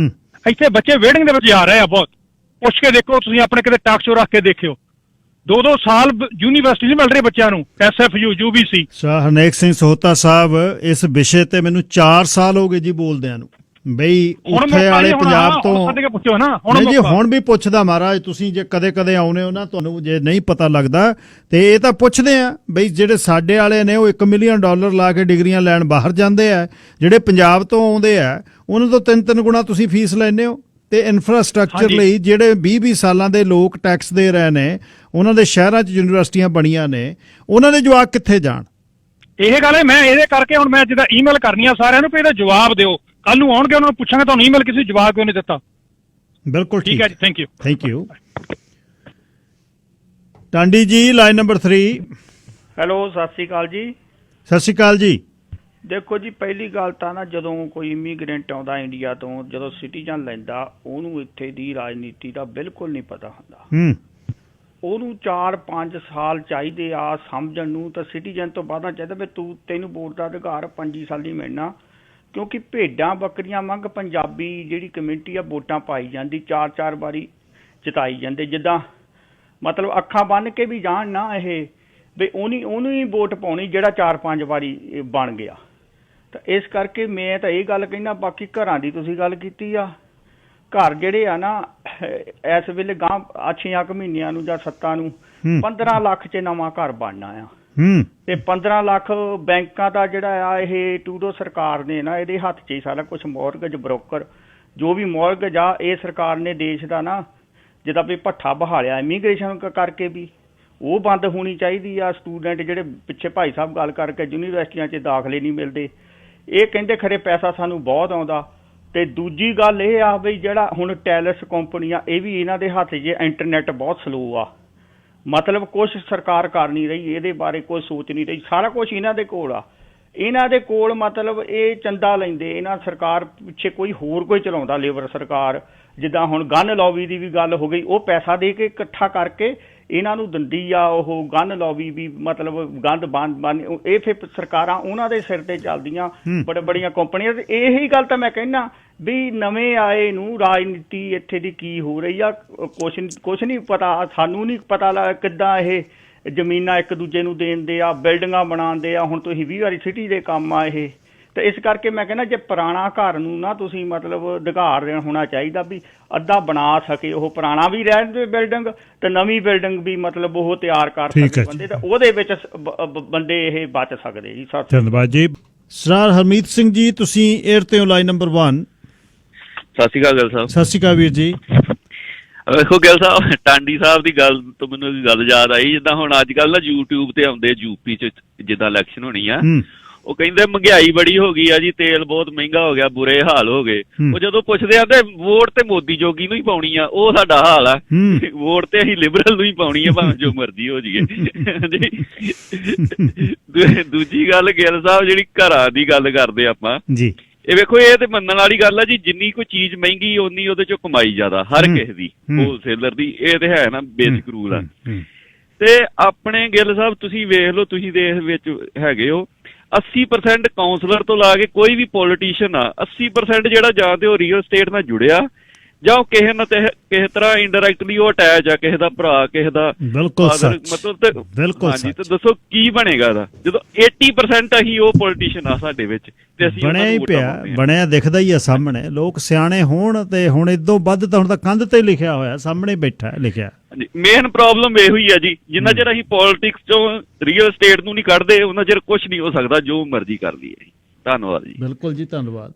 H: ਇੱਥੇ ਬੱਚੇ ਵੇਟਿੰਗ ਦੇ ਵਿੱਚ ਜਾ ਰਹੇ ਆ ਬਹੁਤ। ਪੁੱਛ ਕੇ ਦੇਖੋ, ਤੁਸੀਂ ਆਪਣੇ ਕਿਤੇ ਟਾਕ ਸ਼ੋ ਰੱਖ ਕੇ ਦੇਖਿਓ, 2-2 ਸਾਲ ਯੂਨੀਵਰਸਿਟੀ ਨਹੀਂ ਮਿਲ ਰਹੀ ਬੱਚਿਆਂ ਨੂੰ, SFU UBC।
B: Sir Harnek Singh Sohta Sahib, ਇਸ ਵਿਸ਼ੇ ਤੇ ਮੈਨੂੰ 4 ਸਾਲ ਹੋ ਗਏ ਜੀ ਬੋਲਦਿਆਂ ਨੂੰ, ਬਈ ਉੱਥੇ ਵਾਲੇ ਪੰਜਾਬ ਤੋਂ
H: ਪੁੱਛੋ ਨਾ।
B: ਜੀ ਹੁਣ ਵੀ ਪੁੱਛਦਾ ਮਹਾਰਾਜ, ਤੁਸੀਂ ਜੇ ਕਦੇ ਆਉਨੇ ਹੋ ਨਾ, ਤੁਹਾਨੂੰ ਜੇ ਨਹੀਂ ਪਤਾ ਲੱਗਦਾ ਤੇ ਇਹ ਤਾਂ ਪੁੱਛਦੇ ਆ ਬਈ ਜਿਹੜੇ ਸਾਡੇ ਵਾਲੇ ਨੇ ਉਹ $1 ਮਿਲੀਅਨ ਲਾ ਕੇ ਡਿਗਰੀਆਂ ਲੈਣ ਬਾਹਰ ਜਾਂਦੇ ਆ, ਜਿਹੜੇ ਪੰਜਾਬ ਤੋਂ ਆਉਂਦੇ ਆ ਉਹਨਾਂ ਤੋਂ 3-3 ਗੁਣਾ ਤੁਸੀਂ ਫੀਸ ਲੈਂਦੇ ਹੋ। ਤੇ ਇਨਫਰਾਸਟ੍ਰਕਚਰ ਲਈ ਜਿਹੜੇ 20-20 ਸਾਲਾਂ ਦੇ ਲੋਕ ਟੈਕਸ ਦੇ ਰਹੇ ਨੇ, ਉਹਨਾਂ ਦੇ ਸ਼ਹਿਰਾਂ 'ਚ ਯੂਨੀਵਰਸਿਟੀਆਂ ਬਣੀਆਂ ਨੇ, ਉਹਨਾਂ ਦੇ ਜਵਾਕ ਕਿੱਥੇ ਜਾਣ?
H: ਇਹ ਗੱਲ ਹੈ, ਮੈਂ ਇਹਦੇ ਕਰਕੇ ਹੁਣ ਮੈਂ ਜਿੱਦਾਂ ਈਮੇਲ ਕਰਨੀ ਆ ਸਾਰਿਆਂ ਨੂੰ ਵੀ ਇਹਦਾ ਜਵਾਬ ਦਿਓ। ਕੱਲ ਨੂੰ ਆਉਣਗੇ ਉਹਨਾਂ ਨੂੰ ਪੁੱਛਾਂਗੇ ਤੁਹਾਨੂੰ ਈਮੇਲ ਕਿਸੇ ਜਵਾਬ ਕਿਉਂ ਨਹੀਂ ਦਿੱਤਾ।
B: ਬਿਲਕੁਲ
H: ਠੀਕ ਹੈ ਜੀ,
B: ਥੈਂਕ ਯੂ। ਟਾਂਡੀ ਜੀ, ਲਾਈਨ ਨੰਬਰ 3।
I: ਹੈਲੋ, ਸਤਿ ਸ਼੍ਰੀ ਅਕਾਲ ਜੀ।
B: ਸਤਿ ਸ਼੍ਰੀ ਅਕਾਲ ਜੀ।
I: ਦੇਖੋ ਜੀ, ਪਹਿਲੀ ਗੱਲ ਤਾਂ ਨਾ, ਜਦੋਂ ਕੋਈ ਇਮੀਗ੍ਰੈਂਟ ਆਉਂਦਾ ਇੰਡੀਆ ਤੋਂ, ਜਦੋਂ ਸਿਟੀਜ਼ਨ ਲੈਂਦਾ, ਉਹਨੂੰ ਇੱਥੇ ਦੀ ਰਾਜਨੀਤੀ ਦਾ ਬਿਲਕੁਲ ਨਹੀਂ ਪਤਾ ਹੁੰਦਾ। ਉਹਨੂੰ 4-5 ਸਾਲ ਚਾਹੀਦੇ ਆ ਸਮਝਣ ਨੂੰ, ਤਾਂ ਸਿਟੀਜ਼ਨ ਤੋਂ ਬਾਅਦ ਚਾਹੀਦਾ ਵੀ ਤੈਨੂੰ ਵੋਟ ਦਾ ਅਧਿਕਾਰ 25 ਸਾਲ ਹੀ ਮਿਲਣਾ, ਕਿਉਂਕਿ ਭੇਡਾਂ ਬੱਕਰੀਆਂ ਵਾਂਗ ਪੰਜਾਬੀ ਜਿਹੜੀ ਕਮਿਊਨਿਟੀ ਆ ਵੋਟਾਂ ਪਾਈ ਜਾਂਦੀ, 4-4 ਵਾਰੀ ਜਿਤਾਈ ਜਾਂਦੇ, ਜਿੱਦਾਂ ਮਤਲਬ ਅੱਖਾਂ ਬੰਨ੍ਹ ਕੇ ਵੀ ਜਾਣ ਨਾ ਇਹ ਵੀ ਉਹਨੂੰ ਹੀ ਵੋਟ ਪਾਉਣੀ ਜਿਹੜਾ 4-5 ਵਾਰੀ ਬਣ ਗਿਆ। ਤਾਂ ਇਸ ਕਰਕੇ ਮੈਂ ਤਾਂ ਇਹ ਗੱਲ ਕਹਿੰਦਾ, ਬਾਕੀ ਘਰਾਂ ਦੀ ਤੁਸੀਂ ਗੱਲ ਕੀਤੀ ਆ, ਘਰ ਜਿਹੜੇ ਆ ਨਾ ਇਸ ਵੇਲੇ ਗਾਂ 6 ਮਹੀਨਿਆਂ ਨੂੰ ਜਾਂ 7 ਨੂੰ 15 ਲੱਖ 'ਚ ਨਵਾਂ ਘਰ ਬਣਨਾ ਆ, ਤੇ 15 ਲੱਖ ਬੈਂਕਾਂ ਦਾ ਜਿਹੜਾ ਆ ਇਹ ਟੂਡੋ ਸਰਕਾਰ ਨੇ ਨਾ ਇਹਦੇ ਹੱਥ 'ਚ ਹੀ ਸਾਰਾ ਕੁਛ, ਮੌਰਗੇਜ ਬ੍ਰੋਕਰ ਜੋ ਵੀ ਮੌਰਗੇਜ ਆ, ਇਹ ਸਰਕਾਰ ਨੇ ਦੇਸ਼ ਦਾ ਨਾ ਜਿੱਦਾਂ ਵੀ ਭੱਠਾ ਬਹਾਲਿਆ ਇਮੀਗ੍ਰੇਸ਼ਨ ਕਰਕੇ ਵੀ, ਉਹ ਬੰਦ ਹੋਣੀ ਚਾਹੀਦੀ ਆ। ਸਟੂਡੈਂਟ ਜਿਹੜੇ ਪਿੱਛੇ ਭਾਈ ਸਾਹਿਬ ਗੱਲ ਕਰਕੇ ਯੂਨੀਵਰਸਿਟੀਆਂ 'ਚ ਦਾਖਲੇ ਨਹੀਂ ਮਿਲਦੇ, ਇਹ ਕਹਿੰਦੇ ਖਰੇ ਪੈਸਾ ਸਾਨੂੰ ਬਹੁਤ ਆਉਂਦਾ। ਤੇ ਦੂਜੀ ਗੱਲ ਇਹ ਆ ਬਈ ਜਿਹੜਾ ਹੁਣ ਟੈਲਸ ਕੰਪਨੀ ਆ, ਇਹ ਵੀ ਇਹਨਾਂ ਦੇ ਹੱਥ 'ਚ ਇੰਟਰਨੈਟ ਬਹੁਤ ਸਲੋ ਆ, ਮਤਲਬ ਕੁਛ ਸਰਕਾਰ ਕਰ ਨਹੀਂ ਰਹੀ, ਇਹਦੇ ਬਾਰੇ ਕੋਈ ਸੋਚ ਨਹੀਂ ਰਹੀ, ਸਾਰਾ ਕੁਛ ਇਹਨਾਂ ਦੇ ਕੋਲ ਆ। ਇਹਨਾਂ ਦੇ ਕੋਲ ਮਤਲਬ ਇਹ ਚੰਦਾ ਲੈਂਦੇ, ਇਹਨਾਂ ਸਰਕਾਰ ਪਿੱਛੇ ਕੋਈ ਹੋਰ ਕੋਈ ਚਲਾਉਂਦਾ, ਲੇਬਰ ਸਰਕਾਰ। ਜਿੱਦਾਂ ਹੁਣ ਗਨ ਲੌਬੀ ਦੀ ਵੀ ਗੱਲ ਹੋ ਗਈ, ਉਹ ਪੈਸਾ ਦੇ ਕੇ ਇਕੱਠਾ ਕਰਕੇ ਇਹਨਾਂ ਨੂੰ ਦਿੰਦੀ ਆ, ਉਹ ਗਨ ਲੌਬੀ ਵੀ ਮਤਲਬ ਗੰਦ ਬੰਨ ਇਹ ਫਿਰ ਸਰਕਾਰਾਂ ਉਹਨਾਂ ਦੇ ਸਿਰ ਤੇ ਚੱਲਦੀਆਂ, ਬੜੀਆਂ ਕੰਪਨੀਆਂ। ਤੇ ਇਹੀ ਗੱਲ ਤਾਂ ਮੈਂ ਕਹਿੰਦਾ ਵੀ ਨਵੇਂ ਆਏ ਨੂੰ ਰਾਜਨੀਤੀ ਇੱਥੇ ਦੀ ਕੀ ਹੋ ਰਹੀ ਆ, ਕੁਛ ਨਹੀਂ ਪਤਾ, ਸਾਨੂੰ ਨਹੀਂ ਪਤਾ ਕਿੱਦਾਂ ਇਹ ਜ਼ਮੀਨਾਂ ਇੱਕ ਦੂਜੇ ਨੂੰ ਦੇਣਦੇ ਆ, ਬਿਲਡਿੰਗਾਂ ਬਣਾਉਂਦੇ ਆ। ਹੁਣ ਤੁਸੀਂ 20 ਵਾਰੀ ਸਿਟੀ ਦੇ ਕੰਮ ਆ ਇਹ, ਤੇ ਇਸ ਕਰਕੇ ਮੈਂ ਕਹਿੰਦਾ ਜੇ ਪੁਰਾਣਾ ਘਰ ਨੂੰ ਨਾ ਤੁਸੀਂ ਮਤਲਬ ਅਧਿਕਾਰ ਹੋਣਾ ਚਾਹੀਦਾ ਵੀ ਅੱਧਾ ਬਣਾ ਸਕੇ, ਉਹ ਪੁਰਾਣਾ ਵੀ ਰਹਿਣ ਦੇ ਬਿਲਡਿੰਗ ਤੇ ਨਵੀਂ ਬਿਲਡਿੰਗ ਵੀ ਮਤਲਬ ਉਹ ਤਿਆਰ ਕਰ ਸਕੇ ਬੰਦੇ, ਤਾਂ ਉਹਦੇ ਵਿੱਚ ਬੰਦੇ ਇਹ ਬਚ ਸਕਦੇ ਜੀ।
B: ਧੰਨਵਾਦ ਜੀ। ਸਰ ਹਰਮੀਤ ਸਿੰਘ ਜੀ, ਤੁਸੀਂ 에ਅਰ ਤੇ ਹੋ, ਲਾਈਨ ਨੰਬਰ 1।
J: ਸਤਿ ਸ਼੍ਰੀ ਅਕਾਲ ਗਿੱਲ ਸਾਹਿਬ।
B: ਸਤਿ ਸ਼੍ਰੀ ਅਕਾਲ ਵੀਰ ਜੀ।
J: ਵੇਖੋ ਗਿੱਲ ਸਾਹਿਬ, ਟਾਂਡੀ ਸਾਹਿਬ ਦੀ ਗੱਲ ਤੋਂ ਮੈਨੂੰ ਇੱਕ ਗੱਲ ਯਾਦ ਆਈ, ਜਿੱਦਾਂ ਹੁਣ ਅੱਜ ਕੱਲ੍ਹ ਨਾ YouTube ਤੇ ਆਉਂਦੇ ਯੂਪੀ 'ਚ ਜਿੱਦਾਂ ਇਲੈਕਸ਼ਨ ਹੋਣੀ ਆ, ਉਹ ਕਹਿੰਦੇ ਮਹਿੰਗਾਈ ਬੜੀ ਹੋ ਗਈ ਆ ਜੀ, ਤੇਲ ਬਹੁਤ ਮਹਿੰਗਾ ਹੋ ਗਿਆ, ਬੁਰੇ ਹਾਲ ਹੋ ਗਏ। ਉਹ ਜਦੋਂ ਪੁੱਛਦੇ ਆ ਤੇ ਵੋਟ ਤੇ ਮੋਦੀ ਜੋਗੀ ਨੂੰ ਹੀ ਪਾਉਣੀ ਆ, ਉਹ ਸਾਡਾ ਹਾਲ ਆ, ਵੋਟ ਤੇ ਅਸੀਂ ਲਿਬਰਲ ਨੂੰ ਹੀ ਪਾਉਣੀ ਆ, ਭਾਵੇਂ ਜੋ ਮਰਜ਼ੀ ਹੋ ਜਾਈਏ। ਦੂਜੀ ਗੱਲ ਗਿੱਲ ਸਾਹਿਬ, ਜਿਹੜੀ ਘਰਾਂ ਦੀ ਗੱਲ ਕਰਦੇ ਆਪਾਂ ਜੀ, ਇਹ ਵੇਖੋ ਇਹ ਤੇ ਮੰਨਣ ਵਾਲੀ ਗੱਲ ਆ ਜੀ, ਜਿੰਨੀ ਕੋਈ ਚੀਜ਼ ਮਹਿੰਗੀ ਓਨੀ ਉਹਦੇ ਚੋਂ ਕਮਾਈ ਜ਼ਿਆਦਾ ਹਰ ਕਿਸੇ ਦੀ, ਹੋਲਸੇਲਰ ਦੀ, ਇਹ ਤੇ ਹੈ ਨਾ ਬੇਸਿਕ ਰੂਲ ਆ। ਤੇ ਆਪਣੇ ਗਿੱਲ ਸਾਹਿਬ ਤੁਸੀਂ ਵੇਖ ਲਓ, ਤੁਸੀਂ ਦੇਸ਼ ਵਿੱਚ ਹੈਗੇ ਹੋ, 80% ਕਾਉਂਸਲਰ ਤੋਂ ਲਾ ਕੇ ਕੋਈ ਵੀ ਪੋਲੀਟੀਸ਼ੀਅਨ ਆ, 80% ਜਿਹੜਾ ਜਾਂ ਤੇ ਉਹ ਰੀਅਲ ਸਟੇਟ ਨਾਲ ਜੁੜਿਆ ਜਾਂ ਉਹ ਕਿਸੇ ਨਾ ਕਿਸੇ ਤਰ੍ਹਾਂ ਇੰਡਾਇਰੈਕਟਲੀ ਉਹ ਅਟੈਚ ਆ, ਕਿਸੇ ਦਾ ਭਰਾ, ਕਿਸੇ ਦਾ ਫਾਦਰ, ਮਤਲਬ ਤੇ ਹਾਂਜੀ। ਤੇ ਦੱਸੋ ਕੀ ਬਣੇਗਾ ਇਹਦਾ ਜਦੋਂ 80% ਹੀ ਉਹ ਪੋਲੀਟੀਸ਼ੀਅਨ ਆ ਸਾਡੇ ਵਿੱਚ ਤੇ ਅਸੀਂ
B: ਬਣਿਆ ਹੀ ਪਿਆ, ਬਣਿਆ ਦਿਖਦਾ ਹੀ ਆ ਸਾਹਮਣੇ। ਲੋਕ ਸਿਆਣੇ ਹੋਣ ਤੇ ਹੁਣ ਇਦੋਂ ਵੱਧ ਤਾਂ ਹੁਣ ਤਾਂ ਕੰਧ ਤੇ ਲਿਖਿਆ ਹੋਇਆ, ਸਾਹਮਣੇ ਬੈਠਾ ਲਿਖਿਆ।
J: ਮੇਨ ਪ੍ਰੋਬਲਮ ਇਹੋ ਹੀ ਆ ਜੀ, ਜਿੰਨਾ ਚਿਰ ਅਸੀਂ ਪੋਲਿਟਿਕਸ ਚੋਂ ਰੀਅਲ ਸਟੇਟ ਨੂੰ ਨਹੀਂ ਕੱਢਦੇ ਉਹਨਾਂ ਚਿਰ ਕੁਝ ਨਹੀਂ ਹੋ ਸਕਦਾ, ਜੋ ਮਰਜ਼ੀ ਕਰ ਲਈਏ। ਧੰਨਵਾਦ ਜੀ।
B: ਬਿਲਕੁਲ ਜੀ, ਧੰਨਵਾਦ।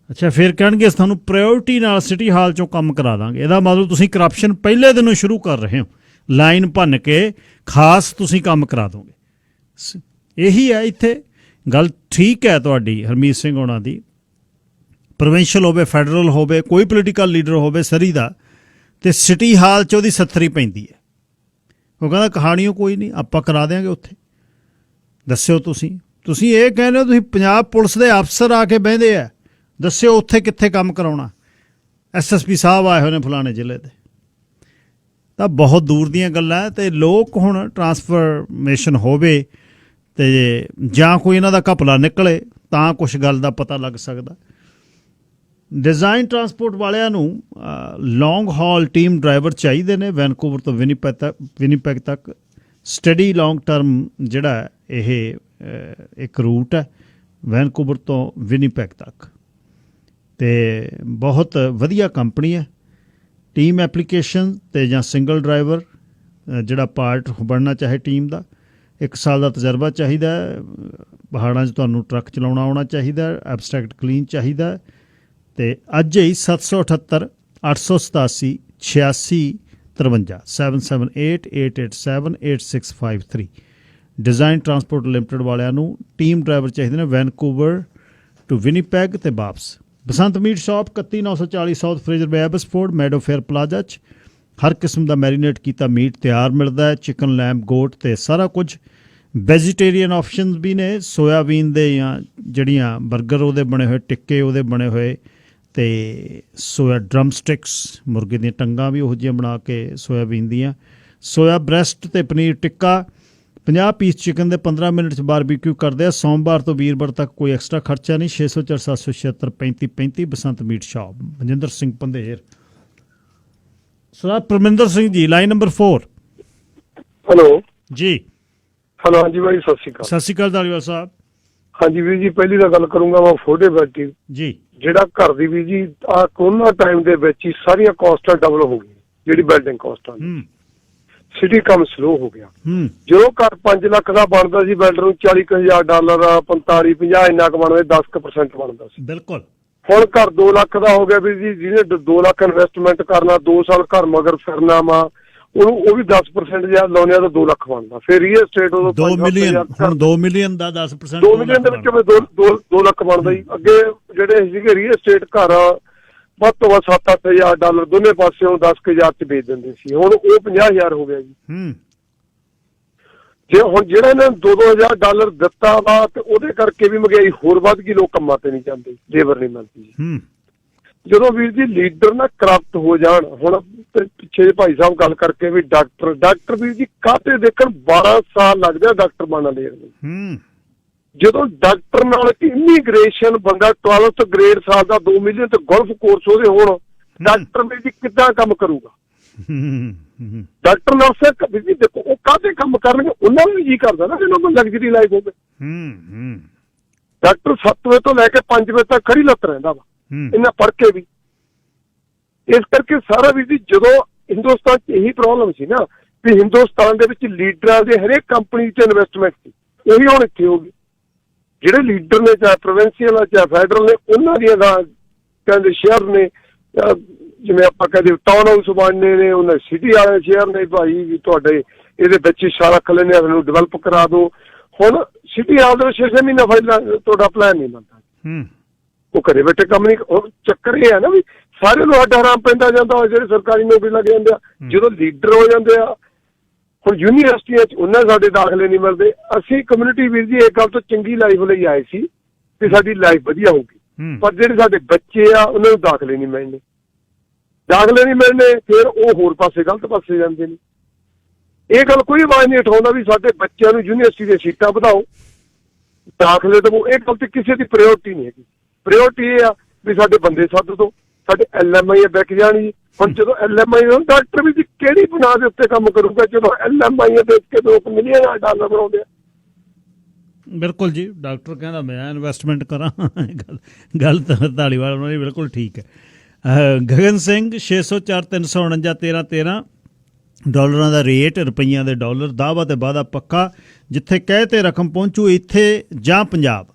B: ਅੱਛਾ, ਫਿਰ ਕਹਿਣਗੇ ਤੁਹਾਨੂੰ ਪ੍ਰਾਇਓਰਟੀ ਨਾਲ ਸਿਟੀ ਹਾਲ ਚੋਂ ਕੰਮ ਕਰਾ ਦਾਂਗੇ। ਇਹਦਾ ਮਤਲਬ ਤੁਸੀਂ ਕਰਪਸ਼ਨ ਪਹਿਲੇ ਦਿਨੋਂ ਸ਼ੁਰੂ ਕਰ ਰਹੇ ਹੋ, ਲਾਈਨ ਭੰਨ ਕੇ ਖਾਸ ਤੁਸੀਂ ਕੰਮ ਕਰਾ ਦੋਗੇ। ਇਹੀ ਹੈ ਇੱਥੇ ਗੱਲ। ਠੀਕ ਹੈ ਤੁਹਾਡੀ ਹਰਮੀਤ ਸਿੰਘ ਹੋਣਾ ਦੀ, ਪ੍ਰੋਵਿੰਸ਼ੀਅਲ ਹੋਵੇ, ਫੈਡਰਲ ਹੋਵੇ, ਕੋਈ ਪੋਲੀਟੀਕਲ ਲੀਡਰ ਹੋਵੇ ਸਰੀ ਦਾ, ਤੇ ਸਿਟੀ ਹਾਲ 'ਚ ਉਹਦੀ ਸੱਥਰੀ ਪੈਂਦੀ ਹੈ। ਉਹ ਕਹਿੰਦਾ ਕਹਾਣੀਓ ਕੋਈ ਨਹੀਂ, ਆਪਾਂ ਕਰਾ ਦਿਆਂਗੇ ਉੱਥੇ। ਦੱਸਿਓ ਤੁਸੀਂ ਇਹ ਕਹਿੰਦੇ ਹੋ ਤੁਸੀਂ ਪੰਜਾਬ ਪੁਲਿਸ ਦੇ ਅਫਸਰ ਆ ਕੇ ਬਹਿੰਦੇ ਆ, ਦੱਸਿਓ ਉੱਥੇ ਕਿੱਥੇ ਕੰਮ ਕਰਾਉਣਾ। SSP ਸਾਹਿਬ ਆਏ ਹੋਏ ਨੇ ਫਲਾਣੇ ਜ਼ਿਲ੍ਹੇ ਦੇ। ਤਾਂ ਬਹੁਤ ਦੂਰ ਦੀਆਂ ਗੱਲਾਂ। ਅਤੇ ਲੋਕ ਹੁਣ ਟਰਾਂਸਫਰਮੇਸ਼ਨ ਹੋਵੇ ਅਤੇ ਜਾਂ ਕੋਈ ਇਹਨਾਂ ਦਾ ਘਪਲਾ ਨਿਕਲੇ ਤਾਂ ਕੁਛ ਗੱਲ ਦਾ ਪਤਾ ਲੱਗ ਸਕਦਾ। ਡਿਜ਼ਾਈਨ ਟਰਾਂਸਪੋਰਟ ਵਾਲਿਆਂ ਨੂੰ ਲੌਂਗ ਹਾਲ ਟੀਮ ਡਰਾਈਵਰ ਚਾਹੀਦੇ ਨੇ ਵੈਨਕੂਵਰ ਤੋਂ ਵਿਨੀਪੈਗ ਤੱਕ। ਸਟੱਡੀ ਲੌਂਗ ਟਰਮ ਜਿਹੜਾ ਇਹ ਇੱਕ ਰੂਟ ਹੈ ਵੈਨਕੂਵਰ ਤੋਂ ਵਿਨੀਪੈਗ ਤੱਕ, ਅਤੇ ਬਹੁਤ ਵਧੀਆ ਕੰਪਨੀ ਹੈ। ਟੀਮ ਐਪਲੀਕੇਸ਼ਨ ਅਤੇ ਜਾਂ ਸਿੰਗਲ ਡਰਾਈਵਰ ਜਿਹੜਾ ਪਾਰਟ ਬਣਨਾ ਚਾਹੇ ਟੀਮ ਦਾ, 1 ਸਾਲ ਦਾ ਤਜਰਬਾ ਚਾਹੀਦਾ। ਪਹਾੜਾਂ 'ਚ ਤੁਹਾਨੂੰ ਟਰੱਕ ਚਲਾਉਣਾ ਆਉਣਾ ਚਾਹੀਦਾ, ਐਬਸਟਰੈਕਟ ਕਲੀਨ ਚਾਹੀਦਾ। ਅਤੇ ਅੱਜ ਹੀ 778 887 8653 7788878653 ਡਿਜ਼ਾਈਨ ਟਰਾਂਸਪੋਰਟ ਲਿਮਟਿਡ ਵਾਲਿਆਂ ਨੂੰ ਟੀਮ ਡਰਾਈਵਰ ਚਾਹੀਦੇ ਨੇ ਵੈਨਕੂਵਰ ਟੂ ਵਿਨੀਪੈਗ ਅਤੇ ਵਾਪਸ। ਬਸੰਤ ਮੀਟ ਸ਼ਾਪ 31940 ਸਾਊਥ ਫਰੇਜ਼ਰ ਵੇ ਐਬਸਫੋਰਡ ਮੈਡੋ ਫੇਅਰ ਪਲਾਜ਼ਾ 'ਚ ਹਰ ਕਿਸਮ ਦਾ ਮੈਰੀਨੇਟ ਕੀਤਾ ਮੀਟ ਤਿਆਰ ਮਿਲਦਾ ਹੈ। ਚਿਕਨ, ਲੈਂਬ, ਗੋਟ ਅਤੇ ਸਾਰਾ ਕੁਝ। ਵੈਜੀਟੇਰੀਅਨ ਆਪਸ਼ਨਸ ਵੀ ਨੇ, ਸੋਇਆਬੀਨ ਦੇ ਜਾਂ ਜਿਹੜੀਆਂ ਬਰਗਰ ਉਹਦੇ ਬਣੇ ਹੋਏ, ਟਿੱਕੇ ਉਹਦੇ ਬਣੇ ਹੋਏ, ਅਤੇ ਸੋਇਆ ਡਰਮ ਸਟਿਕਸ, ਮੁਰਗੇ ਦੀਆਂ ਟੰਗਾਂ ਵੀ ਉਹੋ ਜਿਹੀਆਂ ਬਣਾ ਕੇ ਸੋਇਆਬੀਨ ਦੀਆਂ, ਸੋਇਆ ਬ੍ਰੈਸਟ ਅਤੇ ਪਨੀਰ ਟਿੱਕਾ। 50 ਪੀਸ ਚਿਕਨ ਦੇ 15 ਮਿੰਟ 'ਚ ਬਾਰਬੀਕਿਊ ਕਰਦੇ ਆ। ਸੋਮਵਾਰ ਤੋਂ ਵੀਰਵਾਰ ਤੱਕ ਕੋਈ ਐਕਸਟਰਾ ਖਰਚਾ ਨਹੀਂ। 604 776 3535 ਬਸੰਤ ਮੀਟ ਸ਼ਾਪ। ਮਨਜਿੰਦਰ ਸਿੰਘ ਪੰਧੇਰ। ਸਰਦਾਰ Parminder Singh ji, line number 4।
F: Hello
B: ਜੀ।
F: ਹੈਲੋ, ਹਾਂਜੀ ਬਾਈ, ਸਤਿ ਸ਼੍ਰੀ ਅਕਾਲ।
B: ਸਤਿ ਸ਼੍ਰੀ ਅਕਾਲ ਧਾਲੀਵਾਲ ਸਾਹਿਬ।
F: ਹਾਂਜੀ ਵੀਰ ਜੀ, ਪਹਿਲੀ ਤਾਂ ਗੱਲ ਕਰੂੰਗਾ ਮੈਂ ਫੋਟੇ ਬੈਠੀ
B: ਜੀ।
F: ਜਿਹੜਾ ਘਰ ਦੀ ਵੀਰ ਜੀ ਆ ਕੋਰੋਨਾ ਟਾਈਮ ਦੇ ਵਿੱਚ ਹੀ ਸਾਰੀਆਂ ਕਾਸਟਾਂ ਡਬਲ ਹੋ ਗਈਆਂ, ਜਿਹੜੀ ਬਿਲਡਿੰਗ ਕਾਸਟਾਂ ਸਿਟੀ ਕੰਮ ਸਲੋ ਹੋ ਗਿਆ। ਜਦੋਂ ਘਰ 5 ਲੱਖ ਦਾ ਬਣਦਾ ਸੀ, ਬਿਲਡਰ ਨੂੰ $40,000 45-50 ਇੰਨਾ ਕੁ ਬਣਦਾ, 10% ਬਣਦਾ ਸੀ।
B: ਬਿਲਕੁਲ।
F: ਹੁਣ ਘਰ 2 ਲੱਖ ਦਾ ਹੋ ਗਿਆ ਵੀਰ ਜੀ। ਜਿਹਨੇ 2 ਲੱਖ ਇਨਵੈਸਟਮੈਂਟ ਕਰਨਾ, 2 ਸਾਲ ਘਰ ਮਗਰ ਫਿਰਨਾ ਵਾ, ਉਹਨੂੰ ਉਹ ਵੀ 10% ਜਾਂ ਲਾਉਂਦੇ ਆ ਤਾਂ 2 ਲੱਖ ਬਣਦਾ। ਫਿਰ ਰੀਅਲ ਸਟੇਟ ਉਦੋਂ
B: 2 ਮਿਲੀਅਨ, ਹੁਣ 2 ਮਿਲੀਅਨ ਦਾ 10%,
F: 2 ਮਿਲੀਅਨ ਦੇ ਵਿੱਚ 2 ਲੱਖ ਬਣਦਾ ਜੀ। ਅੱਗੇ ਜਿਹੜੇ ਸੀਗੇ ਰੀਅਲ ਸਟੇਟ ਘਰ ਵੱਧ ਤੋਂ ਵੱਧ $7-8 ਦੋਨੇ ਪਾਸਿਓਂ 10,000 ਚ ਵੇਚ ਦਿੰਦੇ ਸੀ। ਹੁਣ ਉਹ 50,000 ਹੋ ਗਿਆ ਜੀ। ਜੇ ਹੁਣ ਜਿਹੜਾ ਇਹਨਾਂ ਨੂੰ $2,000 ਦਿੱਤਾ ਵਾ ਤੇ ਉਹਦੇ ਕਰਕੇ ਵੀ ਮਹਿੰਗਾਈ ਹੋਰ ਵੱਧ ਗਈ, ਲੋਕ ਕੰਮਾਂ ਤੇ ਨਹੀਂ ਜਾਂਦੇ, ਲੇਬਰ ਨਹੀਂ ਮਿਲਦੀ। ਜਦੋਂ ਵੀਰ ਜੀ ਲੀਡਰ ਨਾ ਕਰਪਟ ਹੋ ਜਾਣ, ਹੁਣ ਪਿੱਛੇ ਭਾਈ ਸਾਹਿਬ ਗੱਲ ਕਰਕੇ ਵੀ ਡਾਕਟਰ ਵੀਰ ਜੀ ਕਾਹਤੇ ਦੇਖਣ 12 ਸਾਲ ਲੱਗਦੇ ਆ ਡਾਕਟਰ ਬਣਨ ਦੇ। ਜਦੋਂ ਡਾਕਟਰ ਨਾਲ ਇਮੀਗ੍ਰੇਸ਼ਨ ਬੰਦਾ 12th ਗ੍ਰੇਡ ਸਾਲ ਦਾ 2 ਮਿਲੀਅਨ ਤੇ ਗੋਲਫ ਕੋਰਸ ਉਹਦੇ ਹੋਣ, ਡਾਕਟਰ ਵੀਰ ਜੀ ਕਿੱਦਾਂ ਕੰਮ ਕਰੂਗਾ? ਡਾਕਟਰ ਨਰਸ ਵੀਰ ਜੀ ਦੇਖੋ ਉਹ ਕਾਹਤੇ ਕੰਮ ਕਰਨਗੇ? ਉਹਨਾਂ ਨੂੰ ਵੀ ਜੀ ਕਰਦਾ ਨਾ ਇਹਨਾਂ ਨੂੰ ਲਗਜ਼ਰੀ ਲਾਈਫ ਹੋਵੇ। ਡਾਕਟਰ 7 ਵਜੇ ਤੋਂ ਲੈ ਕੇ 5 ਵਜੇ ਤੱਕ ਖੜੀ ਲੱਤ ਰਹਿੰਦਾ ਵਾ, ਇਹਨਾਂ ਪੜ੍ਹ ਕੇ ਵੀ। ਇਸ ਕਰਕੇ ਸਾਰਾ ਵੀਰ ਜੀ ਜਦੋਂ ਹਿੰਦੁਸਤਾਨ 'ਚ ਇਹੀ ਪ੍ਰੋਬਲਮ ਸੀ ਨਾ ਵੀ ਹਿੰਦੁਸਤਾਨ ਦੇ ਵਿੱਚ ਲੀਡਰਾਂ ਦੇ ਹਰੇਕ ਕੰਪਨੀ 'ਚ ਇਨਵੈਸਟਮੈਂਟ ਸੀ, ਉਹੀ ਹੁਣ ਇੱਥੇ ਹੋ ਗਈ। ਜਿਹੜੇ ਲੀਡਰ ਨੇ, ਚਾਹੇ ਪ੍ਰੋਵਿੰਸ਼ੀਅਲ ਆ ਚਾਹੇ ਫੈਡਰਲ ਨੇ, ਉਹਨਾਂ ਦੀਆਂ ਕਹਿੰਦੇ ਸ਼ੇਅਰ ਨੇ, ਜਿਵੇਂ ਆਪਾਂ ਕਹਿੰਦੇ ਟਾਊਨ ਹਾਊਸ ਬਣਨੇ ਨੇ, ਉਹਨਾਂ ਸਿਟੀ ਵਾਲੇ ਸ਼ੇਅਰ ਨੇ ਭਾਈ ਵੀ ਤੁਹਾਡੇ ਇਹਦੇ ਵਿੱਚ ਹਿੱਸਾ ਰੱਖ ਲੈਂਦੇ ਆ, ਸਾਨੂੰ ਡਿਵੈਲਪ ਕਰਾ ਦਿਓ। ਹੁਣ ਸਿਟੀ ਵਾਲੇ ਦੇ 6 ਮਹੀਨਾ ਪਹਿਲਾਂ ਤੁਹਾਡਾ ਪਲਾਨ ਨਹੀਂ ਬਣਦਾ, ਉਹ ਘਰੇ ਬੈਠੇ ਕੰਮ ਨਹੀਂ। ਹੁਣ ਚੱਕਰ ਇਹ ਹੈ ਨਾ ਵੀ ਸਾਰੇ ਨੂੰ ਹੱਡ ਹਰਾਮ ਪੈਂਦਾ ਜਾਂਦਾ, ਜਿਹੜੇ ਸਰਕਾਰੀ ਨੌਕਰੀ ਲੱਗ ਜਾਂਦੇ ਆ, ਜਦੋਂ ਲੀਡਰ ਹੋ ਜਾਂਦੇ ਆ। ਹੁਣ ਯੂਨੀਵਰਸਿਟੀਆਂ 'ਚ ਉਹਨਾਂ ਸਾਡੇ ਦਾਖਲੇ ਨਹੀਂ ਮਿਲਦੇ। ਅਸੀਂ ਕਮਿਊਨਿਟੀ ਵੀਰ ਜੀ ਇੱਕ ਗੱਲ ਤੋਂ ਚੰਗੀ ਲਾਈਫ ਲਈ ਆਏ ਸੀ ਕਿ ਸਾਡੀ ਲਾਈਫ ਵਧੀਆ ਹੋਊਗੀ, ਪਰ ਜਿਹੜੇ ਸਾਡੇ ਬੱਚੇ ਆ ਉਹਨਾਂ ਨੂੰ ਦਾਖਲੇ ਨਹੀਂ ਮਿਲਣੇ, ਫਿਰ ਉਹ ਹੋਰ ਪਾਸੇ ਗਲਤ ਪਾਸੇ ਜਾਂਦੇ ਨੇ। ਇਹ ਗੱਲ ਕੋਈ ਆਵਾਜ਼ ਨਹੀਂ ਉਠਾਉਂਦਾ ਵੀ ਸਾਡੇ ਬੱਚਿਆਂ ਨੂੰ ਯੂਨੀਵਰਸਿਟੀ ਦੀਆਂ ਸੀਟਾਂ ਵਧਾਓ, ਦਾਖਲੇ ਦੇਵੋ। ਇਹ ਗੱਲ ਤੇ ਕਿਸੇ ਦੀ ਪ੍ਰਾਇੋਰਟੀ ਨਹੀਂ ਹੈਗੀ। ਪ੍ਰਾਇੋਰਟੀ ਇਹ ਆ ਵੀ ਸਾਡੇ ਬੰਦੇ ਸੱਦ ਦੋ, ਸਾਡੇ LMI ਵਿਕ ਜਾਣੀ। ਹੁਣ ਜਦੋਂ LMI ਡਾਕਟਰ ਵੀ ਕਿਹੜੀ ਬਣਾ ਦੇ ਉੱਤੇ ਕੰਮ ਕਰੂਗਾ ਜਦੋਂ LMI ਵੇਚ ਕੇ $2 ਮਿਲੀਅਨ ਬਣਾਉਂਦੇ ਆ।
B: ਬਿਲਕੁਲ ਜੀ, ਡਾਕਟਰ ਕਹਿੰਦਾ ਮੈਂ ਇਨਵੈਸਟਮੈਂਟ ਕਰਾਂ। ਗੱਲ ਤਾਂ ਧਾਲੀਵਾਲ ਉਹਨਾਂ ਦੀ ਬਿਲਕੁਲ ਠੀਕ ਹੈ। ਗਗਨ ਸਿੰਘ 604 349 1313 ਡਾਲਰਾਂ ਦਾ ਰੇਟ, ਰੁਪਈਆਂ ਦੇ ਡਾਲਰ, ਦਾਅਵਾ ਤੇ ਵਾਅਦਾ ਪੱਕਾ। ਜਿੱਥੇ ਕਹੇ ਤੇ ਰਕਮ ਪਹੁੰਚੂ ਇੱਥੇ ਜਾਂ ਪੰਜਾਬ,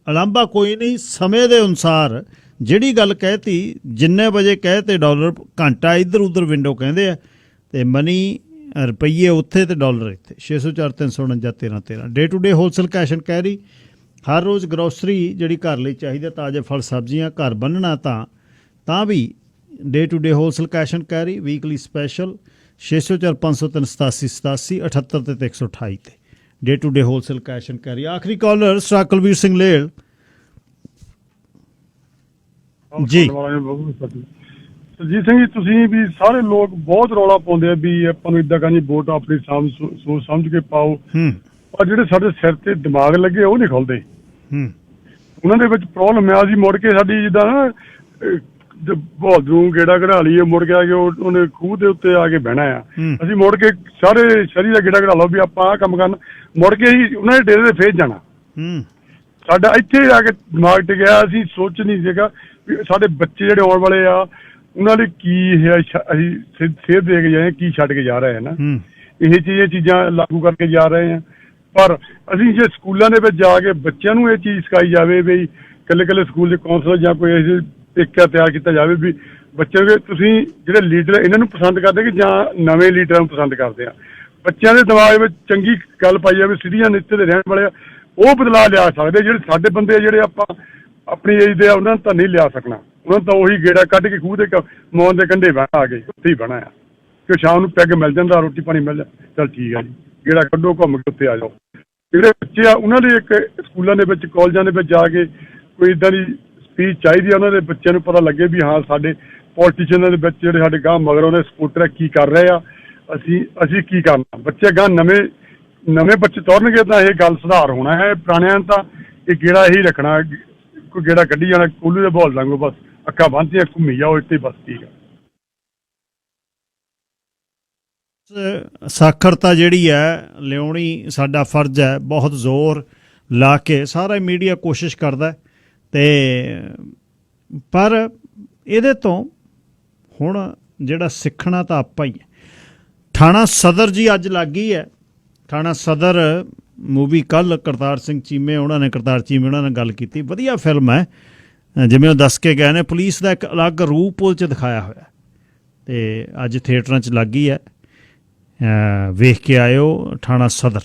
B: ਅਲਾਂਭਾ ਕੋਈ ਨਹੀਂ। ਸਮੇਂ ਦੇ ਅਨੁਸਾਰ ਜਿਹੜੀ ਗੱਲ ਕਹਿਤੀ, ਜਿੰਨੇ ਵਜੇ ਕਹੇ ਤੇ ਡਾਲਰ, ਘੰਟਾ ਇੱਧਰ ਉੱਧਰ ਵਿੰਡੋ ਕਹਿੰਦੇ ਆ, ਅਤੇ ਮਨੀ ਰੁਪਈਏ ਉੱਥੇ ਤੇ ਡਾਲਰ ਇੱਥੇ। 604 349 1313 day to day wholesale cash and carry. ਹਰ ਰੋਜ਼ ਗਰੋਸਰੀ ਜਿਹੜੀ ਘਰ ਲਈ ਚਾਹੀਦਾ, ਤਾਜ਼ੇ ਫਲ ਸਬਜ਼ੀਆਂ, ਘਰ ਬੰਨਣਾ ਤਾਂ ਵੀ day to day wholesale cash and carry. Weekly special 604 503 87 87 78 ਤੇ 128 ਤੇ day to day wholesale cash and carry. ਆਖਰੀ ਕਾਲਰ ਸਟਾਰ ਕੁਲਵੀਰ ਸਿੰਘ ਲੇਲ ਜੀ।
K: ਸਰਜੀਤ ਸਿੰਘ ਜੀ, ਤੁਸੀਂ ਵੀ ਸਾਰੇ ਲੋਕ ਬਹੁਤ ਰੌਲਾ ਪਾਉਂਦੇ ਆ ਵੀ ਆਪਾਂ ਨੂੰ ਇੱਦਾਂ ਕਰਨੀ, ਵੋਟ ਆਪਣੀ ਸੋਚ ਸਮਝ ਕੇ ਪਾਓ, ਪਰ ਜਿਹੜੇ ਸਾਡੇ ਸਿਰ ਤੇ ਦਿਮਾਗ ਲੱਗੇ ਉਹ ਨਹੀਂ ਖੁੱਲਦੇ। ਉਹਨਾਂ ਦੇ ਵਿੱਚ ਪ੍ਰੋਬਲਮ ਆ। ਅਸੀਂ ਮੁੜ ਕੇ ਸਾਡੀ ਜਿੱਦਾਂ ਨਾ ਬਹਾਦਰ ਨੂੰ ਗੇੜਾ ਕਢਾ ਲਈਏ, ਮੁੜ ਕੇ ਆ ਕੇ ਉਹਨੇ ਖੂਹ ਦੇ ਉੱਤੇ ਆ ਕੇ ਬਹਿਣਾ ਆ। ਅਸੀਂ ਮੁੜ ਕੇ ਸਾਰੇ ਸ਼ਰੀ ਦਾ ਗੇੜਾ ਕਢਾ ਲਓ ਵੀ ਆਪਾਂ ਆਹ ਕੰਮ ਕਰਨਾ, ਮੁੜ ਕੇ ਅਸੀਂ ਉਹਨਾਂ ਦੇ ਡੇਰੇ ਤੇ ਫੇਰ ਜਾਣਾ। ਸਾਡਾ ਇੱਥੇ ਆ ਕੇ ਦਿਮਾਗ ਟਿਕਿਆ। ਅਸੀਂ ਸੋਚ ਨਹੀਂ ਸੀਗਾ ਵੀ ਸਾਡੇ ਬੱਚੇ ਜਿਹੜੇ ਆਉਣ ਵਾਲੇ ਆ ਉਹਨਾਂ ਲਈ ਕੀ ਅਸੀਂ ਸੇਧ ਦੇ ਕੇ ਜਾਏ, ਕੀ ਛੱਡ ਕੇ ਜਾ ਰਹੇ ਹਾਂ ਨਾ। ਇਹ ਚੀਜ਼ਾਂ ਲਾਗੂ ਕਰਕੇ ਜਾ ਰਹੇ ਹਾਂ। ਪਰ ਅਸੀਂ ਜੇ ਸਕੂਲਾਂ ਦੇ ਵਿੱਚ ਜਾ ਕੇ ਬੱਚਿਆਂ ਨੂੰ ਇਹ ਚੀਜ਼ ਸਿਖਾਈ ਜਾਵੇ ਵੀ ਇਕੱਲੇ ਸਕੂਲ ਦੇ ਕੌਂਸਲਰ ਜਾਂ ਕੋਈ ਇੱਕ ਤਿਆਰ ਕੀਤਾ ਜਾਵੇ ਵੀ ਬੱਚਿਆਂ ਦੇ ਤੁਸੀਂ ਜਿਹੜੇ ਲੀਡਰ ਇਹਨਾਂ ਨੂੰ ਪਸੰਦ ਕਰਦੇ ਕਿ ਜਾਂ ਨਵੇਂ ਲੀਡਰਾਂ ਨੂੰ ਪਸੰਦ ਕਰਦੇ ਆ। ਬੱਚਿਆਂ ਦੇ ਦਿਮਾਗ ਵਿੱਚ ਚੰਗੀ ਗੱਲ ਪਾਈ ਜਾਵੇ, ਸਿਟੀਜ਼ਨ ਇੱਥੇ ਦੇ ਰਹਿਣ ਵਾਲੇ ਆ ਉਹ ਬਦਲਾਅ ਲਿਆ ਸਕਦੇ। ਜਿਹੜੇ ਸਾਡੇ ਬੰਦੇ ਆ ਜਿਹੜੇ ਆਪਾਂ ਆਪਣੀ ਏਜ ਦੇ ਆ ਉਹਨਾਂ ਨੂੰ ਤਾਂ ਨਹੀਂ ਲਿਆ ਸਕਣਾ। ਉਹਨਾਂ ਨੂੰ ਤਾਂ ਉਹੀ ਗੇੜਾ ਕੱਢ ਕੇ ਖੂਹ ਦੇ ਮੌਨ ਦੇ ਕੰਢੇ ਬਹਿਣਾ, ਆ ਗਏ ਉੱਥੇ ਹੀ ਬਹਿਣਾ ਆ ਕਿ ਸ਼ਾਮ ਨੂੰ ਪੈਗ ਮਿਲ ਜਾਂਦਾ, ਰੋਟੀ ਪਾਣੀ ਮਿਲ ਜਾਂਦਾ, ਚੱਲ ਠੀਕ ਆ ਜੀ, ਗੇੜਾ ਕੱਢੋ, ਘੁੰਮ ਕੇ ਉੱਥੇ ਆ ਜਾਓ। ਜਿਹੜੇ ਬੱਚੇ ਆ ਉਹਨਾਂ ਲਈ ਇੱਕ ਸਕੂਲਾਂ ਦੇ ਵਿੱਚ, ਕਾਲਜਾਂ ਦੇ ਵਿੱਚ ਜਾ ਕੇ ਕੋਈ ਇੱਦਾਂ ਦੀ ਸਪੀਚ ਚਾਹੀਦੀ ਆ। ਉਹਨਾਂ ਦੇ ਬੱਚਿਆਂ ਨੂੰ ਪਤਾ ਲੱਗੇ ਵੀ ਹਾਂ ਸਾਡੇ ਪੋਲੀਟੀਸ਼ੀਅਨਾਂ ਦੇ ਵਿੱਚ ਜਿਹੜੇ ਸਾਡੇ ਗਾਂਹ ਮਗਰ ਉਹਦੇ ਸਪੋਰਟਰ ਕੀ ਕਰ ਰਹੇ ਆ, ਅਸੀਂ ਕੀ ਕਰਨਾ। ਬੱਚੇ ਗਾਂਹ ਨਵੇਂ ਬੱਚੇ ਤੁਰਨਗੇ ਤਾਂ ਇਹ ਗੱਲ ਸੁਧਾਰ ਹੋਣਾ ਹੈ। ਪੁਰਾਣਿਆਂ ਤਾਂ ਇਹ ਗੇੜਾ ਇਹੀ ਰੱਖਣਾ, ਕੋਈ ਗੇੜਾ ਕੱਢੀ ਜਾਣਾ, ਕੋਲੂ ਦੇ ਬੋਲ ਲਾਂਗੋ, ਬਸ ਅੱਖਾਂ ਬੰਨ੍ਹਤੀਆਂ ਘੁੰਮੀ ਜਾਓ ਇੱਥੇ, ਬਸ ਠੀਕ ਹੈ।
B: ਸਾਖਰਤਾ ਜਿਹੜੀ ਹੈ ਲਿਆਉਣੀ ਸਾਡਾ ਫਰਜ਼ ਹੈ। ਬਹੁਤ ਜ਼ੋਰ ਲਾ ਕੇ ਸਾਰਾ ਮੀਡੀਆ ਕੋਸ਼ਿਸ਼ ਕਰਦਾ, ਅਤੇ ਪਰ ਇਹਦੇ ਤੋਂ ਹੁਣ ਜਿਹੜਾ ਸਿੱਖਣਾ ਤਾਂ ਆਪਾਂ ਹੀ ਹੈ। ਥਾਣਾ ਸਦਰ ਜੀ ਅੱਜ ਲੱਗ ਗਈ ਹੈ। ਥਾਣਾ ਸਦਰ ਮੂਵੀ ਕੱਲ੍ਹ ਕਰਤਾਰ ਚੀਮੇ ਉਹਨਾਂ ਨੇ ਗੱਲ ਕੀਤੀ। ਵਧੀਆ ਫਿਲਮ ਹੈ, ਜਿਵੇਂ ਉਹ ਦੱਸ ਕੇ ਗਏ ਨੇ। ਪੁਲਿਸ ਦਾ ਇੱਕ ਅਲੱਗ ਰੂਪ ਉਹ 'ਚ ਦਿਖਾਇਆ ਹੋਇਆ, ਅਤੇ ਅੱਜ ਥੀਏਟਰਾਂ 'ਚ ਲੱਗ ਗਈ ਹੈ। ਵੇਖ ਕੇ ਆਇਓ ਥਾਣਾ ਸਦਰ।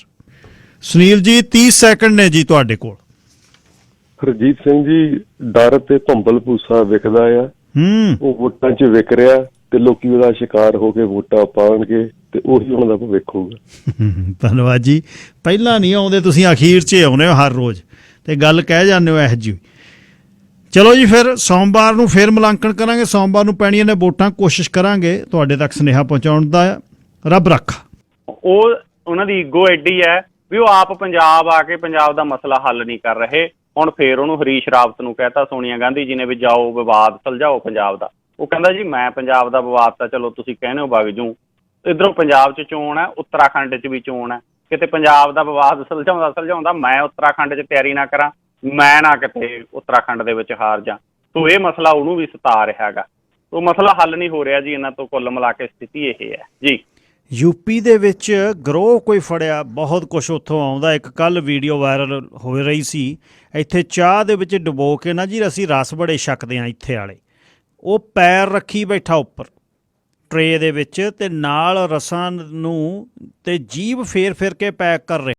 B: ਸੁਨੀਲ ਜੀ 30 ਸੈਕਿੰਡ ਨੇ ਜੀ ਤੁਹਾਡੇ ਕੋਲ।
L: ਹਰਜੀਤ ਸਿੰਘ ਜੀ, ਡਰ ਤੇ ਭੰਬਲ ਭੂਸਾ ਵਿਕਦਾ ਆ, ਉਹ ਵੋਟਾਂ 'ਚ ਵਿਕ ਰਿਹਾ ਤੇ ਲੋਕੀ ਉਹਦਾ ਸ਼ਿਕਾਰ ਹੋ ਕੇ ਵੋਟਾਂ ਪਾਉਣਗੇ ਤੇ ਉਹੀ ਉਹਨਾਂ ਦਾ ਭਵਿੱਖ ਹੋਊਗਾ।
B: ਧੰਨਵਾਦ ਜੀ। ਪਹਿਲਾਂ ਨਹੀਂ ਆਉਂਦੇ ਤੁਸੀਂ, ਅਖੀਰ 'ਚ ਆਉਂਦੇ ਹੋ ਹਰ ਰੋਜ਼ ਤੇ ਗੱਲ ਕਹਿ ਜਾਂਦੇ ਹੋ ਇਹੋ ਜਿਹੀ। ਚਲੋ ਜੀ, ਫਿਰ ਸੋਮਵਾਰ ਨੂੰ ਫਿਰ ਮੁਲਾਂਕਣ ਕਰਾਂਗੇ। ਸੋਮਵਾਰ ਨੂੰ ਪੈਣੀਆਂ ਨੇ ਵੋਟਾਂ, ਕੋਸ਼ਿਸ਼ ਕਰਾਂਗੇ ਤੁਹਾਡੇ ਤੱਕ ਸੁਨੇਹਾ ਪਹੁੰਚਾਉਣ ਦਾ। ਰੱਬ ਰੱਖਾ।
A: ਉਹਨਾਂ ਦੀ ਈਗੋ ਐਡੀ ਹੈ ਵੀ ਉਹ ਆਪ ਪੰਜਾਬ ਆ ਕੇ ਪੰਜਾਬ ਦਾ ਮਸਲਾ ਹੱਲ ਨਹੀਂ ਕਰ ਰਹੇ। ਹੁਣ ਫੇਰ ਉਹਨੂੰ ਹਰੀਸ਼ ਰਾਵਤ ਨੂੰ ਕਹਿਤਾ ਸੋਨੀਆ ਗਾਂਧੀ ਜੀ ਨੇ ਵੀ ਜਾਓ ਵਿਵਾਦ ਸੁਲਝਾਓ ਪੰਜਾਬ ਦਾ। ਉਹ ਕਹਿੰਦਾ ਜੀ ਮੈਂ ਪੰਜਾਬ ਦਾ ਵਿਵਾਦ ਤਾਂ ਚਲੋ ਤੁਸੀਂ ਕਹਿੰਦੇ ਹੋ ਵਗ ਜੂ, ਇੱਧਰੋਂ ਪੰਜਾਬ 'ਚ ਚੋਣ ਹੈ, ਉੱਤਰਾਖੰਡ 'ਚ ਵੀ ਚੋਣ ਹੈ, ਕਿਤੇ ਪੰਜਾਬ ਦਾ ਵਿਵਾਦ ਸੁਲਝਾਉਂਦਾ ਮੈਂ ਉੱਤਰਾਖੰਡ 'ਚ ਤਿਆਰੀ ਨਾ ਕਰਾਂ, ਮੈਂ ਨਾ ਕਿਤੇ ਉੱਤਰਾਖੰਡ ਦੇ ਵਿੱਚ ਹਾਰ ਜਾ। ਸੋ ਇਹ ਮਸਲਾ ਉਹਨੂੰ ਵੀ ਸਤਾ ਰਿਹਾ ਹੈਗਾ। ਉਹ ਮਸਲਾ ਹੱਲ ਨਹੀਂ ਹੋ ਰਿਹਾ ਜੀ ਇਹਨਾਂ ਤੋਂ। ਕੁੱਲ ਮਿਲਾ ਕੇ ਸਥਿਤੀ ਇਹ ਹੈ ਜੀ।
B: ਯੂਪੀ ਦੇ ਵਿੱਚ ਗਰੋਹ ਕੋਈ ਫੜਿਆ, ਬਹੁਤ ਕੁਛ ਉੱਥੋਂ ਆਉਂਦਾ। ਇੱਕ ਕੱਲ੍ਹ ਵੀਡੀਓ ਵਾਇਰਲ ਹੋ ਰਹੀ ਸੀ, ਇੱਥੇ ਚਾਹ ਦੇ ਵਿੱਚ ਡੁਬੋ ਕੇ ਨਾ ਜੀ ਅਸੀਂ ਰਸ ਬੜੇ ਛਕਦੇ ਹਾਂ ਇੱਥੇ ਵਾਲੇ, ਉਹ ਪੈਰ ਰੱਖੀ ਬੈਠਾ ਉੱਪਰ ਟਰੇ ਦੇ ਵਿੱਚ, ਅਤੇ ਨਾਲ ਰਸਾਂ ਨੂੰ ਅਤੇ ਜੀਭ ਫੇਰ ਕੇ ਪੈਕ ਕਰ ਰਿਹਾ।